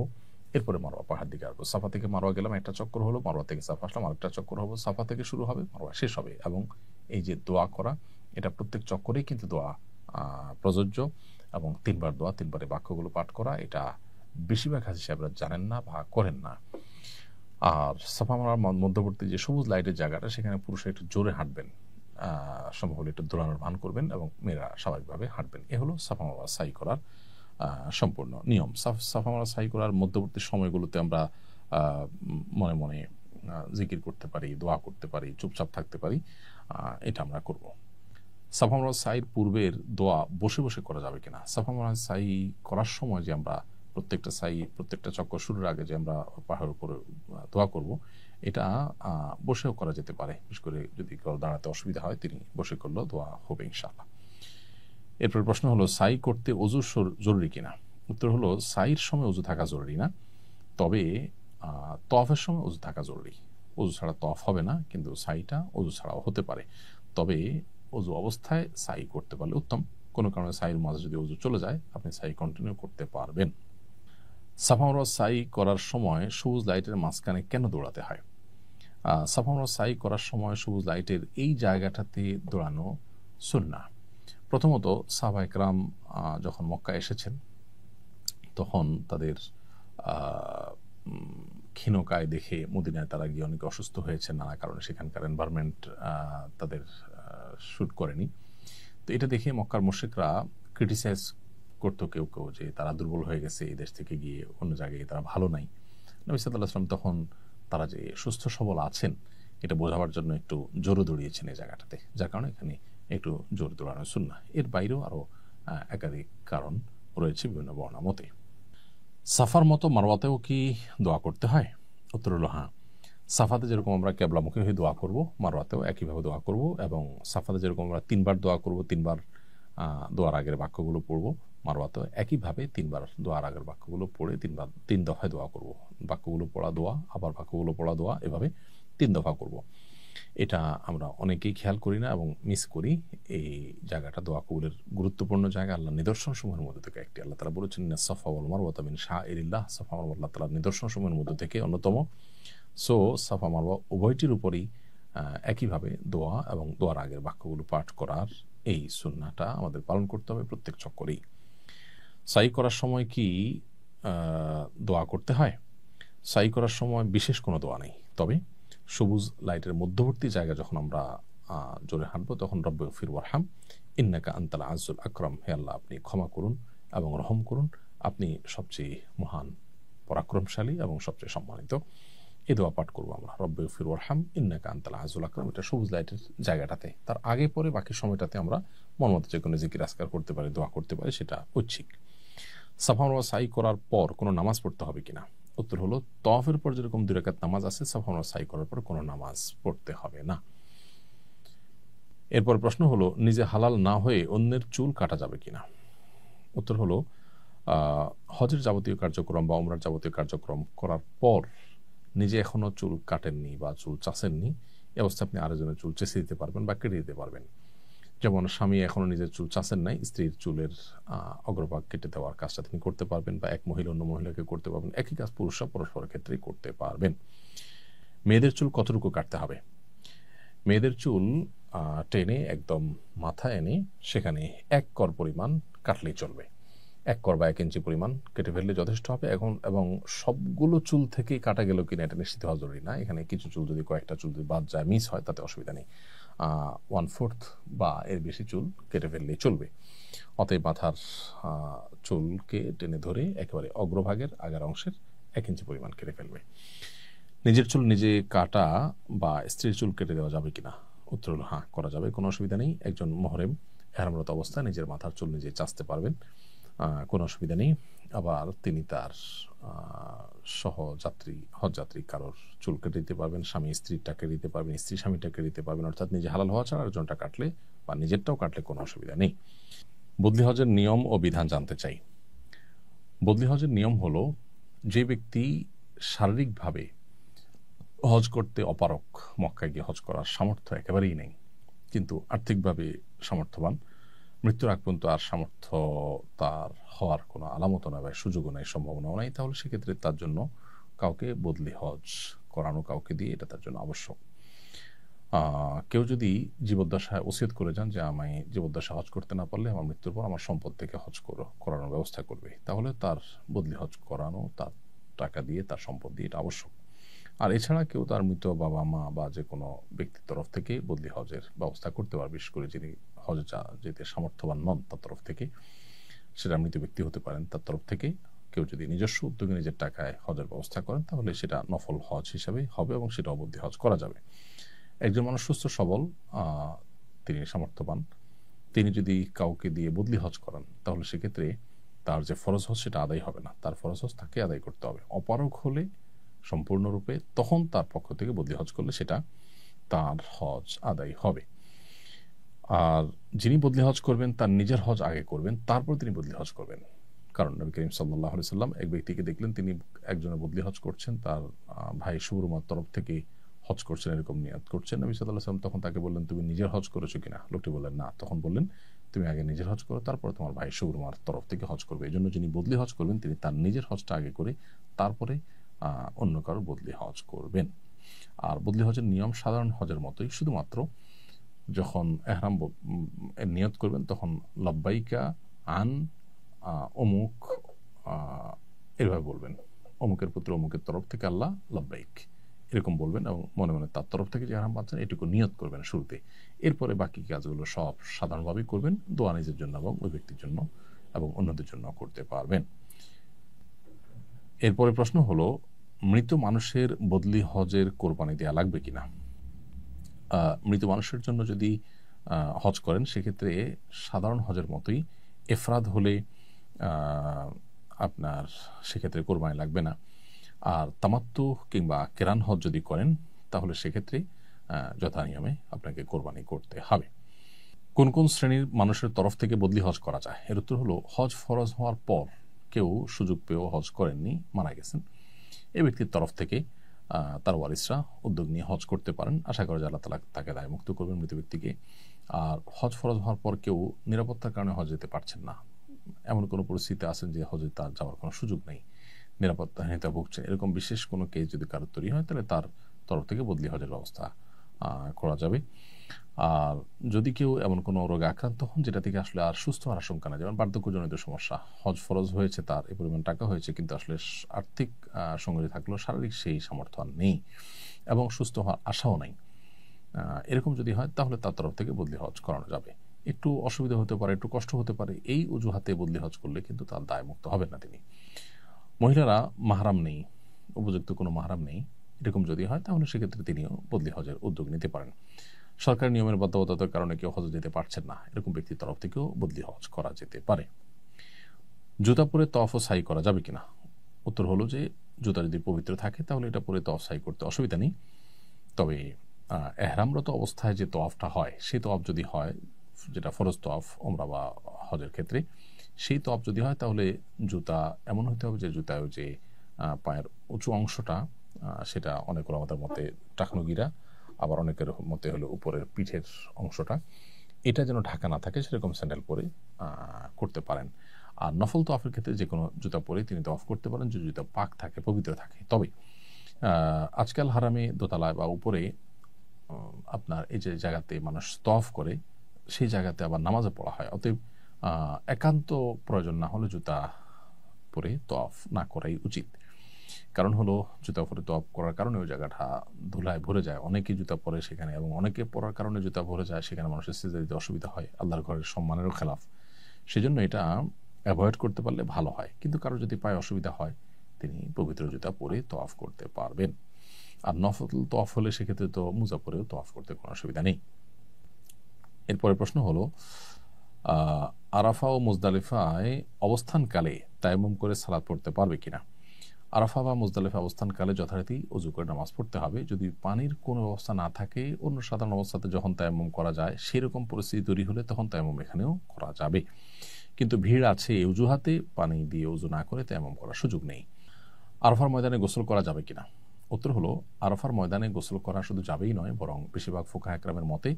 এরপরে মারওয়া পাহাড় দিকে আসবো। সাফা থেকে মারওয়া গেলাম, একটা চক্কর হলো। মারওয়া থেকে সাফা আসলাম, আরেকটা চক্কর হবো। সাফা থেকে শুরু হবে, মারওয়া শেষ হবে। এবং এই যে দোয়া করা, এটা প্রত্যেক চক্করেই কিন্তু দোয়া প্রযোজ্য। এবং তিনবার দোয়া, তিনবারে বাক্যগুলো পাঠ করা, এটা বেশিরভাগ হাজি সাহেবরা জানেন না বা করেন না। আর সাফা মারার মধ্যবর্তী যে সবুজ লাইটের জায়গাটা, সেখানে পুরুষরা একটু জোরে হাঁটবেন, সম্ভব হলে একটু দৌড়ানোর ভান করবেন এবং মেয়েরা স্বাভাবিকভাবে হাঁটবেন। এ হলো সাফা মারওয়া সাই করার সম্পূর্ণ নিয়ম। সাফা মারওয়া সাই করার মধ্যবর্তী সময়গুলোতে আমরা মনে মনে জিকির করতে পারি, দোয়া করতে পারি, চুপচাপ থাকতে পারি। এটা আমরা করব। সাফা মারওয়া সাইর পূর্বের দোয়া বসে বসে করা যাবে কিনা? সাফা মারওয়া সাই করার সময় যে আমরা প্রত্যেকটা চক্কর শুরুর আগে যে আমরা পাহাড়ের উপরে দোয়া করব, এটা বসেও করা যেতে পারে। বিশেষ করে যদি কেউ দাঁড়াতে অসুবিধা হয়, তিনি বসে করলেও দোয়া হবে ইনশাআল্লাহ। এরপর প্রশ্ন হলো, সাই করতে ওযু জরুরি কিনা? উত্তর হলো, সাইর সময় ওযু থাকা জরুরি না, তবে তওয়াফের সময় ওযু থাকা জরুরি। ওযু ছাড়া তওয়াফ হবে না, কিন্তু সাইটা ওযু ছাড়াও হতে পারে। তবে ওযু অবস্থায় সাই করতে পারলে উত্তম। কোনো কারণে সাইয়ের মাঝে যদি ওযু চলে যায়, আপনি সাই কন্টিনিউ করতে পারবেন। সাফা মারওয়া সাই করার সময় সবুজ লাইটের মাঝখানে কেন দৌড়াতে হয়? সাফা মারওয়া সাই করার সময় সবুজ লাইটের এই জায়গাটাতে দৌড়ানো সুন্নাহ। প্রথমত সাহাবায়ে কেরাম যখন মক্কা এসেছেন, তখন তাদের ক্ষীণকায় দেখে মদিনায় তারা গিয়ে অনেকে অসুস্থ হয়েছে নানা কারণে। সেখানকার এনভায়রনমেন্ট তাদের শুট করেনি। তো এটা দেখে মক্কার মুশরিকরা ক্রিটিসাইজ করতো কেউ কেউ, যে তারা দুর্বল হয়ে গেছে, এই দেশ থেকে গিয়ে অন্য জায়গায় তারা ভালো নাই। নবী সাল্লাল্লাহু আলাইহি ওয়াসাল্লাম তখন তারা যে সুস্থ সবল আছেন, এটা বোঝাবার জন্য একটু জোরে দৌড়িয়েছেন এই জায়গাটাতে, যার কারণে এখানে একটু জোর দৌড়ানো সুন্নাহ। এর বাইরেও আরও একাধিক কারণ রয়েছে বিভিন্ন বর্ণনা মতে। সাফার মতো মারওয়াতেও কি দোয়া করতে হয়? উত্তর হলো হ্যাঁ। সাফাতে যেরকম আমরা কেবলামুখী হয়ে দোয়া করব, মারওয়াতেও একইভাবে দোয়া করব। এবং সাফাতে যেরকম আমরা তিনবার দোয়া করব, তিনবার দোয়ার আগের বাক্যগুলো পড়ব, মারওয়াতেও একইভাবে তিনবার দোয়ার আগের বাক্যগুলো পড়ে তিন দফায় দোয়া করব। বাক্যগুলো পড়া দোয়া, আবার বাক্যগুলো পড়া দোয়া, এভাবে 3 দফা করব। এটা আমরা অনেকেই খেয়াল করি না এবং মিস করি। এই জায়গাটা দোয়া কবুলের গুরুত্বপূর্ণ জায়গা, আল্লাহ নিদর্শন সমূহের মধ্যে থেকে একটি। আল্লাহ তাআলা বলেছেন, ইন্নাস সাফা ওয়াল মারওয়াতা মিন শাআইরিল্লাহ। সাফা মারওয়া আল্লাহ তাআলার নিদর্শন সমূহের মধ্যে থেকে অন্যতম। সো সাফা মারওয়া উভয়টির উপরই একইভাবে দোয়া এবং দোয়ার আগের বাক্যগুলো পাঠ করার এই সুন্নাহটা আমাদের পালন করতে হবে প্রত্যেক চক্করেই। সাই করার সময় কি দোয়া করতে হয়? সাই করার সময় বিশেষ কোনো দোয়া নেই, তবে সবুজ লাইটের মধ্যবর্তী জায়গা যখন আমরা জোরে হাঁটবো, তখন রব্বিগফির ওয়ারহাম ইন্নাকা আনতাল আযজুল আকরাম, হে আল্লাহ আপনি ক্ষমা করুন এবং রহম করুন, আপনি সবচেয়ে মহান, পরাক্রমশালী এবং সবচেয়ে সম্মানিত। এই দোয়া পাঠ করবো আমরা, রব্বিগফির ওয়ারহাম ইন্নাকা আনতাল আযজুল আকরাম। এটা সবুজ লাইটের জায়গাটাতে। তার আগে পরে বাকি সময়টাতে আমরা মন মতো যে কোনো জিকির আজকার করতে পারি, দোয়া করতে পারি, সেটা ঐচ্ছিক। সাফা মারওয়া সাই করার পর কোনো নামাজ পড়তে হবে কিনা? উত্তর হলো, তওয়াফের পর যেরকম 2 রাকাত নামাজ আছে, সাফা মারওয়া সাই করার পর কোনো নামাজ পড়তে হবে না। এরপর প্রশ্ন হলো, নিজে হালাল না হয়ে অন্যের চুল কাটা যাবে কিনা? উত্তর হলো, হজের যাবতীয় কার্যক্রম বা উমরার যাবতীয় কার্যক্রম করার পর নিজে এখনো চুল কাটেননি বা চুল চাষেননি, এই অবস্থায় আপনি আরেকজনের চুল চেঁচে দিতে পারবেন বা কেটে দিতে পারবেন। যেমন স্বামী এখনো নিজের চুল চাষেন নাই, স্ত্রীর চুলের অগ্রভাগ কেটে দেওয়ার কাজটা তিনি করতে পারবেন, বা এক মহিলা অন্য মহিলাকে করতে পারবেন। একই কাজ পুরুষরা পরস্পরের ক্ষেত্রেই করতে পারবেন। মেয়েদের চুল কতটুকু কাটতে হবে? মেয়েদের চুল টেনে একদম মাথা এনে সেখানে 1 কর পরিমাণ কাটলেই চলবে। 1 কর বা 1 ইঞ্চি পরিমাণ কেটে ফেললে যথেষ্ট হবে। এখন এবং সবগুলো চুল থেকেই কাটা গেল কিনা এটা নিশ্চিত হওয়া জরুরি না। এখানে কিছু চুল যদি কয়েকটা চুল যদি বাদ যায়, মিস হয়, তাতে অসুবিধা নেই। 1/4 বা এর বেশি চুল কেটে ফেললেই চলবে। অতএব মাথার চুলকে টেনে ধরে একেবারে অগ্রভাগের আগের অংশের 1 ইঞ্চি পরিমাণ কেটে ফেলবে। নিজের চুল নিজে কাটা বা স্ত্রীর চুল কেটে দেওয়া যাবে কিনা? উত্তর হলো হ্যাঁ, করা যাবে, কোনো অসুবিধা নেই। একজন মুহরিম ইহরামরত অবস্থায় নিজের মাথার চুল নিজে চাঁচতে পারবেন, কোনো অসুবিধা নেই। আবার তিনি তার সহযাত্রী হজযাত্রী কারোর চুল কেটে দিতে পারবেন, স্বামী স্ত্রীরটা কেটে দিতে পারবেন, স্ত্রী স্বামীটা কেটে দিতে পারবেন, অর্থাৎ নিজে হালাল হওয়া ছাড়া আরেকজনটা কাটলে বা নিজেরটাও কাটলে কোনো অসুবিধা নেই। বদলি হজের নিয়ম ও বিধান জানতে চাই। বদলি হজের নিয়ম হলো, যে ব্যক্তি শারীরিকভাবে হজ করতে অপারগ, মক্কায় গিয়ে হজ করার সামর্থ্য একেবারেই নেই, কিন্তু আর্থিকভাবে সামর্থ্যবান, মৃত্যুর আগ পর্যন্ত আর সামর্থ্য তার হওয়ার কোনো আলামতও নয় বা সুযোগও নাই, সম্ভাবনাও নাই, তাহলে সেক্ষেত্রে তার জন্য কাউকে বদলি হজ করানো, কাউকে দিয়ে এটা তার জন্য আবশ্যক। কেউ যদি জীবদ্দশায় ওসিয়ত করে যান যে আমি জীবদ্দশায় হজ করতে না পারলে আমার মৃত্যুর পর আমার সম্পদ থেকে হজ করানোর ব্যবস্থা করবে, তাহলে তার বদলি হজ করানো, তার টাকা দিয়ে, তার সম্পদ দিয়ে এটা আবশ্যক। আর এছাড়া কেউ তার মৃত বাবা মা বা যে কোনো ব্যক্তির তরফ থেকে বদলি হজের ব্যবস্থা করতে পারবে, বিশেষ করে যিনি হজে যেতে সামর্থ্যবান নন তার তরফ থেকে, সেটা মৃত ব্যক্তি হতে পারেন, তার তরফ থেকে কেউ যদি নিজস্ব উদ্যোগে নিজের টাকায় হজের ব্যবস্থা করেন, তাহলে সেটা নফল হজ হিসাবে হবে এবং সেটা বদলি হজ করা যাবে। একজন মানুষ সুস্থ সবল, তিনি সামর্থ্যবান, তিনি যদি কাউকে দিয়ে বদলি হজ করান, তাহলে সেক্ষেত্রে তার যে ফরজ হজ সেটা আদায় হবে না, তার ফরজ হজ তাকে আদায় করতে হবে। অপারগ হলে সম্পূর্ণরূপে, তখন তার পক্ষ থেকে বদলি হজ করলে সেটা তার হজ আদায় হবে। আর যিনি বদলি হজ করবেন তার নিজের হজ আগে করবেন, তারপর তিনি বদলি হজ করবেন। কারণ নবী করিম সাল্লাল্লাহু আলাইহি সাল্লাম এক ব্যক্তিকে দেখলেন, তিনি একজনের বদলি হজ করছেন, তার ভাই সুবরমার তরফ থেকে হজ করছেন, এরকম নিয়াত করছেন। নবী সাল্লাল্লাহু আলাইহি সাল্লাম তখন তাকে বললেন, তুমি নিজের হজ করেছো কিনা? লোকটি বললেন না। তখন বললেন, তুমি আগে নিজের হজ করো, তারপরে তোমার ভাই সুবরমার তরফ থেকে হজ করবে। এই জন্য যিনি বদলি হজ করবেন তিনি তার নিজের হজটা আগে করে তারপরে অন্য কারো বদলি হজ করবেন। আর বদলি হজের নিয়ম সাধারণ হজের মতোই, শুধুমাত্র যখন এহরাম নিয়ত করবেন তখন লব্বাইকা আন অমুক এভাবে বলবেন, অমুকের পুত্র অমুকের তরফ থেকে আল্লাহ লব্বাইক, এরকম বলবেন এবং মনে মনে তার তরফ থেকে যে এহরাম বাঁধছেন এটুকু নিয়ত করবেন শুরুতে। এরপরে বাকি কাজগুলো সব সাধারণভাবেই করবেন, দোয়া নিজের জন্য এবং ওই ব্যক্তির জন্য এবং অন্যদের জন্য করতে পারবেন। এরপরে প্রশ্ন হলো, মৃত মানুষের বদলি হজের কোরবানি দেওয়া লাগবে কিনা? মৃত মানুষের জন্য যদি হজ করেন, সেক্ষেত্রে সাধারণ হজের মতোই এফরাদ হলে আপনার সেক্ষেত্রে কোরবানি লাগবে না। আর তামাত্তু কিংবা কেরান হজ যদি করেন, তাহলে সেক্ষেত্রে যথানিয়মে আপনাকে কোরবানি করতে হবে। কোন কোন শ্রেণীর মানুষের তরফ থেকে বদলি হজ করা যায়? এর উত্তর হলো, হজ ফরজ হওয়ার পর কেউ সুযোগ পেয়েও হজ করেননি, মারা গেছেন, এই ব্যক্তির তরফ থেকে তার ওয়ারিসরা উদ্যোগ নিয়ে হজ করতে পারেন। আশা করা যায় আল্লাহ তাআলা তাকে দায়মুক্ত করবেন মৃত ব্যক্তিকে। আর হজ ফরজ হওয়ার পর কেউ নিরাপত্তার কারণে হজ যেতে পারছেন না, এমন কোনো পরিস্থিতি আছেন যে হজে তার যাওয়ার কোনো সুযোগ নেই, নিরাপত্তাহীনতা ভুগছেন, এরকম বিশেষ কোনো কেস যদি কারোর তৈরি হয়, তাহলে তার তরফ থেকে বদলি হজের ব্যবস্থা করা যাবে। আর যদি কেউ এমন কোনো রোগে আক্রান্ত হন যেটা থেকে আসলে আর সুস্থ হওয়ার আশঙ্কা নেই, যেমন বার্ধক্যজনিত সমস্যা, হজ ফরজ হয়েছে, তার এই পরিমাণ টাকা হয়েছে, কিন্তু আসলে আর্থিক সঙ্গতি থাকলেও শারীরিক সেই সামর্থ্য আর নেই এবং সুস্থ হওয়ার আশাও নাই, এরকম যদি হয়, তাহলে তার তরফ থেকে বদলি হজ করানো যাবে। একটু অসুবিধা হতে পারে, একটু কষ্ট হতে পারে, এই অজুহাতে বদলি হজ করলে কিন্তু তার দায়মুক্ত হবেন না তিনি। মহিলারা মাহরাম নেই, উপযুক্ত কোনো মাহরাম নেই, এরকম যদি হয়, তাহলে সেক্ষেত্রে তিনিও বদলি হজের উদ্যোগ নিতে পারেন। সরকারি নিয়মের বাধ্যবাধকতার কারণে কেউ হজে যেতে পারছেন না, এরকম ব্যক্তির তরফ থেকেও বদলি হজ করা যেতে পারে। জুতা পরে তওয়াফ ও সাই করা যাবে কিনা? উত্তর হলো যে, জুতা যদি পবিত্র থাকে তাহলে এটা পরে তওয়াফ সাই করতে অসুবিধা নেই। তবে এহরামরত অবস্থায় যে তওয়াফটা হয়, সেই তওয়াফ যদি হয়, যেটা ফরজ তওয়াফ ওমরা বা হজের ক্ষেত্রে, সেই তওয়াফ যদি হয়, তাহলে জুতা এমন হতে হবে যে জুতায় যে পায়ের উঁচু অংশটা, সেটা অনেক আমাদের মতে টাকনুগিরা, আবার অনেকের মতে হলো উপরের পিঠের অংশটা, এটা যেন ঢাকা না থাকে, সেরকম স্যান্ডেল পরে করতে পারেন। আর নফল তওয়াফের ক্ষেত্রে যে কোনো জুতা পরে তিনি তওয়াফ করতে পারেন, যে জুতা পাক থাকে, পবিত্র থাকে। তবে আজকাল হারামে দোতলায় বা উপরে আপনার এই যে জায়গাতে মানুষ তওয়াফ করে, সেই জায়গাতে আবার নামাজও পড়া হয়। অতএব একান্ত প্রয়োজন না হলে জুতা পরে তওয়াফ না করাই উচিত। কারণ হলো জুতা পরে তওয়াফ করার কারণে ওই জায়গাটা ধুলায় ভরে যায়, অনেকেই জুতা পরে সেখানে, এবং অনেকে পরার কারণে জুতা ভরে যায়, সেখানে মানুষের সিজদা দিতে অসুবিধা হয়, আল্লাহর ঘরের সম্মানেরও খেলাফ। সেজন্য এটা অ্যাভয়েড করতে পারলে ভালো হয়। কিন্তু কারো যদি পায়ে অসুবিধা হয়, তিনি পবিত্র জুতা পরে তওয়াফ করতে পারবেন। আর নফল তওয়াফ হলে সেক্ষেত্রে তো মুজা পরেও তওয়াফ করতে কোনো অসুবিধা নেই। এরপরে প্রশ্ন হলো, আরাফা ও মুজদালিফায় অবস্থানকালে তায়াম্মুম করে সালাত পড়তে পারবে কিনা? আরাফা বা মুজদালিফা অবস্থানকালে যথারীতি ওযু করে নামাজ পড়তে হবে। যদি পানির কোনো ব্যবস্থা না থাকে, অন্য সাধারণ অবস্থাতে যখন তায়াম্মুম করা যায় সেরকম পরিস্থিতি তৈরি হলে তখন তায়াম্মুম এখানেও করা যাবে। কিন্তু ভিড় আছে এই অজুহাতে পানি দিয়ে ওযু না করে তায়াম্মুম করার সুযোগ নেই। আরাফার ময়দানে গোসল করা যাবে কিনা? উত্তর হলো, আরাফার ময়দানে গোসল করা শুধু যাবেই নয়, বরং বেশিরভাগ ফুকাহা একরামের মতে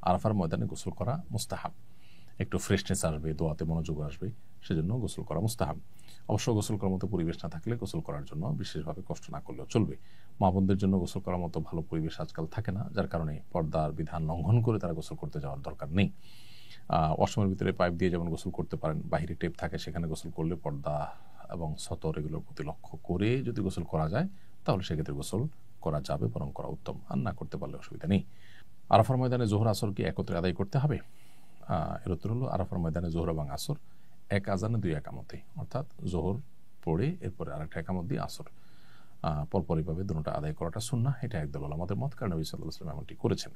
আরাফার ময়দানে গোসল করা মুস্তাহাব। একটু ফ্রেশনেস আসবে, দোয়াতে মনোযোগ আসবে, সেজন্য গোসল করা মুস্তাহাব। অবশ্য গোসল করার মতো পরিবেশ না থাকলে গোসল করার জন্য বিশেষভাবে কষ্ট না করলেও চলবে। মা বোনদের জন্য গোসল করার মতো ভালো পরিবেশ আজকাল থাকে না, যার কারণে পর্দার বিধান লঙ্ঘন করে তারা গোসল করতে যাওয়ার দরকার নেই। ওয়াশরুমের ভিতরে পাইপ দিয়ে যেমন গোসল করতে পারেন, বাহিরে টেপ থাকে, সেখানে গোসল করলে পর্দা এবং সতর এগুলোর প্রতি লক্ষ্য করে যদি গোসল করা যায় তাহলে সেক্ষেত্রে গোসল করা যাবে, বরং করা উত্তম। আর না করতে পারলে অসুবিধা নেই। আরাফার ময়দানে জোহর আসর কি একত্রে আদায় করতে হবে? এর উত্তর হলো, আরাফার ময়দানে জোহর এবং আসর এক আজানে দুই একামতে, অর্থাৎ জোহর পড়ে এরপরে আরেকটা একামত দিয়ে আসর পরপরইভাবে দুটোটা আদায় করাটা সুন্নাহ। এটা একদল উলামাদের মত, কারণ নবী সাল্লাল্লাহু আলাইহি ওয়াসাল্লাম এমনটি করেছেন।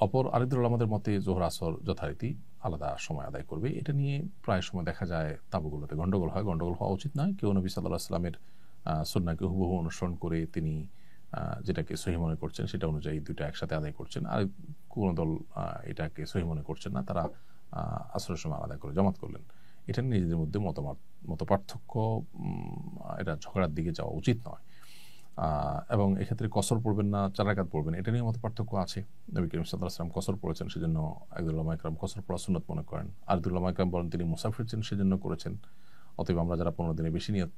অপর আরেকদল উলামাদের মতে জোহর আসর যথারীতি আলাদা সময় আদায় করবে। এটা নিয়ে প্রায় সময় দেখা যায় তাবুগুলোতে গন্ডগোল হয়। গন্ডগোল হওয়া উচিত নয়। কেউ নবী সাল্লাল্লাহু আলাইহি ওয়াসাল্লামের সুন্নাহকে হুবহু অনুসরণ করে তিনি যেটাকে সহিহ মনে করছেন সেটা অনুযায়ী দুইটা একসাথে আদায় করছেন, আর কোনো দল এটাকে সহিহ মনে করছেন না, তারা আসরের সময় আলাদা করে জামাত করলেন। এটা নিজেদের মধ্যে মত পার্থক্য, এটা ঝগড়ার দিকে যাওয়া উচিত নয়। এবং এক্ষেত্রে কসর পড়বেন না 4 রাকাত পড়বেন, এটা নিয়ে মত পার্থক্য আছে। নবী করিম সাল্লাল্লাহু আলাইহি ওয়াসাল্লাম কসর পড়েছেন, সেজন্য একদল উলামা ইকরাম কসর পড়া সুন্নাত মনে করেন, আর দুল উলামা ইকরাম বলেন তিনি মুসাফির ছিলেন সেজন্য করেছেন। অতএব আমরা যারা 15 দিনের বেশি নিয়ত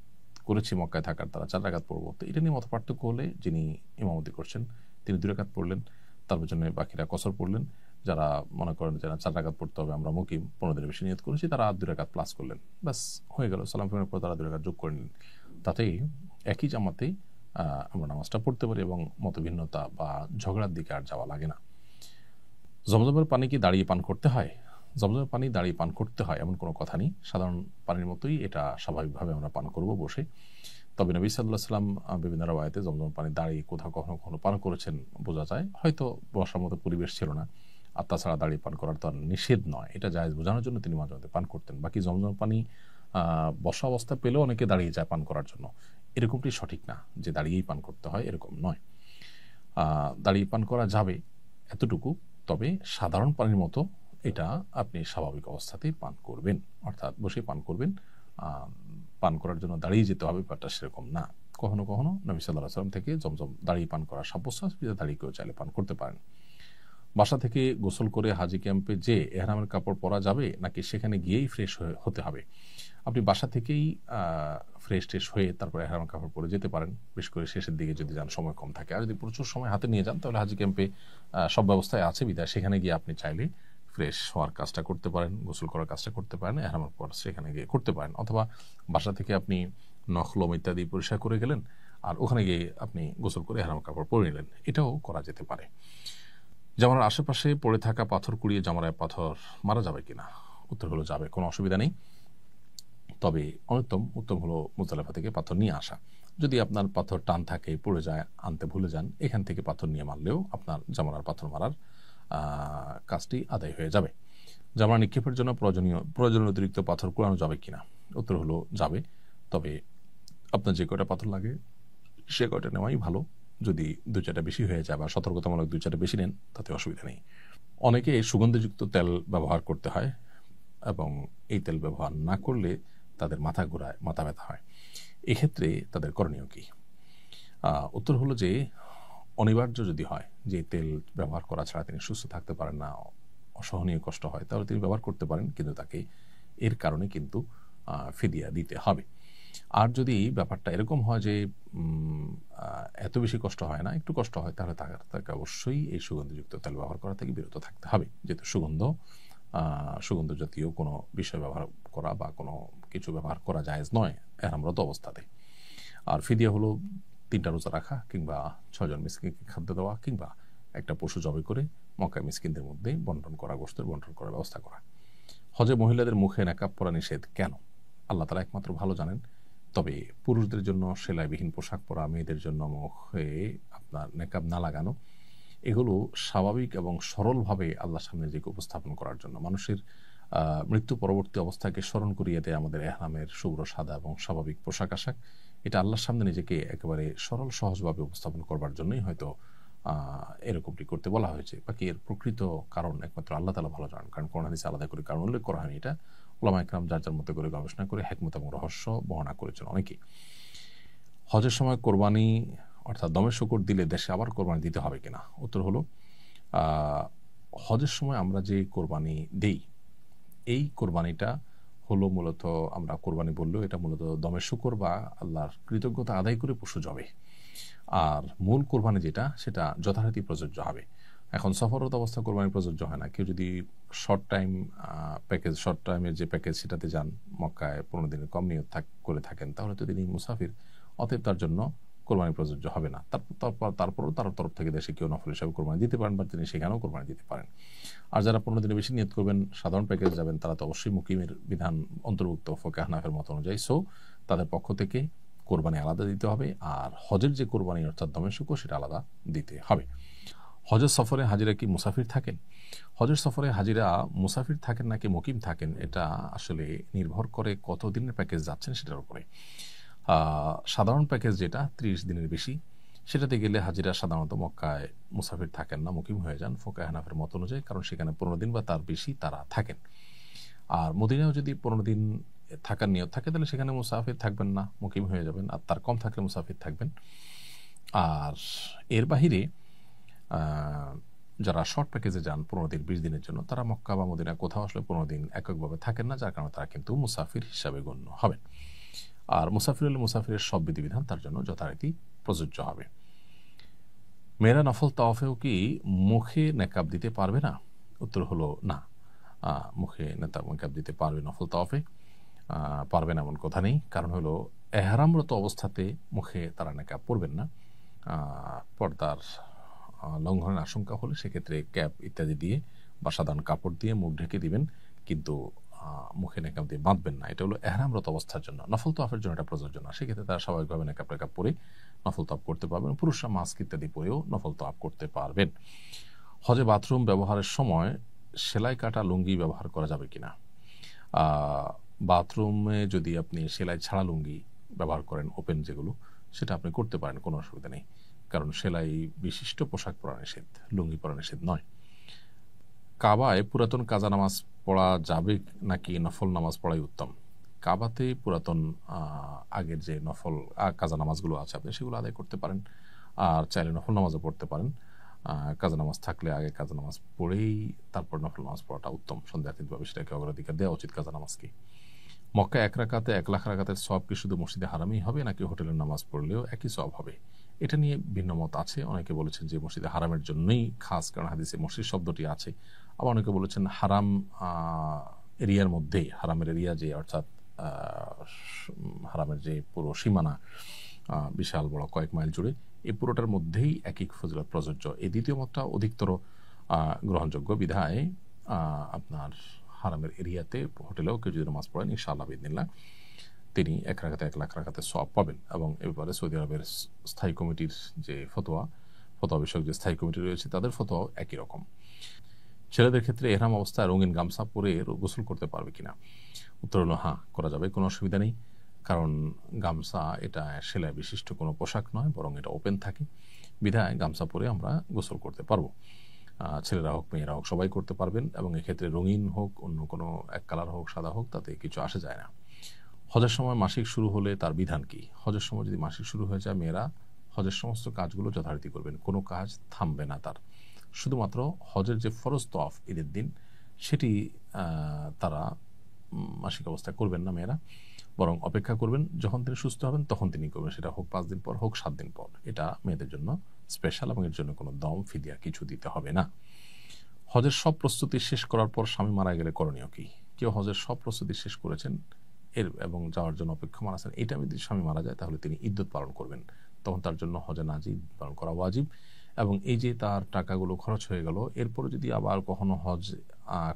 করেছি মক্কায় থাকার, তারা 4 রাকাত পড়বো। তো এটা নিয়ে মত পার্থক্য হলে যিনি ইমামতি করছেন তিনি 2 রাকাত পড়লেন, তার পেছনে বাকিরা কসর পড়লেন। যারা মনে করেন যে 4 রাকাত পড়তে হবে, আমরা মুকিম 15 দিনের বেশি নিয়ত করেছি, তারা 2 রাকাত প্লাস করলেন, ব্যাস হয়ে গেল। সালাম ফিরানোর পর তারা 2 রাকাত যোগ করে নিলেন। তাতেই একই জামাতেই আমরা নামাজটা পড়তে পারি এবং মতভিন্নতা বা ঝগড়ার দিকে আর যাওয়া লাগে না। জমজমের পানি কি দাঁড়িয়ে পান করতে হয়? জমজমের পানি দাঁড়িয়ে পান করতে হয় এমন কোনো কথা নেই। সাধারণ পানির মতোই এটা স্বাভাবিকভাবে আমরা পান করব বসে। তবে নবী সাল্লাল্লাহু আলাইহি ওয়াসাল্লাম বিভিন্ন রাওয়ায়াতে জমজম পানি দাঁড়িয়ে কোথাও কখনো কখনো পান করেছেন বোঝা যায়। হয়তো বসার মতো পরিবেশ ছিল না, আর তাছাড়া দাঁড়িয়ে পান করার তো আর নিষেধ নয়, এটা জায়েজ বোঝানোর জন্য তিনি মাঝে মাঝে পান করতেন। বাকি জমজম পানি বসা অবস্থা পেলেও অনেকে দাঁড়িয়ে যায় পান করার জন্য, এরকমটি সঠিক না যে দাঁড়িয়েই পান করতে হয়, এরকম নয়। দাঁড়িয়ে পান করা যাবে এতটুকু, তবে সাধারণ পানির মতো এটা আপনি স্বাভাবিক অবস্থাতেই পান করবেন, অর্থাৎ বসে পান করবেন। পান করার জন্য দাঁড়িয়ে যেতে হবে ব্যাপারটা সেরকম না। কখনো কখনো নবী সাল্লাল্লাহু আলাইহি ওয়াসাল্লাম থেকে জমজম দাঁড়িয়ে পান করা সাব্যস্ত, দাঁড়িয়ে কেউ চাইলে পান করতে পারেন। বাসা থেকে গোসল করে হাজি ক্যাম্পে যে এহরামের কাপড় পরা যাবে নাকি সেখানে গিয়েই ফ্রেশ হতে হবে? আপনি বাসা থেকেই ফ্রেশ ট্রেশ হয়ে তারপর এহরামের কাপড় পরে যেতে পারেন, বিশেষ করে শেষের দিকে যদি যান, সময় কম থাকে। আর যদি প্রচুর সময় হাতে নিয়ে যান তাহলে হাজি ক্যাম্পে সব ব্যবস্থায় আছে বিধায় সেখানে গিয়ে আপনি চাইলে ফ্রেশ হওয়ার কাজটা করতে পারেন, গোসল করার কাজটা করতে পারেন, এহরামের পর সেখানে গিয়ে করতে পারেন। অথবা বাসা থেকে আপনি নখলম ইত্যাদি পরিষ্কার করে গেলেন আর ওখানে গিয়ে আপনি গোসল করে এহরামের কাপড় পরে নিলেন, এটাও করা যেতে পারে। জামার আশেপাশে পড়ে থাকা পাথর কুড়িয়ে জামারায় পাথর মারা যাবে কিনা? উত্তর হলো যাবে, কোনো অসুবিধা নেই। তবে উত্তম হলো মুজদালিফা থেকে পাথর নিয়ে আসা। যদি আপনার পাথর টান থাকে, পড়ে যায়, আনতে ভুলে যান, এখান থেকে পাথর নিয়ে মারলেও আপনার জামারার পাথর মারার কাজটি আদায় হয়ে যাবে। জামারা নিক্ষেপের জন্য প্রয়োজনীয় অতিরিক্ত পাথর কুড়ানো যাবে কিনা? উত্তর হলো যাবে, তবে আপনার যে কয়টা পাথর লাগে সে কয়টা নেওয়াই ভালো। যদি 2-4টা বেশি হয়ে যায় বা সতর্কতামূলক 2-4টা বেশি নেন তাতে অসুবিধা নেই। অনেকে সুগন্ধিযুক্ত তেল ব্যবহার করতে হয় এবং এই তেল ব্যবহার না করলে তাদের মাথা ঘোরায়, মাথা ব্যথা হয়। এক্ষেত্রে তাদের করণীয় কি? উত্তর হলো যে অনিবার্য যদি হয় যে তেল ব্যবহার করা ছাড়া তিনি সুস্থ থাকতে পারেন না, অসহনীয় কষ্ট হয়, তাহলে তিনি ব্যবহার করতে পারেন, কিন্তু তাকে এর কারণে কিন্তু ফিদিয়া দিতে হবে। আর যদি ব্যাপারটা এরকম হয় যে এত বেশি কষ্ট হয় না, একটু কষ্ট হয়, তাহলে তাকে অবশ্যই এই সুগন্ধিযুক্ত তেল ব্যবহার করা থেকে বিরত থাকতে হবে, যেহেতু সুগন্ধ সুগন্ধ জাতীয় কোনো বিষয় ব্যবহার করা বা কোনো কিছু ব্যবহার করা জায়েজ নয় এহরামরত অবস্থাতে। আর ফিদিয়া হলো 3টা রোজা রাখা কিংবা 6 জন মিসকিনকে খাদ্য দেওয়া কিংবা একটা পশু জবাই করে মক্কায় মিসকিনদের মধ্যে বন্টন করা, গোশতের বন্টন করার ব্যবস্থা করা। হজে মহিলাদের মুখে নেকাব পরা নিষেধ কেন? আল্লাহ তাআলা একমাত্র ভালো জানেন। তবে পুরুষদের জন্য সেলাইবিহীন পোশাক পরা, মেয়েদের জন্য মুখে আপনার নেকাব না লাগানো, এগুলো স্বাভাবিক এবং সরলভাবে আল্লাহর সামনে নিজেকে উপস্থাপন করার জন্য। মানুষের মৃত্যু পরবর্তী অবস্থাকে স্মরণ করিয়ে দেয় আমাদের এহরামের শুভ্র সাদা এবং স্বাভাবিক পোশাক আশাক। এটা আল্লাহর সামনে নিজেকে একেবারে সরল সহজভাবে উপস্থাপন করবার জন্যই হয়তো এরকমটি করতে বলা হয়েছে। বাকি এর প্রকৃত কারণ একমাত্র আল্লাহ তাআলা ভালো জানেন। কারণ কোরআন হাদিসে আলাদা করে কারণ উল্লেখ করা হয়নি। এটা উলামা ইকরাম যার যার মতো করে গবেষণা করে হিকমত এবং রহস্য বর্ণনা করেছেন অনেকেই। হজের সময় কোরবানি অর্থাৎ দমে শূকর দিলে দেশে আবার কোরবানি দিতে হবে কিনা? উত্তর হলো হজের সময় আমরা যে কোরবানি দেই, এই কোরবানিটা হলো মূলত, আমরা কোরবানি বললেও এটা মূলত দমে শূকর বা আল্লাহর কৃতজ্ঞতা আদায় করে পশু জবে। আর মূল কোরবানি যেটা, সেটা যথারীতি প্রযোজ্য হবে। এখন সফররত অবস্থা কোরবানি প্রযোজ্য হয় না। কেউ যদি শর্ট টাইমের যে প্যাকেজ সেটাতে যান, মক্কায় 15 দিনের কম নিয়ত করে থাকেন, তাহলে তো তিনি মুসাফির, অতএব তার জন্য কোরবানি প্রযোজ্য হবে না। তারপরও তার তরফ থেকে দেশে কেউ নফল হিসাবে কোরবানি দিতে পারেন বা তিনি সেখানেও কোরবানি দিতে পারেন। আর যারা 15 দিনের বেশি নিয়ত করবেন, সাধারণ প্যাকেজ যাবেন, তারা তো অবশ্যই মুকিমের বিধান অন্তর্ভুক্ত ফোকাহ হানাফের মত অনুযায়ী। সো তাদের পক্ষ থেকে কোরবানি আলাদা দিতে হবে, আর হজের যে কোরবানি অর্থাৎ দমে শূকর সেটা আলাদা দিতে হবে। হজের সফরে হাজিরা কি মুসাফির থাকেন? হজের সফরে হাজিরা মুসাফির থাকেন নাকি মুকিম থাকেন, এটা আসলে নির্ভর করে কতদিনের প্যাকেজ যাচ্ছেন সেটার উপরে। সাধারণ প্যাকেজ যেটা 30 দিনের বেশি, সেটাতে গেলে হাজিরা সাধারণত মক্কায় মুসাফির থাকেন না, মুকিম হয়ে যান ফোকাহ হানাফের মত অনুযায়ী, কারণ সেখানে 15 দিন বা তার বেশি তারা থাকেন। আর মদিনায়ও যদি 15 দিন থাকার নিয়ত থাকে, তাহলে সেখানে মুসাফির থাকবেন না, মুকিম হয়ে যাবেন। আর তার কম থাকলে মুসাফির থাকবেন। আর এর বাহিরে যারা শর্ট প্যাকেজে যান 15 দিন 20 দিনের জন্য, তারা মক্কা বা মদিনা কোথাও আসলে 15 দিন এককভাবে থাকেন না, যার কারণে তারা কিন্তু মুসাফির হিসাবে গণ্য হবেন। আর মুসাফির হলে মুসাফিরের সব বিধিবিধান তার জন্য যথারীতি প্রযোজ্য হবে। মেয়েরা নফল তাওয়াফেও কি মুখে নেকাব দিতে পারবে না? উত্তর হলো না, মুখে নেকাব দিতে পারবে নফল তাওয়াফে, পারবে না এমন কথা নেই। কারণ হলো এহরামরত অবস্থাতে মুখে তারা নেকাব পরবেন না। পর্দার লঙ্ঘনের আশঙ্কা হলে সেক্ষেত্রে ক্যাপ ইত্যাদি দিয়ে বা সাধারণ কাপড় দিয়ে মুখ ঢেকে দিবেন, কিন্তু মুখে নেকাব দিয়ে বাঁধবেন না। এটা হলো এহরামরত অবস্থার জন্য। নফল তাওয়াফের জন্য এটা প্রযোজ্য না। সেক্ষেত্রে তারা স্বাভাবিকভাবে নেকাব পরে নফল তাওয়াফ করতে পারবেন। পুরুষরা মাস্ক ইত্যাদি পরেও নফল তাওয়াফ করতে পারবেন। হজে বাথরুম ব্যবহারের সময় সেলাই কাটা লুঙ্গি ব্যবহার করা যাবে কিনা? বাথরুমে যদি আপনি সেলাই ছাড়া লুঙ্গি ব্যবহার করেন, ওপেন যেগুলো, সেটা আপনি করতে পারেন, কোনো অসুবিধা নেই। কারণ সেলাই বিশিষ্ট পোশাক পরা নিষেধ, লুঙ্গি পরা নিষেধ নয়। কাবায় পুরাতন কাজা নামাজ পড়া যাবে নাকি নফল নামাজ পড়াই উত্তম? কাবাতে পুরাতন আগের যে নফল কাজা নামাজগুলো আছে, আপনি সেগুলো আদায় করতে পারেন। আর চাইলে নফল নামাজও পড়তে পারেন। কাজা নামাজ থাকলে আগে কাজা নামাজ পড়েই তারপর নফল নামাজ পড়াটা উত্তম। সন্দেহাতীতভাবে সেটাকে অগ্রাধিকার দেওয়া উচিত কাজা নামাজকে। মক্কা 1 রাকাতে 1 লাখ রাকাতের সওয়াব কি শুধু মসজিদে হারামেই হবে নাকি হোটেলের নামাজ পড়লেও একই সওয়াব হবে? এটা নিয়ে ভিন্ন মত আছে। অনেকে বলেছেন যে মসজিদে হারামের জন্যই খাস, কারণ হাদিসে মসজিদ শব্দটি আছে। আবার অনেকে বলেছেন হারাম এরিয়ার মধ্যেই, হারামের এরিয়া যে অর্থাৎ হারামের যে পুরো সীমানা বিশাল বড় কয়েক মাইল জুড়ে, এই পুরোটার মধ্যেই একই ফজিলত প্রযোজ্য। এই দ্বিতীয় মতটা অধিকতর গ্রহণযোগ্য বিধায় আপনার হারামের এরিয়াতে হোটেলেও কেউ যদি নামাজ পড়েন, ইনশাআল্লাহ বিদিনিল্লাহ তিনি 1 রাকাতে 1 লাখ রাকাতের সওয়াব পাবেন। এবং এ ব্যাপারে সৌদি আরবের স্থায়ী কমিটির যে ফতোয়া বিষয়ক যে স্থায়ী কমিটি রয়েছে, তাদের ফতোয়াও একই রকম। ছেলেদের ক্ষেত্রে এহরাম অবস্থায় রঙিন গামছা পরে গোসল করতে পারবে কিনা? উত্তর হলো হ্যাঁ, করা যাবে, কোনো অসুবিধা নেই। কারণ গামছা এটা সেলাই বিশিষ্ট কোনো পোশাক নয়, বরং এটা ওপেন থাকে, বিধায় গামছা পরে আমরা গোসল করতে পারবো। ছেলেরা হোক মেয়েরা হোক সবাই করতে পারবেন। এবং এক্ষেত্রে রঙিন হোক, অন্য কোনো এক কালার হোক, সাদা হোক, তাতে কিছু আসে যায় না। হজের সময় মাসিক শুরু হলে তার বিধান কি? হজের সময় যদি মাসিক শুরু হয়ে যায়, মেয়েরা হজের সমস্ত কাজগুলো যথারীতি করবেন, কোনো কাজ থামবে না তার। শুধুমাত্র হজের যে ফরজ তওয়াফ ঈদের দিন, সেটি তারা মাসিক অবস্থায় করবেন না মেয়েরা, বরং অপেক্ষা করবেন যখন তিনি সুস্থ হবেন তখন তিনি করবেন। সেটা হোক 5 দিন পর, হোক 7 দিন পর। এটা মেয়েদের জন্য স্পেশাল এবং এর জন্য কোনো দম ফিদিয়া কিছু দিতে হবে না। হজের সব প্রস্তুতি শেষ করার পর স্বামী মারা গেলে করণীয় কি? কেউ হজের সব প্রস্তুতি শেষ করেছেন এবং যাওয়ার জন্য অপেক্ষমান আছেন, এটা যদি স্বামী মারা যায় তাহলে তিনি ইদ্যত পালন করবেন, তখন তার জন্য হজে নাজি পালন করা ওয়াজিব। এবং এই যে তার টাকাগুলো খরচ হয়ে গেল, এরপরে যদি আবার কখনো হজ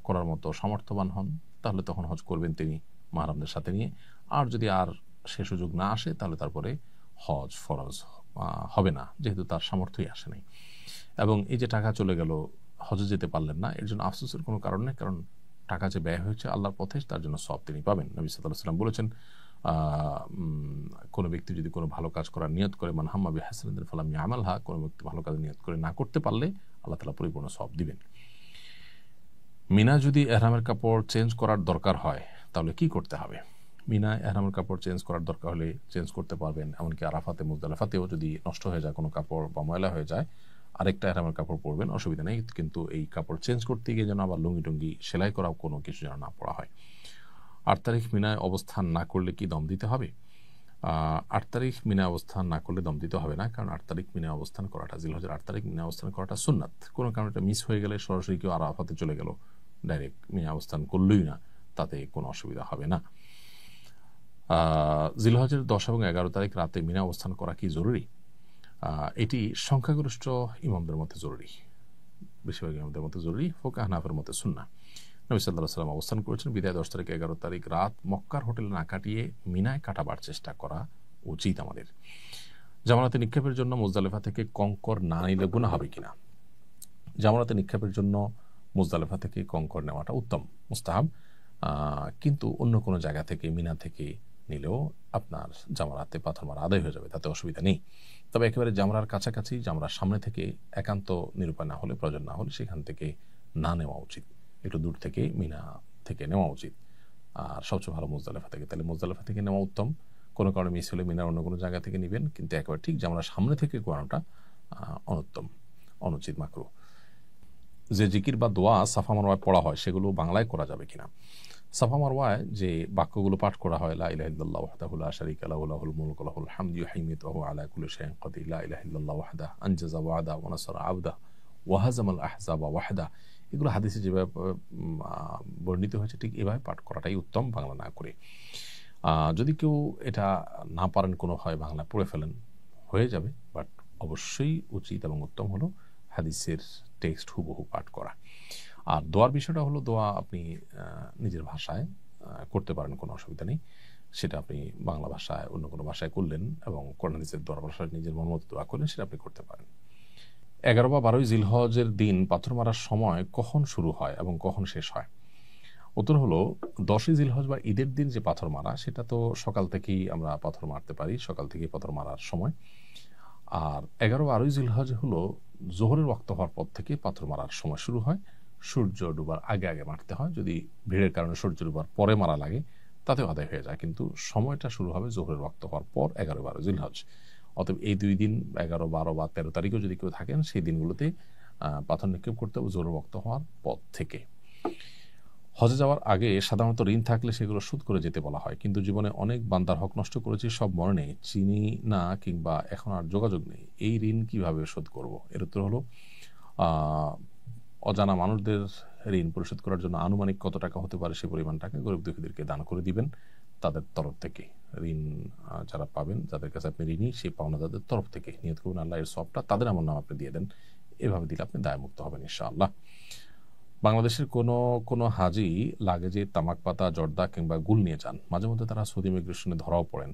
করার মতো সামর্থ্যবান হন তাহলে তখন হজ করবেন তিনি মাহরামদের সাথে নিয়ে। আর যদি আর সে সুযোগ না আসে তাহলে তারপরে হজ ফরজ হবে না, যেহেতু তার সামর্থ্যই আসে নাই। এবং এই যে টাকা চলে গেল, হজে যেতে পারলেন না, এর জন্য আফসোসের কোনো কারণ নেই, কারণ টাকা যে ব্যয় হয়েছে আল্লাহর পথে তার জন্য সওয়াব তিনি পাবেন। নবী সাল্লাল্লাহু আলাইহি ওয়াসাল্লাম বলেছেন, কোনো ব্যক্তি যদি কোনো ভালো কাজ করার নিয়ত করে, মান হাম্মা বিহাসানাতিন ফালাম ইয়ামালহা, কোনো ব্যক্তি ভালো কাজ নিয়ত করে না করতে পারলে আল্লাহ তাআলা পরিপূর্ণ সওয়াব দিবেন। মিনা যদি ইহরামের কাপড় চেঞ্জ করার দরকার হয় তাহলে কি করতে হবে? মিনা ইহরামের কাপড় চেঞ্জ করার দরকার হলে চেঞ্জ করতে পারবেন, এমনকি আরাফাতে মুজদালিফাতেও যদি নষ্ট হয়ে যায় কোনো কাপড় বা ময়লা হয়ে যায়, আরেকটা ইহরামের কাপড় পরবেন, অসুবিধা নেই। কিন্তু এই কাপড় চেঞ্জ করতে গিয়ে যেন আবার লুঙ্গি টুঙ্গি সেলাই করা কোনো কিছু যেন না পড়া হয়। 8 তারিখ মিনায় অবস্থান না করলে কি দম দিতে হবে? 8 তারিখ মিনায় অবস্থান না করলে দম দিতে হবে না, কারণ 8 তারিখ মিনায় অবস্থান করাটা, জিলহজের 8 তারিখ মিনায় অবস্থান করাটা সুন্নাত। কোনো কারণে এটা মিস হয়ে গেলে সরাসরি কেউ আরাফাতে চলে গেল, ডাইরেক্ট মিনায় অবস্থান করলই না, তাতে কোনো অসুবিধা হবে না। জিলহজের 10 এবং 11 তারিখ রাতে মিনা অবস্থান করা কি জরুরি? এটি সংখ্যাগরিষ্ঠ ইমামদের মধ্যে জরুরি, বেশিরভাগ ইমামদের মধ্যে জরুরি, ফুকাহা হানাফির মধ্যে সুন্নাহ। নবী সাল্লাল্লাহু আলাইহি ওয়াসাল্লাম অবস্থান করেছেন, বিদায় 10 তারিখ 11 তারিখ রাত মক্কার হোটেলে না কাটিয়ে মিনায় কাটাবার চেষ্টা করা উচিত আমাদের। জামারাতে নিক্ষেপের জন্য মুজদালিফা থেকে কঙ্কর না নিলে গুনাহ হবে কিনা? জামারাতে নিক্ষেপের জন্য মুজদালিফা থেকে কঙ্কর নেওয়াটা উত্তম, মুস্তাহাব, কিন্তু অন্য কোনো জায়গা থেকে, মিনা থেকে নিলেও আপনার জামরাতে পাথর মারা আদায় হয়ে যাবে, তাতে অসুবিধা নেই। তবে একেবারে জামরার কাছাকাছি, জামরার সামনে থেকে একান্ত নিরুপায় না হলে, প্রয়োজন না হলে সেখান থেকে না নেওয়া উচিত, একটু দূর থেকে মিনা থেকে নেওয়া উচিত। আর সবচেয়ে ভালো মুজদালিফা থেকে, তাহলে মুজদালিফা থেকে নেওয়া উত্তম। কোনো কারণে মিস হলে মিনার অন্য কোনো জায়গা থেকে নেবেন, কিন্তু একেবারে ঠিক জামরার সামনে থেকে করানোটা অনুত্তম, অনুচিত, মাকরুহ। যে জিকির বা দোয়া সাফা মারওয়ায় পড়া হয় সেগুলো বাংলায় করা যাবে কিনা? সাফা মারওয়ায় যে বাক্যগুলো পাঠ করা হয়, লা ইলাহা ইল্লাল্লাহু ওয়াহদাহু লা শারীকা লাহু লাহুল মুলকু ওয়া লাহুল হামদু ইউহয়ি ওয়া হুয়া আলা কুল্লি শাইইন কাদির, লা ইলাহা ইল্লাল্লাহু ওয়াহদাহু আনজাযা ওয়া'দা ওয়া নাসারা আবদা ওয়া হাযামাল আহজাবা ওয়াহদা, এগুলো হাদিসে যেভাবে বর্ণিত হয়েছে ঠিক এভাবে পাঠ করাটাই উত্তম, বাংলা না করে। যদি কেউ এটা না পারেন, কোনো হয় বাংলা পড়ে ফেলেন, হয়ে যাবে, বাট অবশ্যই উচিত এবং উত্তম হলো হাদিসের টেক্সট হুবহু পাঠ করা। আর দোয়ার বিষয়টা হলো, দোয়া আপনি নিজের ভাষায় করতে পারেন, কোনো অসুবিধা নেই। সেটা আপনি বাংলা ভাষায়, অন্য কোনো ভাষায় করলেন এবং কোরআন হাদিসের দোয়ার ভাষায় নিজের মন মতো দোয়া করলেন, সেটা আপনি করতে পারেন। 11 বা 12 জিলহজের দিন পাথর মারার সময় কখন শুরু হয় এবং কখন শেষ হয়? উত্তর হলো, 10 জিলহজ বা ঈদের দিন যে পাথর মারা, সেটা তো সকাল থেকেই আমরা পাথর মারতে পারি, সকাল থেকেই পাথর মারার সময়। আর 11-12 জিলহজ হলো জোহরের ওয়াক্ত হওয়ার পর থেকে পাথর মারার সময় শুরু হয়। সূর্য ডুবার আগে আগে মারতে হয়, যদি ভিড়ের কারণে সূর্য ডুবার পরে মারা লাগে তাতেও আদায় হয়ে যায়, কিন্তু সময়টা শুরু হবে জোহরের ওয়াক্ত হওয়ার পর 11-12 জিলহজ। অতএব এই 2 দিন 11, 12 বা 13 তারিখেও যদি কেউ থাকেন, সেই দিনগুলোতে পাথর নিক্ষেপ করতে হবে জোহরের ওয়াক্ত হওয়ার পর থেকে। হজে যাওয়ার আগে সাধারণত ঋণ থাকলে সেগুলো শোধ করে যেতে বলা হয়, কিন্তু জীবনে অনেক বান্দার হক নষ্ট করেছি, সব মনে নেই, চিনি না কিংবা এখন আর যোগাযোগ নেই, এই ঋণ কিভাবে শোধ করব? এর উত্তর হলো, অজানা মানুষদের ঋণ পরিশোধ করার জন্য আনুমানিক কত টাকা হতে পারে সে পরিমাণ টাকা গরিব দুঃখীদেরকে দান করে দিবেন তাদের তরফ থেকে। ঋণ যারা পাবেন, যাদের কাছে আপনি ঋণী, সেই পাওনাদারদের তরফ থেকে নিয়ত করুন আল্লাহ এর সবটা তাদের আমল নামে আপনি দিয়ে দেন, এভাবে দিলে আপনি দায়মুক্ত হবেন ইনশাআল্লাহ। বাংলাদেশের কোনো হাজি লাগেজে তামাক পাতা, জর্দা কিংবা গুল নিয়ে যান, মাঝে মধ্যে তারা সৌদি ইমিগ্রেশনে ধরাও পড়েন,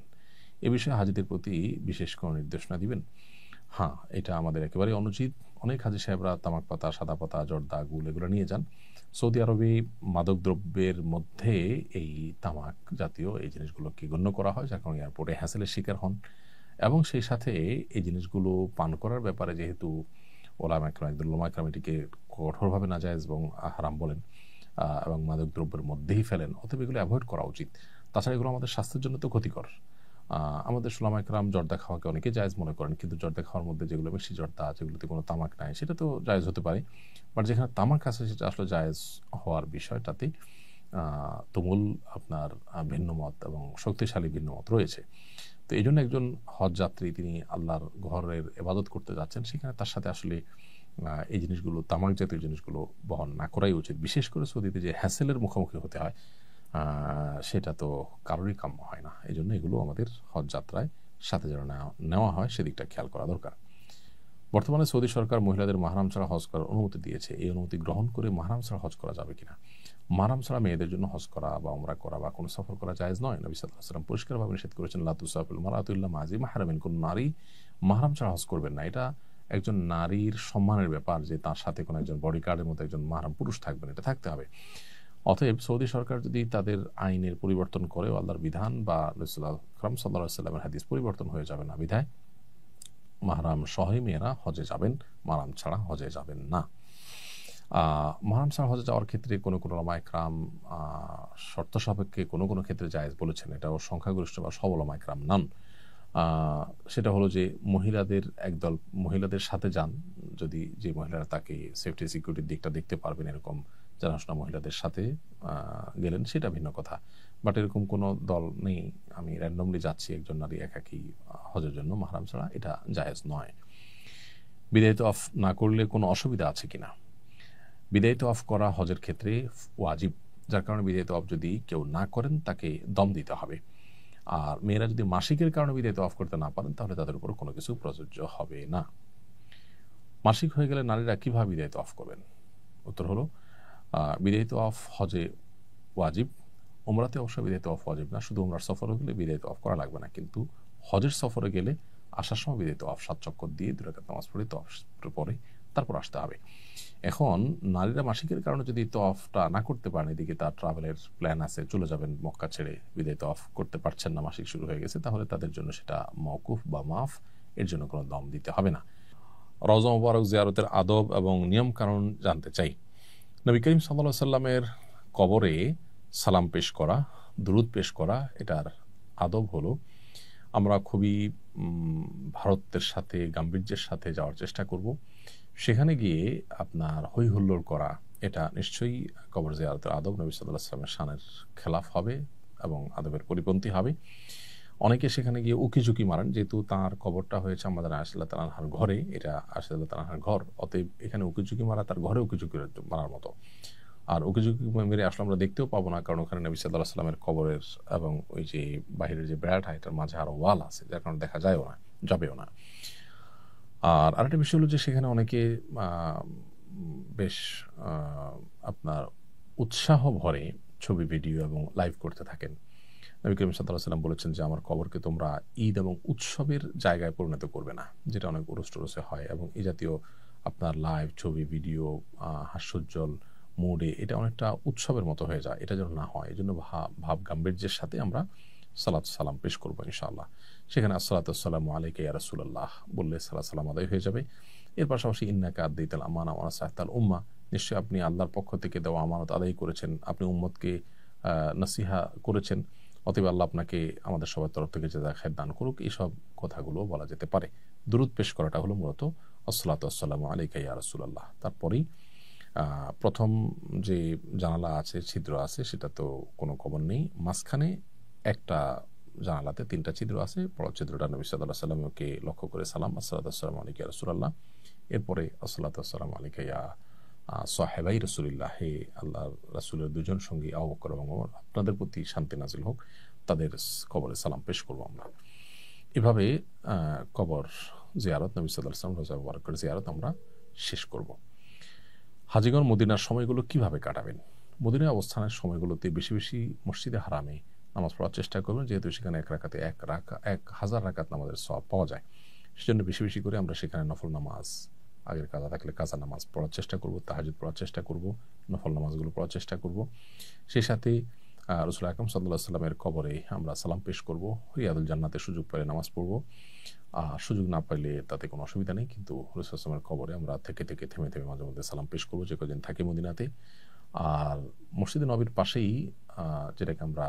এ বিষয়ে হাজিদের প্রতি বিশেষ কোনো নির্দেশনা দিবেন? হ্যাঁ, এটা আমাদের একেবারে অনুচিত। অনেক হাজি সাহেবরা তামাক পাতা, সাদা পাতা, জর্দা, গুল এগুলো নিয়ে যান। সৌদি আরবে মাদক দ্রব্যের মধ্যে এই তামাক জাতীয় এই জিনিসগুলোকে গণ্য করা হয়, যার কারণে এয়ারপোর্টে হ্যাসেলের শিকার হন। এবং সেই সাথে এই জিনিসগুলো পান করার ব্যাপারে যেহেতু ওলামা একরাম এটিকে কঠোরভাবে নাজায়েজ এবং হারাম বলেন এবং মাদক দ্রব্যের মধ্যেই ফেলেন, অতএব এগুলো অ্যাভয়েড করা উচিত। তাছাড়া এগুলো আমাদের স্বাস্থ্যের জন্য তো ক্ষতিকর। আমাদের ওলামা একরাম জর্দা খাওয়াকে অনেকে জায়েজ মনে করেন, কিন্তু জর্দা খাওয়ার মধ্যে যেগুলো মিষ্টি জর্দা, যেগুলোতে কোনো তামাক নাই, সেটা তো জায়েজ হতে পারে, বাট যেখানে তামাক আছে সেটা আসলে জায়েজ হওয়ার বিষয়টাতে তুমুল আপনার ভিন্নমত এবং শক্তিশালী ভিন্নমত রয়েছে। তো এই জন্য একজন হজ যাত্রী তিনি আল্লাহর ঘরের ইবাদত করতে যাচ্ছেন, সেখানে তার সাথে আসলে এই জিনিসগুলো, তামাক জাতীয় জিনিসগুলো বহন না করাই উচিত। বিশেষ করে সৌদিতে যে হ্যাসেলের মুখোমুখি হতে হয়, সেটা তো কারোরই কাম্য হয় না। এই জন্য এগুলো আমাদের হজ যাত্রায় সাথে যেন নেওয়া হয় সেদিকটা খেয়াল করা দরকার। বর্তমানে সৌদি সরকার মহিলাদের মাহরাম ছাড়া হজ করার অনুমতি দিয়েছে। এই অনুমতি গ্রহণ করে মাহরাম ছাড়া হজ করা যাবে কিনা? মাহরাম ছাড়া মেয়েদের জন্য হজ করা বা উমরা করা বা কোনো সফর করা জায়েজ নয়। নবী সাল্লাল্লাহু আলাইহি ওয়াসাল্লাম পরিষ্কারভাবে নিষেধ করেছেন, লা তুসাফিল মারআতু ইল্লা মা জি মাহরামিন, কোন নারী মাহরাম ছাড়া হজ করবেন না। এটা একজন নারীর সম্মানের ব্যাপার যে তার সাথে কোনো একজন বডিগার্ডের মতো একজন মাহরাম পুরুষ থাকবেন, এটা থাকতে হবে। অতএব সৌদি সরকার যদি তাদের আইনের পরিবর্তন করে, আল্লাহর বিধান বা রাসূলুল্লাহ সাল্লাল্লাহু আলাইহি ওয়াসাল্লামের হাদিস পরিবর্তন হয়ে যাবে না বিধায় মাহরাম সহই মেয়েরা হজে যাবেন, মাহরাম ছাড়া হজে যাবেন না। মাহরাম ছাড়া হজে যাওয়ার ক্ষেত্রে কোনো কোনো ওলামা ইকরাম শর্ত সাপেক্ষে কোনো কোনো ক্ষেত্রে জায়েজ বলেছেন। এটাও সংখ্যাগরিষ্ঠ বা সব ওলামা ইকরাম নন। সেটা হলো যে মহিলাদের একদল মহিলাদের সাথে যান, যদি যে মহিলারা তাকে সেফটি সিকিউরিটির দিকটা দেখতে পারবেন এরকম জানাশোনা মহিলাদের সাথে গেলেন, সেটা ভিন্ন কথা। বাট এরকম কোনো দল নেই, আমি র্যান্ডমলি যাচ্ছি একজন নারী একাকী হজের জন্য মাহরাম ছাড়া, এটা জায়েজ নয়। বিদায়িত অফ না করলে কোনো অসুবিধা আছে কিনা? বিদায়িত অফ করা হজের ক্ষেত্রে ওয়াজিব, যার কারণে বিদায়িত অফ যদি কেউ না করেন তাকে দম দিতে হবে। আর মেয়েরা যদি মাসিকের কারণে বিদায়িত অফ করতে না পারেন তাহলে তাদের উপর কোনো কিছু প্রযোজ্য হবে না। মাসিক হয়ে গেলে নারীরা কিভাবে বিদায়িত অফ করবেন? উত্তর হলো, বিদায়িত অফ হজে ওয়াজিব, উমরাতে অবশ্য বিদায়িত অফ ওয়াজিব না, শুধু উমরার সফরে গেলে বিদায়িত অফ করা লাগবে না। কিন্তু হজের সফরে গেলে আসার সময় বিদায়িত অফ 7 চক্কর দিয়ে 2 রাকাত নামাজ পড়ে তওয়াফ পরে তারপর আসতে হবে। এখন নারীরা মাসিকের কারণে যদি তওয়াফটা না করতে পারেন, এদিকে তার ট্রাভেলের প্ল্যান আছে, চলে যাবেন মক্কা ছেড়ে, বিদায়িত অফ করতে পারছেন না, মাসিক শুরু হয়ে গেছে, তাহলে তাদের জন্য সেটা মওকুফ বা মাফ, এর জন্য কোনো দম দিতে হবে না। রওজা মুবারক জিয়ারতের আদব এবং নিয়ম কানুন জানতে চাই। নবী করিম সাল্লাল্লাহু আলাইহি সাল্লামের কবরে সালাম পেশ করা, দুরূদ পেশ করা, এটার আদব হলো আমরা খুবই ভারতের সাথে গাম্ভীর্যের সাথে যাওয়ার চেষ্টা করব। সেখানে গিয়ে আপনার হই হুল্লোড় করা, এটা নিশ্চয়ই কবর জিয়ারতের আদব নবী সাল্লাল্লাহু আলাইহি সাল্লামের শানের খেলাফ হবে এবং আদবের পরিপন্থী হবে। অনেকে সেখানে গিয়ে উকিঝুঁকি মারেন, যেহেতু তার কবরটা হয়েছে আমাদের আয়েশা রাদিয়াল্লাহু তাআলা আনহার ঘরে, এটা আয়েশা রাদিয়াল্লাহু তাআলা আনহার ঘর, অতএব এখানে উকিঝুঁকি মারা তার ঘরে উকিঝুঁকি মারার মতো। আর উকিঝুঁকি মেরে আসলে আমরা দেখতেও পাবো না, কারণ ওখানে নবী সাল্লাল্লাহু আলাইহি সাল্লামের কবরের এবং ওই যে বাহিরের যে বেড়াটা, এটার মাঝে আরো ওয়াল আছে, যার কারণে দেখা যায়ও না, যাবেও না। আর আরেকটা বিষয় হলো যে সেখানে অনেকে বেশ আপনার উৎসাহ ভরে ছবি, ভিডিও এবং লাইভ করতে থাকেন। নবী করিম সাল্লাল্লাহু আলাইহি ওয়াসাল্লাম বলেছেন যে আমার কবরকে তোমরা ঈদ এবং উৎসবের জায়গায় পরিণত করবে না, যেটা অনেক উরস টুরসে হয়, এবং এই জাতীয় আপনার লাইভ ছবি, ভিডিও হাস্যোজ্জ্বল মোডে এটা অনেকটা উৎসবের মতো হয়ে যায়, এটা যেন না হয়। এই জন্য ভাব গাম্ভীর্যের সাথে আমরা সালাত সালাম পেশ করবো ইনশাআল্লাহ। সেখানে আসসালাতু ওয়াসসালামু আলাইকা ইয়া রাসূলুল্লাহ বললে সালাত সালাম আদায় হয়ে যাবে। এর পাশাপাশি ইন্নাকা আদাইতাল আমানা ওয়া নাসাহতাল উম্মাহ, নিশ্চয়ই আপনি আল্লাহর পক্ষ থেকে দেওয়া আমানত আদায় করেছেন, আপনি উম্মতকে নসিহা করেছেন, অতএব আল্লাহ আপনাকে আমাদের সবার তরফ থেকে জাযা খায়ের দান করুক। এইসব কথাগুলো বলা যেতে পারে। দুরূদ পেশ করাটা হলো মূলত আসসালাতু ওয়াসসালামু আলাইকা ইয়া রাসূলুল্লাহ। তারপরেই প্রথম যে জানালা আছে, ছিদ্র আছে, সেটা তো কোনো কবর নেই। মাঝখানে একটা জানালাতে 3টা ছিদ্র আছে। বড় ছিদ্রটা নবী সাল্লাল্লাহু আলাইহি ওয়াসাল্লামকে লক্ষ্য করে সালাম, আসসালাতু ওয়াসসালামু আলাইকা ইয়া রাসূলুল্লাহ। এরপরে আসসালাতু ওয়াসসালামু আলাইকা ইয়া সাহেবাই রাসূলিল্লাহ, হে আল্লাহর রাসূলের দুজন সঙ্গী আবু বকর এবং ওমর, আপনাদের প্রতি শান্তি নাজিল হোক, তাদের কবরে সালাম পেশ করব আমরা। এভাবে কবর জিয়ারত, নবী সাল্লাল্লাহু আলাইহি ওয়াসাল্লাম রওজা মুবারকের জিয়ারত আমরা শেষ করব। হাজীগণ মদিনার সময়গুলো কিভাবে কাটাবেন? মদিনায় অবস্থানের সময়গুলোতে বেশি বেশি মসজিদে হারামে নামাজ পড়ার চেষ্টা করবেন, যেহেতু সেখানে 1000 রাকাত নামাজের সওয়াব পাওয়া যায়। সেজন্য বেশি বেশি করে আমরা সেখানে নফল নামাজ, আগের কাজা থাকলে কাজা নামাজ পড়ার চেষ্টা করব, তাহাজ্জুদ পড়ার চেষ্টা করব, নফল নামাজগুলো পড়ার চেষ্টা করব। সেই সাথে রাসূল আকরাম সাল্লাল্লাহু আলাইহি ওয়াসাল্লামের কবরে আমরা সালাম পেশ করব, রিয়াদুল জান্নাতে সুযোগ পেলে নামাজ পড়ব, সুযোগ না পাইলে তাতে কোনো অসুবিধা নেই, কিন্তু রাসূল সাল্লাল্লাহু আলাইহি ওয়াসাল্লামের কবরে আমরা থেকে থেমে থেমে মাঝে মধ্যে সালাম পেশ করব যে কদিন থাকি মদিনাতে। আর মসজিদে নবীর পাশেই যেটাকে আমরা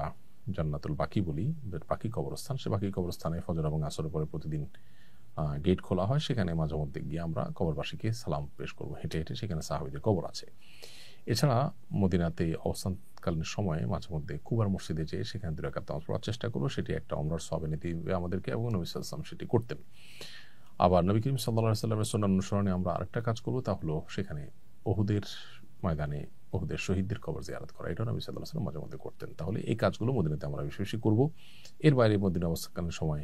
জান্নাতুল বাকি বলি, বাকি কবরস্থান, সে বাকি কবরস্থানে ফজর এবং আসরের পরে প্রতিদিন গেট খোলা হয়, সেখানে মাঝে মধ্যে গিয়ে আমরা কবরবাসীকে সালাম পেশ করব হেঁটে হেঁটে, সেখানে সাহাবীদের কবর আছে। এছাড়া মদিনাতে অবস্থানকালীন সময়ে মাঝে মধ্যে কুবার মসজিদে যেয়ে সেখানে 2 রাকাত নামাজ পড়ার চেষ্টা করবো, সেটি একটা উমরার সওয়াব এনে দিবে আমাদেরকে, এবং নবী সাল্লাল্লাহু আলাইহি ওয়াসাল্লাম সেটি করতেন। আবার নবী করিম সাল্লাল্লাহু আলাইহি সাল্লামের সুন্নাহ অনুসরণে আমরা আরেকটা কাজ করব, তা হলো সেখানে উহুদের ময়দানে উহুদের শহীদদের কবর জিয়ারত করা। এটা নবী সাল্লাল্লাহু আলাইহি সাল্লাম মাঝে মধ্যে করতেন। তাহলে এই কাজগুলো মদিনাতে আমরা বেশি বেশি করব। এর বাইরে মদিনা অবস্থাকালীন সময়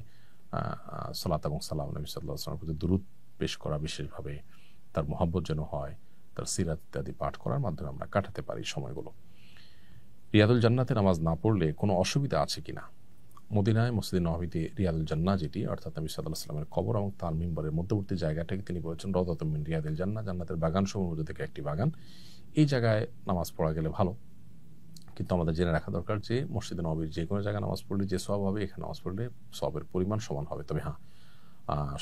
সালাত এবং সালাম নবী সাল্লাল্লাহু আলাইহি ওয়াসাল্লামের প্রতি দুরূদ পেশ করা, বিশেষভাবে তার মহব্বত যেন হয়, তার সিরাত ইত্যাদি পাঠ করার মাধ্যমে আমরা কাটাতে পারি সময়গুলো। রিয়াদুল জান্নাতে নামাজ না পড়লে কোনো অসুবিধা আছে কিনা? মদিনায় মসজিদে নববীতে রিয়াদুল জান্নাহ যেটি, অর্থাৎ নবী সাল্লাল্লাহু আলাইহি ওয়াসাল্লামের কবর এবং তার মিম্বরের মধ্যবর্তী জায়গাটাকে তিনি বলেছেন রাউদাতুম মিন রিয়াদিল জান্নাহ, জান্নাতের বাগানসমূহের মধ্যে থেকে একটি বাগান। এই জায়গায় নামাজ পড়া গেলে ভালো, কিন্তু আমাদের জেনে রাখা দরকার যে মসজিদে নববীর যে কোনো জায়গায় নামাজ পড়লে যে সওয়াব হবে, এখানে নামাজ পড়লে সওয়াবের পরিমাণ সমান হবে। তবে হ্যাঁ,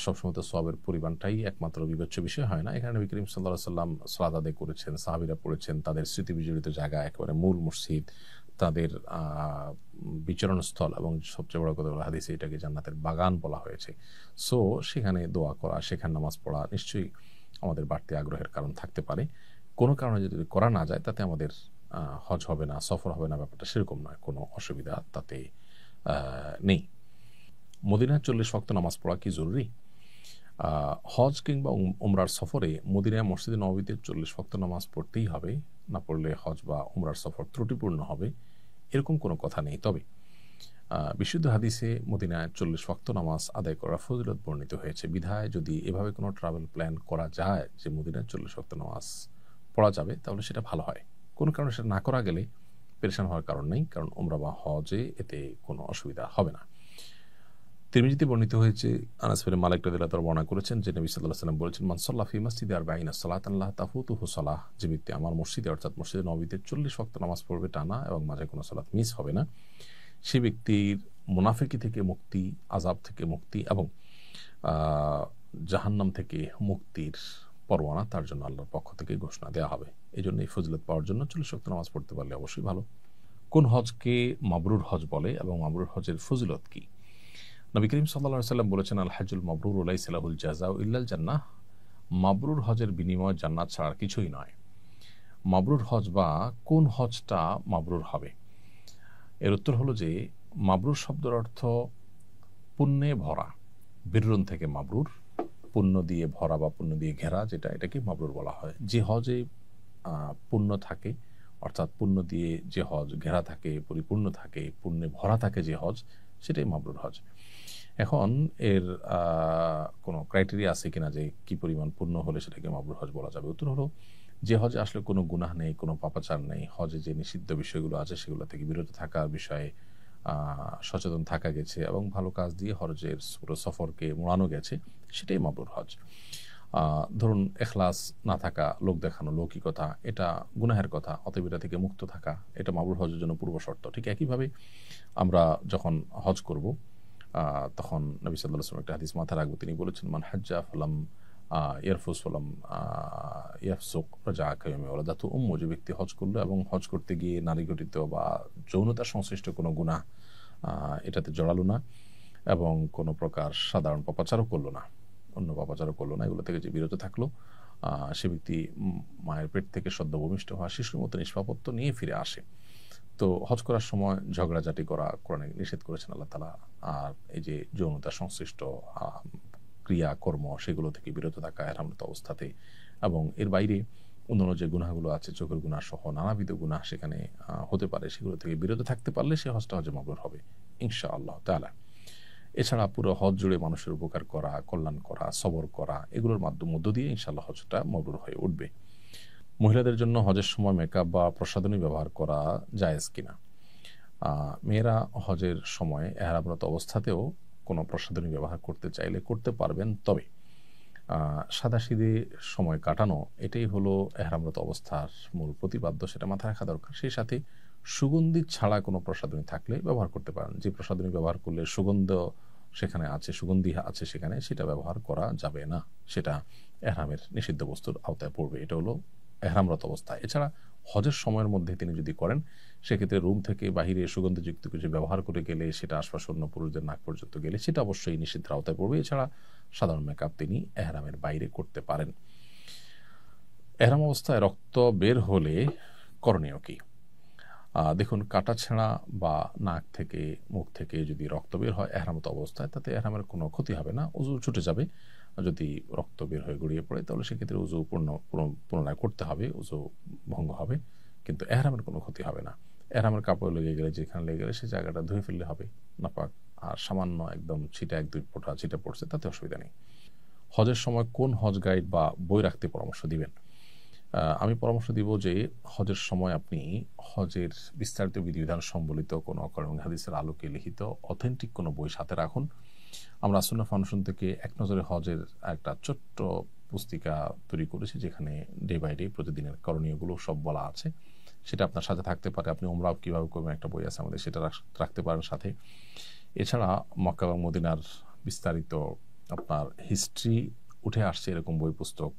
সবসময় তো সওয়াবের পরিমাণটাই একমাত্র বিবেচ্য বিষয় হয় না। এখানে নবী করিম সাল্লাল্লাহু আলাইহি ওয়াসাল্লাম সালাত আদায় করেছেন, সাহাবীরা পড়েছেন, তাদের স্মৃতি বিজড়িত জায়গা, একেবারে মূল মসজিদ, তাদের বিচরণস্থল, এবং সবচেয়ে বড় কথা হলো হাদিসে এটাকে জান্নাতের বাগান বলা হয়েছে। সো সেখানে দোয়া করা, সেখানে নামাজ পড়া নিশ্চয়ই আমাদের বাড়তি আগ্রহের কারণ থাকতে পারে। কোনো কারণে যদি করা না যায় তাতে আমাদের হজ হবে না, সফর হবে না, ব্যাপারটা সেরকম নয়, কোনো অসুবিধা তাতে নেই। মদিনায় 40 ওয়াক্ত নামাজ পড়া কি জরুরি? হজ কিংবা উমরার সফরে মদিনায় মসজিদে নববীতে 40 ওয়াক্ত নামাজ পড়তেই হবে, না পড়লে হজ বা উমরার সফর ত্রুটিপূর্ণ হবে, এরকম কোনো কথা নেই। তবে বিশুদ্ধ হাদিসে মদিনায় 40 ওয়াক্ত নামাজ আদায় করার ফজিলত বর্ণিত হয়েছে। বিধায় যদি এভাবে কোনো ট্রাভেল প্ল্যান করা যায় যে মদিনায় 40 ওয়াক্ত নামাজ পড়া যাবে, তাহলে সেটা ভালো হয়। কোনো কারণে সেটা না করা গেলে পেরেশান হওয়ার কারণ নেই, কারণ উমরা বা হজে এতে কোনো অসুবিধা হবে না। তিরমিজিতে বর্ণিত হয়েছে, আনাস বিন মালিক রাদিয়াল্লাহু তাআলা বর্ণনা করেছেন যে নবী সাল্লাল্লাহু আলাইহি ওয়াসাল্লাম বলেছেন, মান সাল্লা ফি মাসজিদি 40 সালাতান লা তাফুতুহু সালাহ, যে ব্যক্তি আমার মসজিদে অর্থাৎ মসজিদে নববীতে 40 ওয়াক্ত নামাজ পড়বে টানা এবং মাঝে কোনো সালাত মিস হবে না, সে ব্যক্তির মুনাফিকি থেকে মুক্তি, আযাব থেকে মুক্তি এবং জাহান্নাম থেকে মুক্তির পরওয়ানা তার জন্য আল্লাহর পক্ষ থেকে ঘোষণা দেওয়া হবে। এই জন্য এই ফজিলত পাওয়ার জন্য 40 ওয়াক্ত নামাজ পড়তে পারলে অবশ্যই ভালো। কোন হজকে মাবরুর হজ বলে এবং মাবরুর হজের ফজিলত কি? নবী করিম সাল্লাল্লাহু আলাইহি ওয়াসাল্লাম বলেছেন, আল হাজ্জুল মাবরুর লাইসা লাহুল জাযাউ ইল্লাল জান্নাহ, মাবরুর হজের বিনিময় জান্নাত ছাড়া আর কিছুই নয়। মাবরুর হজ বা কোন হজটা মাবরুর হবে? এর উত্তর হলো যে মাবরুর শব্দের অর্থ পুণ্যে ভরা, বিররুন থেকে মাবরুর, পুণ্য দিয়ে ভরা বা পুণ্য দিয়ে ঘেরা, যেটা এটাকে মাবরুর বলা হয়। যে হজে পুণ্য থাকে, অর্থাৎ পুণ্য দিয়ে যে হজ ঘেরা থাকে, পরিপূর্ণ থাকে, পুণ্যে ভরা থাকে যে হজ, সেটাই মাবরুর হজ। এখন এর কোনো ক্রাইটেরিয়া আছে কিনা যে কি পরিমাণ পুণ্য হলে সেটাকে মাবরুর হজ বলা যাবে? উত্তর হলো, যে হজে আসলে কোনো গুনাহ নেই, কোনো পাপাচার নেই, হজে যে নিষিদ্ধ বিষয়গুলো আছে সেগুলো থেকে বিরত থাকার বিষয়ে সচেতন থাকা গেছে এবং ভালো কাজ দিয়ে হজের পুরো সফরকে মোড়ানো গেছে, সেটাই মাবরুর হজ। ধরুন এখলাস না থাকা, লোক দেখানো, লৌকিকতা, এটা গুনাহের কথা, অতএব এটা থেকে মুক্ত থাকা, এটা মাবরুর হজের জন্য পূর্ব শর্ত। ঠিক একইভাবে আমরা যখন হজ করব তখন নবী সাল্লাল্লাহু আলাইহি ওয়াসাল্লাম একটা হাদিস মাথায় রাখবো, তিনি বলেছেন, মান হাজ্জা ফালাম ইয়ারফুস ফালাম ইয়াফসুক রাজা কায়ামে ওয়ালাদাতু উম্মু, যে ব্যক্তি হজ করলো এবং হজ করতে গিয়ে নারী ঘটিত বা যৌনতা সংশ্লিষ্ট কোনো গুনাহ এটাতে জড়ালো না এবং কোনো প্রকার সাধারণ পাপাচারও করলো না, অন্য পাপাচারও করলো না, এগুলো থেকে যে বিরত থাকলো, সে ব্যক্তি মায়ের পেট থেকে সদ্য ভূমিষ্ঠ হওয়া শিশুর মতো নিষ্পাপত্ব নিয়ে ফিরে আসে। তো হজ করার সময় ঝগড়াঝাটি করা কোরআনে নিষেধ করেছেন আল্লাহ তাআলা। আর এই যে যৌনতা সংশ্লিষ্ট ক্রিয়া কর্ম, সেগুলো থেকে বিরত থাকা ইহরামরত অবস্থাতে, এবং এর বাইরে অন্যান্য যে গুনাহগুলো আছে, চোখের গুনাহ সহ নানাবিধ গুনাহ সেখানে হতে পারে, সেগুলো থেকে বিরত থাকতে পারলে সে হজটা হজে মাবরুর হবে ইনশাআল্লাহ তাআলা। এছাড়া পুরো হজ জুড়ে মানুষের উপকার করা, কল্যাণ করা, সবর করা, এগুলোর মধ্য দিয়ে ইনশাআল্লাহ হজটা মাবরুর হয়ে উঠবে। মহিলাদের জন্য হজের সময় মেকআপ বা প্রসাধনী ব্যবহার করা জায়েজ কিনা? মেয়েরা হজের সময় এহরামরত অবস্থাতেও কোনো প্রসাধনী ব্যবহার করতে চাইলে করতে পারবেন, তবে সাদাসিধে সময় কাটানো এটাই হলো এহরামরত অবস্থার মূল প্রতিপাদ্য, সেটা মাথায় রাখা দরকার। সেই সাথে সুগন্ধি ছাড়া কোনো প্রসাধনী থাকলে ব্যবহার করতে পারেন। যে প্রসাধনী ব্যবহার করলে সুগন্ধ সেখানে আছে, সুগন্ধি আছে সেখানে, সেটা ব্যবহার করা যাবে না, সেটা এহরামের নিষিদ্ধ বস্তুর আওতায় পড়বে। এটা হলো এহরামরত অবস্থা। এছাড়া হজের সময়ের মধ্যে তিনি যদি করেন, সেক্ষেত্রে রুম থেকে বাহিরে সুগন্ধযুক্ত কিছু ব্যবহার করে গেলে, সেটা আশপাশন্য পুরুষদের নাক পর্যন্ত গেলে, সেটা অবশ্যই নিষিদ্ধের আওতায় পড়বে। এছাড়া সাধারণ মেকআপ তিনি এহরামের বাইরে করতে পারেন। এহরাম অবস্থায় রক্ত বের হলে করণীয় কি? দেখুন, কাটা ছেঁড়া বা নাক থেকে মুখ থেকে যদি রক্ত বের হয় এহরামত অবস্থায়, তাতে এহরামের কোনো ক্ষতি হবে না, ওযু ছুটে যাবে। যদি রক্ত বের হয়ে গড়িয়ে পড়ে তাহলে সেক্ষেত্রে উজু পুনরায় করতে হবে, উজু ভঙ্গ হবে, কিন্তু এহরামের কোনো ক্ষতি হবে না। এহরামের কাপড় লেগে গেলে, যেখানে লেগে গেলে সে জায়গাটা ধুয়ে ফেললে হবে, নাপাক আর সামান্য একদম ছিটা 1-2 ফোঁটা ছিটা পড়ছে তাতে অসুবিধা নেই। হজের সময় কোন হজ গাইড বা বই রাখতে পরামর্শ দিবেন? আমি পরামর্শ দিব যে হজের সময় আপনি হজের বিস্তারিত বিধিবিধান সম্বলিত কোনো কোরআন এবং হাদিসের আলোকে লিখিত অথেন্টিক কোনো বই সাথে রাখুন। আমরা সুন্নাহ ফাউন্ডেশন থেকে এক নজরে হজের একটা ছোট্ট পুস্তিকা তৈরি করেছি, যেখানে ডে বাই ডে প্রতিদিনের করণীয়গুলো সব বলা আছে, সেটা আপনার সাথে থাকতে পারে। আপনি উমরাও কীভাবে করবেন একটা বই আছে আমাদের, সেটা রাখতে পারেন সাথে। এছাড়া মক্কা এবং মদিনার বিস্তারিত আপনার হিস্ট্রি উঠে আসছে এরকম বই পুস্তক,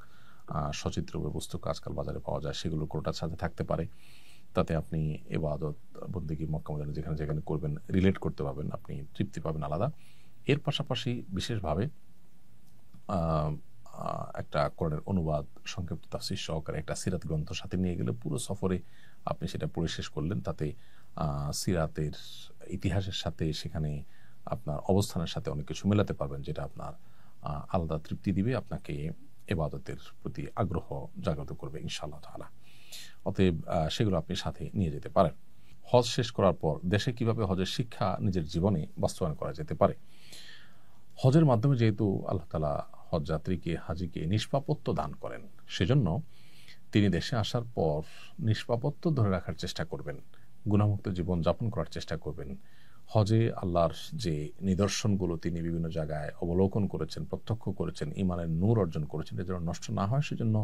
সচিত্র বই পুস্তক আজকাল বাজারে পাওয়া যায়, সেগুলো কোনোটার সাথে থাকতে পারে। তাতে আপনি ইবাদত বন্দেগী মক্কা মদিনা যেখানে যেখানে করবেন রিলেট করতে পারবেন, আপনি তৃপ্তি পাবেন আলাদা। এর পাশাপাশি বিশেষভাবে একটা কোরআনের অনুবাদ সংক্ষিপ্ত তাফসীর সহকারে একটা সিরাত গ্রন্থ সাথে নিয়ে গেলে পুরো সফরে আপনি সেটা পড়ে শেষ করলেন, তাতে সিরাতের ইতিহাসের সাথে সেখানে আপনার অবস্থানের সাথে অনেক কিছু মেলাতে পারবেন, যেটা আপনার আলাদা তৃপ্তি দিবে, আপনাকে ইবাদতের প্রতি আগ্রহ জাগ্রত করবে ইনশাআল্লাহ তাআলা। অতএব সেগুলো আপনি সাথে নিয়ে যেতে পারেন। হজ শেষ করার পর দেশে কিভাবে হজের শিক্ষা নিজের জীবনে বাস্তবায়ন করা যেতে পারে? হজের মাধ্যমে যেহেতু আল্লাহ তাআলা হজ যাত্রীকে, হাজিকে নিষ্পাপত্য দান করেন, সেজন্য তিনি দেশে আসার পর নিষ্পাপত্য ধরে রাখার চেষ্টা করবেন, গুনাহমুক্ত জীবন যাপন করার চেষ্টা করবেন। হজে আল্লাহর যে নিদর্শনগুলো তিনি বিভিন্ন জায়গায় অবলোকন করেছেন, প্রত্যক্ষ করেছেন, ঈমানের নূর অর্জন করেছেন, এটা যেন নষ্ট না হয় সেজন্য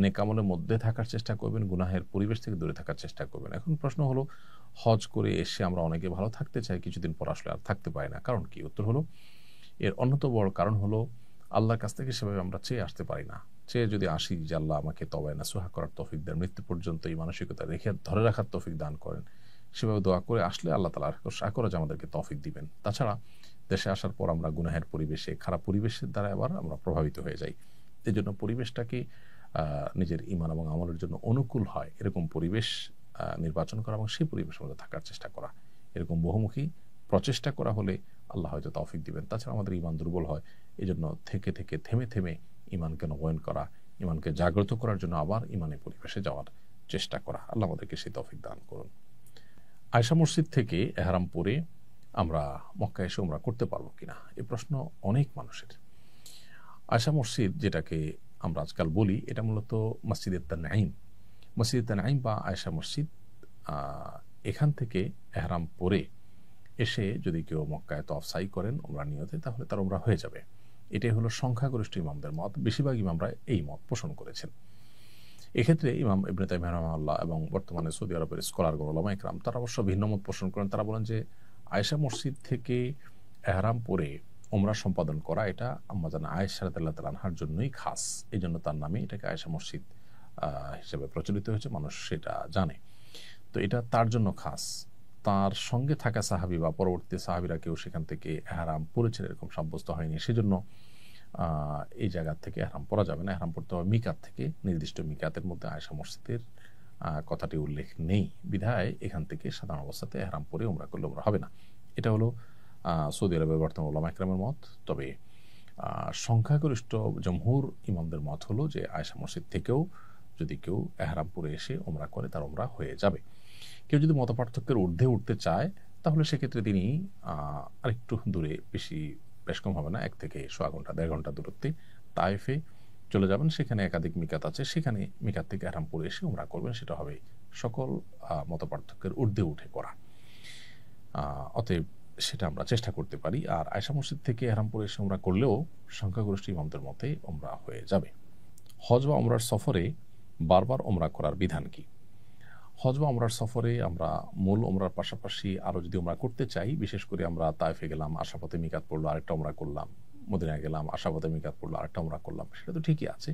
নেক আমলের মধ্যে থাকার চেষ্টা করবেন, গুনাহের পরিবেশ থেকে দূরে থাকার চেষ্টা করবেন। এখন প্রশ্ন হলো, হজ করে এসে আমরা অনেকে ভালো থাকতে চাই, কিছুদিন পর আসলে আর থাকতে পারি না, কারণ কি? উত্তর হলো, এর অন্যতম বড় কারণ হলো আল্লাহর কাছ থেকে সেভাবে আমরা চেয়ে আসতে পারি না। চেয়ে যদি আসি যে আল্লাহ আমাকে তওবায়ে নাসুহা করার তৌফিক দেন, মৃত্যু পর্যন্ত এই মানসিকতা রেখে ধরে রাখার তৌফিক দান করেন, সেভাবে দোয়া করে আসলে আল্লাহ তাআলা আশা করা যায় আমাদেরকে তৌফিক দিবেন। তাছাড়া দেশে আসার পর আমরা গুনাহের পরিবেশে, খারাপ পরিবেশের দ্বারা আবার আমরা প্রভাবিত হয়ে যাই। এই জন্য পরিবেশটাকে নিজের ঈমান এবং আমলের জন্য অনুকূল হয় এরকম পরিবেশ নির্বাচন করা এবং সেই পরিবেশের মধ্যে থাকার চেষ্টা করা, এরকম বহুমুখী প্রচেষ্টা করা হলে আল্লাহ হয়তো তৌফিক দিবেন। তাছাড়া আমাদের ঈমান দুর্বল হয়, এই জন্য থেকে থেকে থেমে থেমে ঈমানকে নবায়ন করা, ঈমানকে জাগ্রত করার জন্য আবার ঈমানের পরিবেশে যাওয়ার চেষ্টা করা। আল্লাহ আমাদেরকে সেই তৌফিক দান করুন। আয়েশা মসজিদ থেকে এহরাম পরে আমরা মক্কা এসে উমরা করতে পারবো কিনা, এই প্রশ্ন অনেক মানুষের। আয়েশা মসজিদ যেটাকে আমরা আজকাল বলি, এটা মূলত মসজিদে তানঈম। মসজিদে তানঈম বা আয়েশা মসজিদ, এখান থেকে এহরাম পরে এসে যদি কেউ মক্কায় তওয়াফ সাই করেন উমরা নিয়তে, তাহলে তার উমরা হয়ে যাবে। এটাই হলো সংখ্যাগরিষ্ঠ ইমামদের মত। বেশিরভাগ ইমামরা এই মত পোষণ করেছেন। এক্ষেত্রে ইমাম ইবনে তাইমিয়া রাহিমাহুল্লাহ এবং বর্তমানে সৌদি আরবের স্কলারগণ, উলামা ইকরাম, তারা অবশ্য ভিন্ন মত পোষণ করেন। তারা বলেন যে আয়েশা মসজিদ থেকে এহরাম পরে উমরা সম্পাদন করা এটা আম্মাজান আয়েশা রাদিয়াল্লাহু তাআলা আনহার জন্যই খাস। এই জন্য তার নামে এটাকে আয়েশা মসজিদ হিসেবে প্রচলিত হয়েছে, মানুষ সেটা জানে। তো এটা তার জন্য খাস। তার সঙ্গে থাকা সাহাবী বা পরবর্তী সাহাবীরা কেউ সেখান থেকে এহরাম পরেছেন এরকম সাব্যস্ত হয়নি, সেজন্য এই জায়গা থেকে এহরাম পরা যাবে না। এহরাম পড়তে হবে মিকাত থেকে, নির্দিষ্ট মিকাতের মধ্যে আয়েশা মসজিদের কথাটি উল্লেখ নেই বিধায় এখান থেকে সাধারণ অবস্থাতে এহরাম পরে উমরা করলে উমরা হবে না। এটা হলো সৌদি আরবের বর্তমান উলামা ইকরামের মত। তবে সংখ্যাগরিষ্ঠ জমহুর ইমামদের মত হলো যে আয়েশা মসজিদ থেকেও যদি কেউ এহরাম পরে এসে উমরা করে তার উমরা হয়ে যাবে। কেউ যদি মতপার্থক্যের ঊর্ধ্বে উঠতে চায় তাহলে সেক্ষেত্রে তিনি আরেকটু দূরে, বেশ কম হবে না, 1 থেকে সোয়া ঘন্টা 1.5 ঘন্টা দূরত্বে তায়েফে চলে যাবেন। সেখানে একাধিক মিকাত আছে, সেখানে মিকাত থেকে এহরাম পরে এসে উমরা করবেন। সেটা হবে সকল মতপার্থক্যের ঊর্ধ্বে উঠে করা। অতএব সেটা আমরা চেষ্টা করতে পারি। আর আয়েশা মসজিদ থেকে এহরাম পরে এসে উমরা করলেও সংখ্যাগরিষ্ঠ ইমামদের মতে উমরা হয়ে যাবে। হজ বা উমরার সফরে বারবার উমরা করার বিধান কি? হজ বা উমরার সফরে আমরা মূল উমরার পাশাপাশি আরও যদি উমরা করতে চাই, বিশেষ করে আমরা তায়েফে গেলাম, আশাপথে মিকাত পড়লো, আরেকটা উমরা করলাম, মদিনায় গেলাম, আশাপথে মিকাত পড়লো, আরেকটা উমরা করলাম, সেটা তো ঠিকই আছে।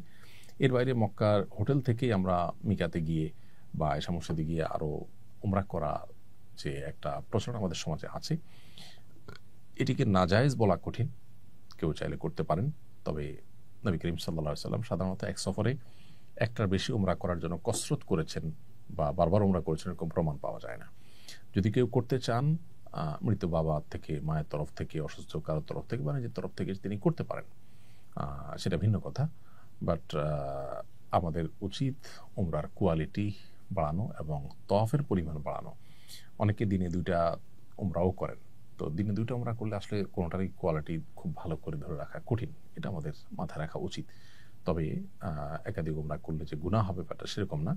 এর বাইরে মক্কার হোটেল থেকেই আমরা মিকাতে গিয়ে বা আয়েশা মসজিদে গিয়ে আরও উমরা করা যে একটা প্রচলন আমাদের সমাজে আছে, এটিকে নাজায়েজ বলা কঠিন। কেউ চাইলে করতে পারেন, তবে নবী করিম সাল্লাল্লাহু আলাইহি ওয়াসাল্লাম সাধারণত এক সফরে একটার বেশি উমরা করার জন্য কসরত করেছেন বা বারবার উমরা করেছেন এরকম প্রমাণ পাওয়া যায় না। যদি কেউ করতে চান, মৃত বাবা থেকে, মায়ের তরফ থেকে, অসুস্থ কারোর তরফ থেকে বা নিজের তরফ থেকে তিনি করতে পারেন। সেটা ভিন্ন কথা। বাট আমাদের উচিত উমরার কোয়ালিটি বাড়ানো এবং তওয়াফের পরিমাণ বাড়ানো। অনেকে দিনে 2টা উমরাও করেন, তো দিনে 2টা উমরা করলে আসলে কোনোটারই কোয়ালিটি খুব ভালো করে ধরে রাখা কঠিন, এটা আমাদের মাথায় রাখা উচিত। তবে একাধিক উমরা করলে যে গুনাহ হবে ব্যাপারটা সেরকম না।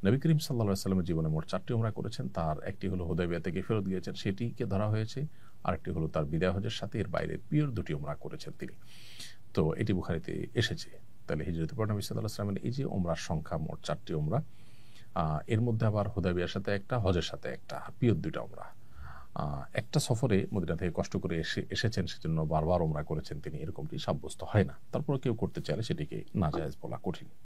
নবী করিম সাল্লাল্লাহু আলাইহি ওয়াসাল্লামের জীবনে মোট 4টি উমরা করেছেন, তার একটি হলো হুদায়বিয়া থেকে ফেরত গিয়েছেন, সেটিকে ধরা হয়েছে। আরেকটি হলো তার বিদায় হজের সাথে, এর বাইরে পিওর 2টি উমরা করেছেন তিনি। তো এটি বুখারীতে এসেছে। তাহলে হিজরতের পর নবী সাল্লাল্লাহু আলাইহি ওয়াসাল্লামের এই যে উমরার সংখ্যা মোট 4টি উমরা, এর মধ্যে আবার হুদায়বিয়ার সাথে একটা, হজের সাথে একটা, পিওর 2টা উমরা। একটা সফরে মদিনা থেকে কষ্ট করে এসেছেন, সেজন্য বারবার উমরা করেছেন তিনি, এরকমটি সাব্যস্ত হয় না। তারপরে কেউ করতে চাইলে সেটিকে নাজায়েজ বলা কঠিন।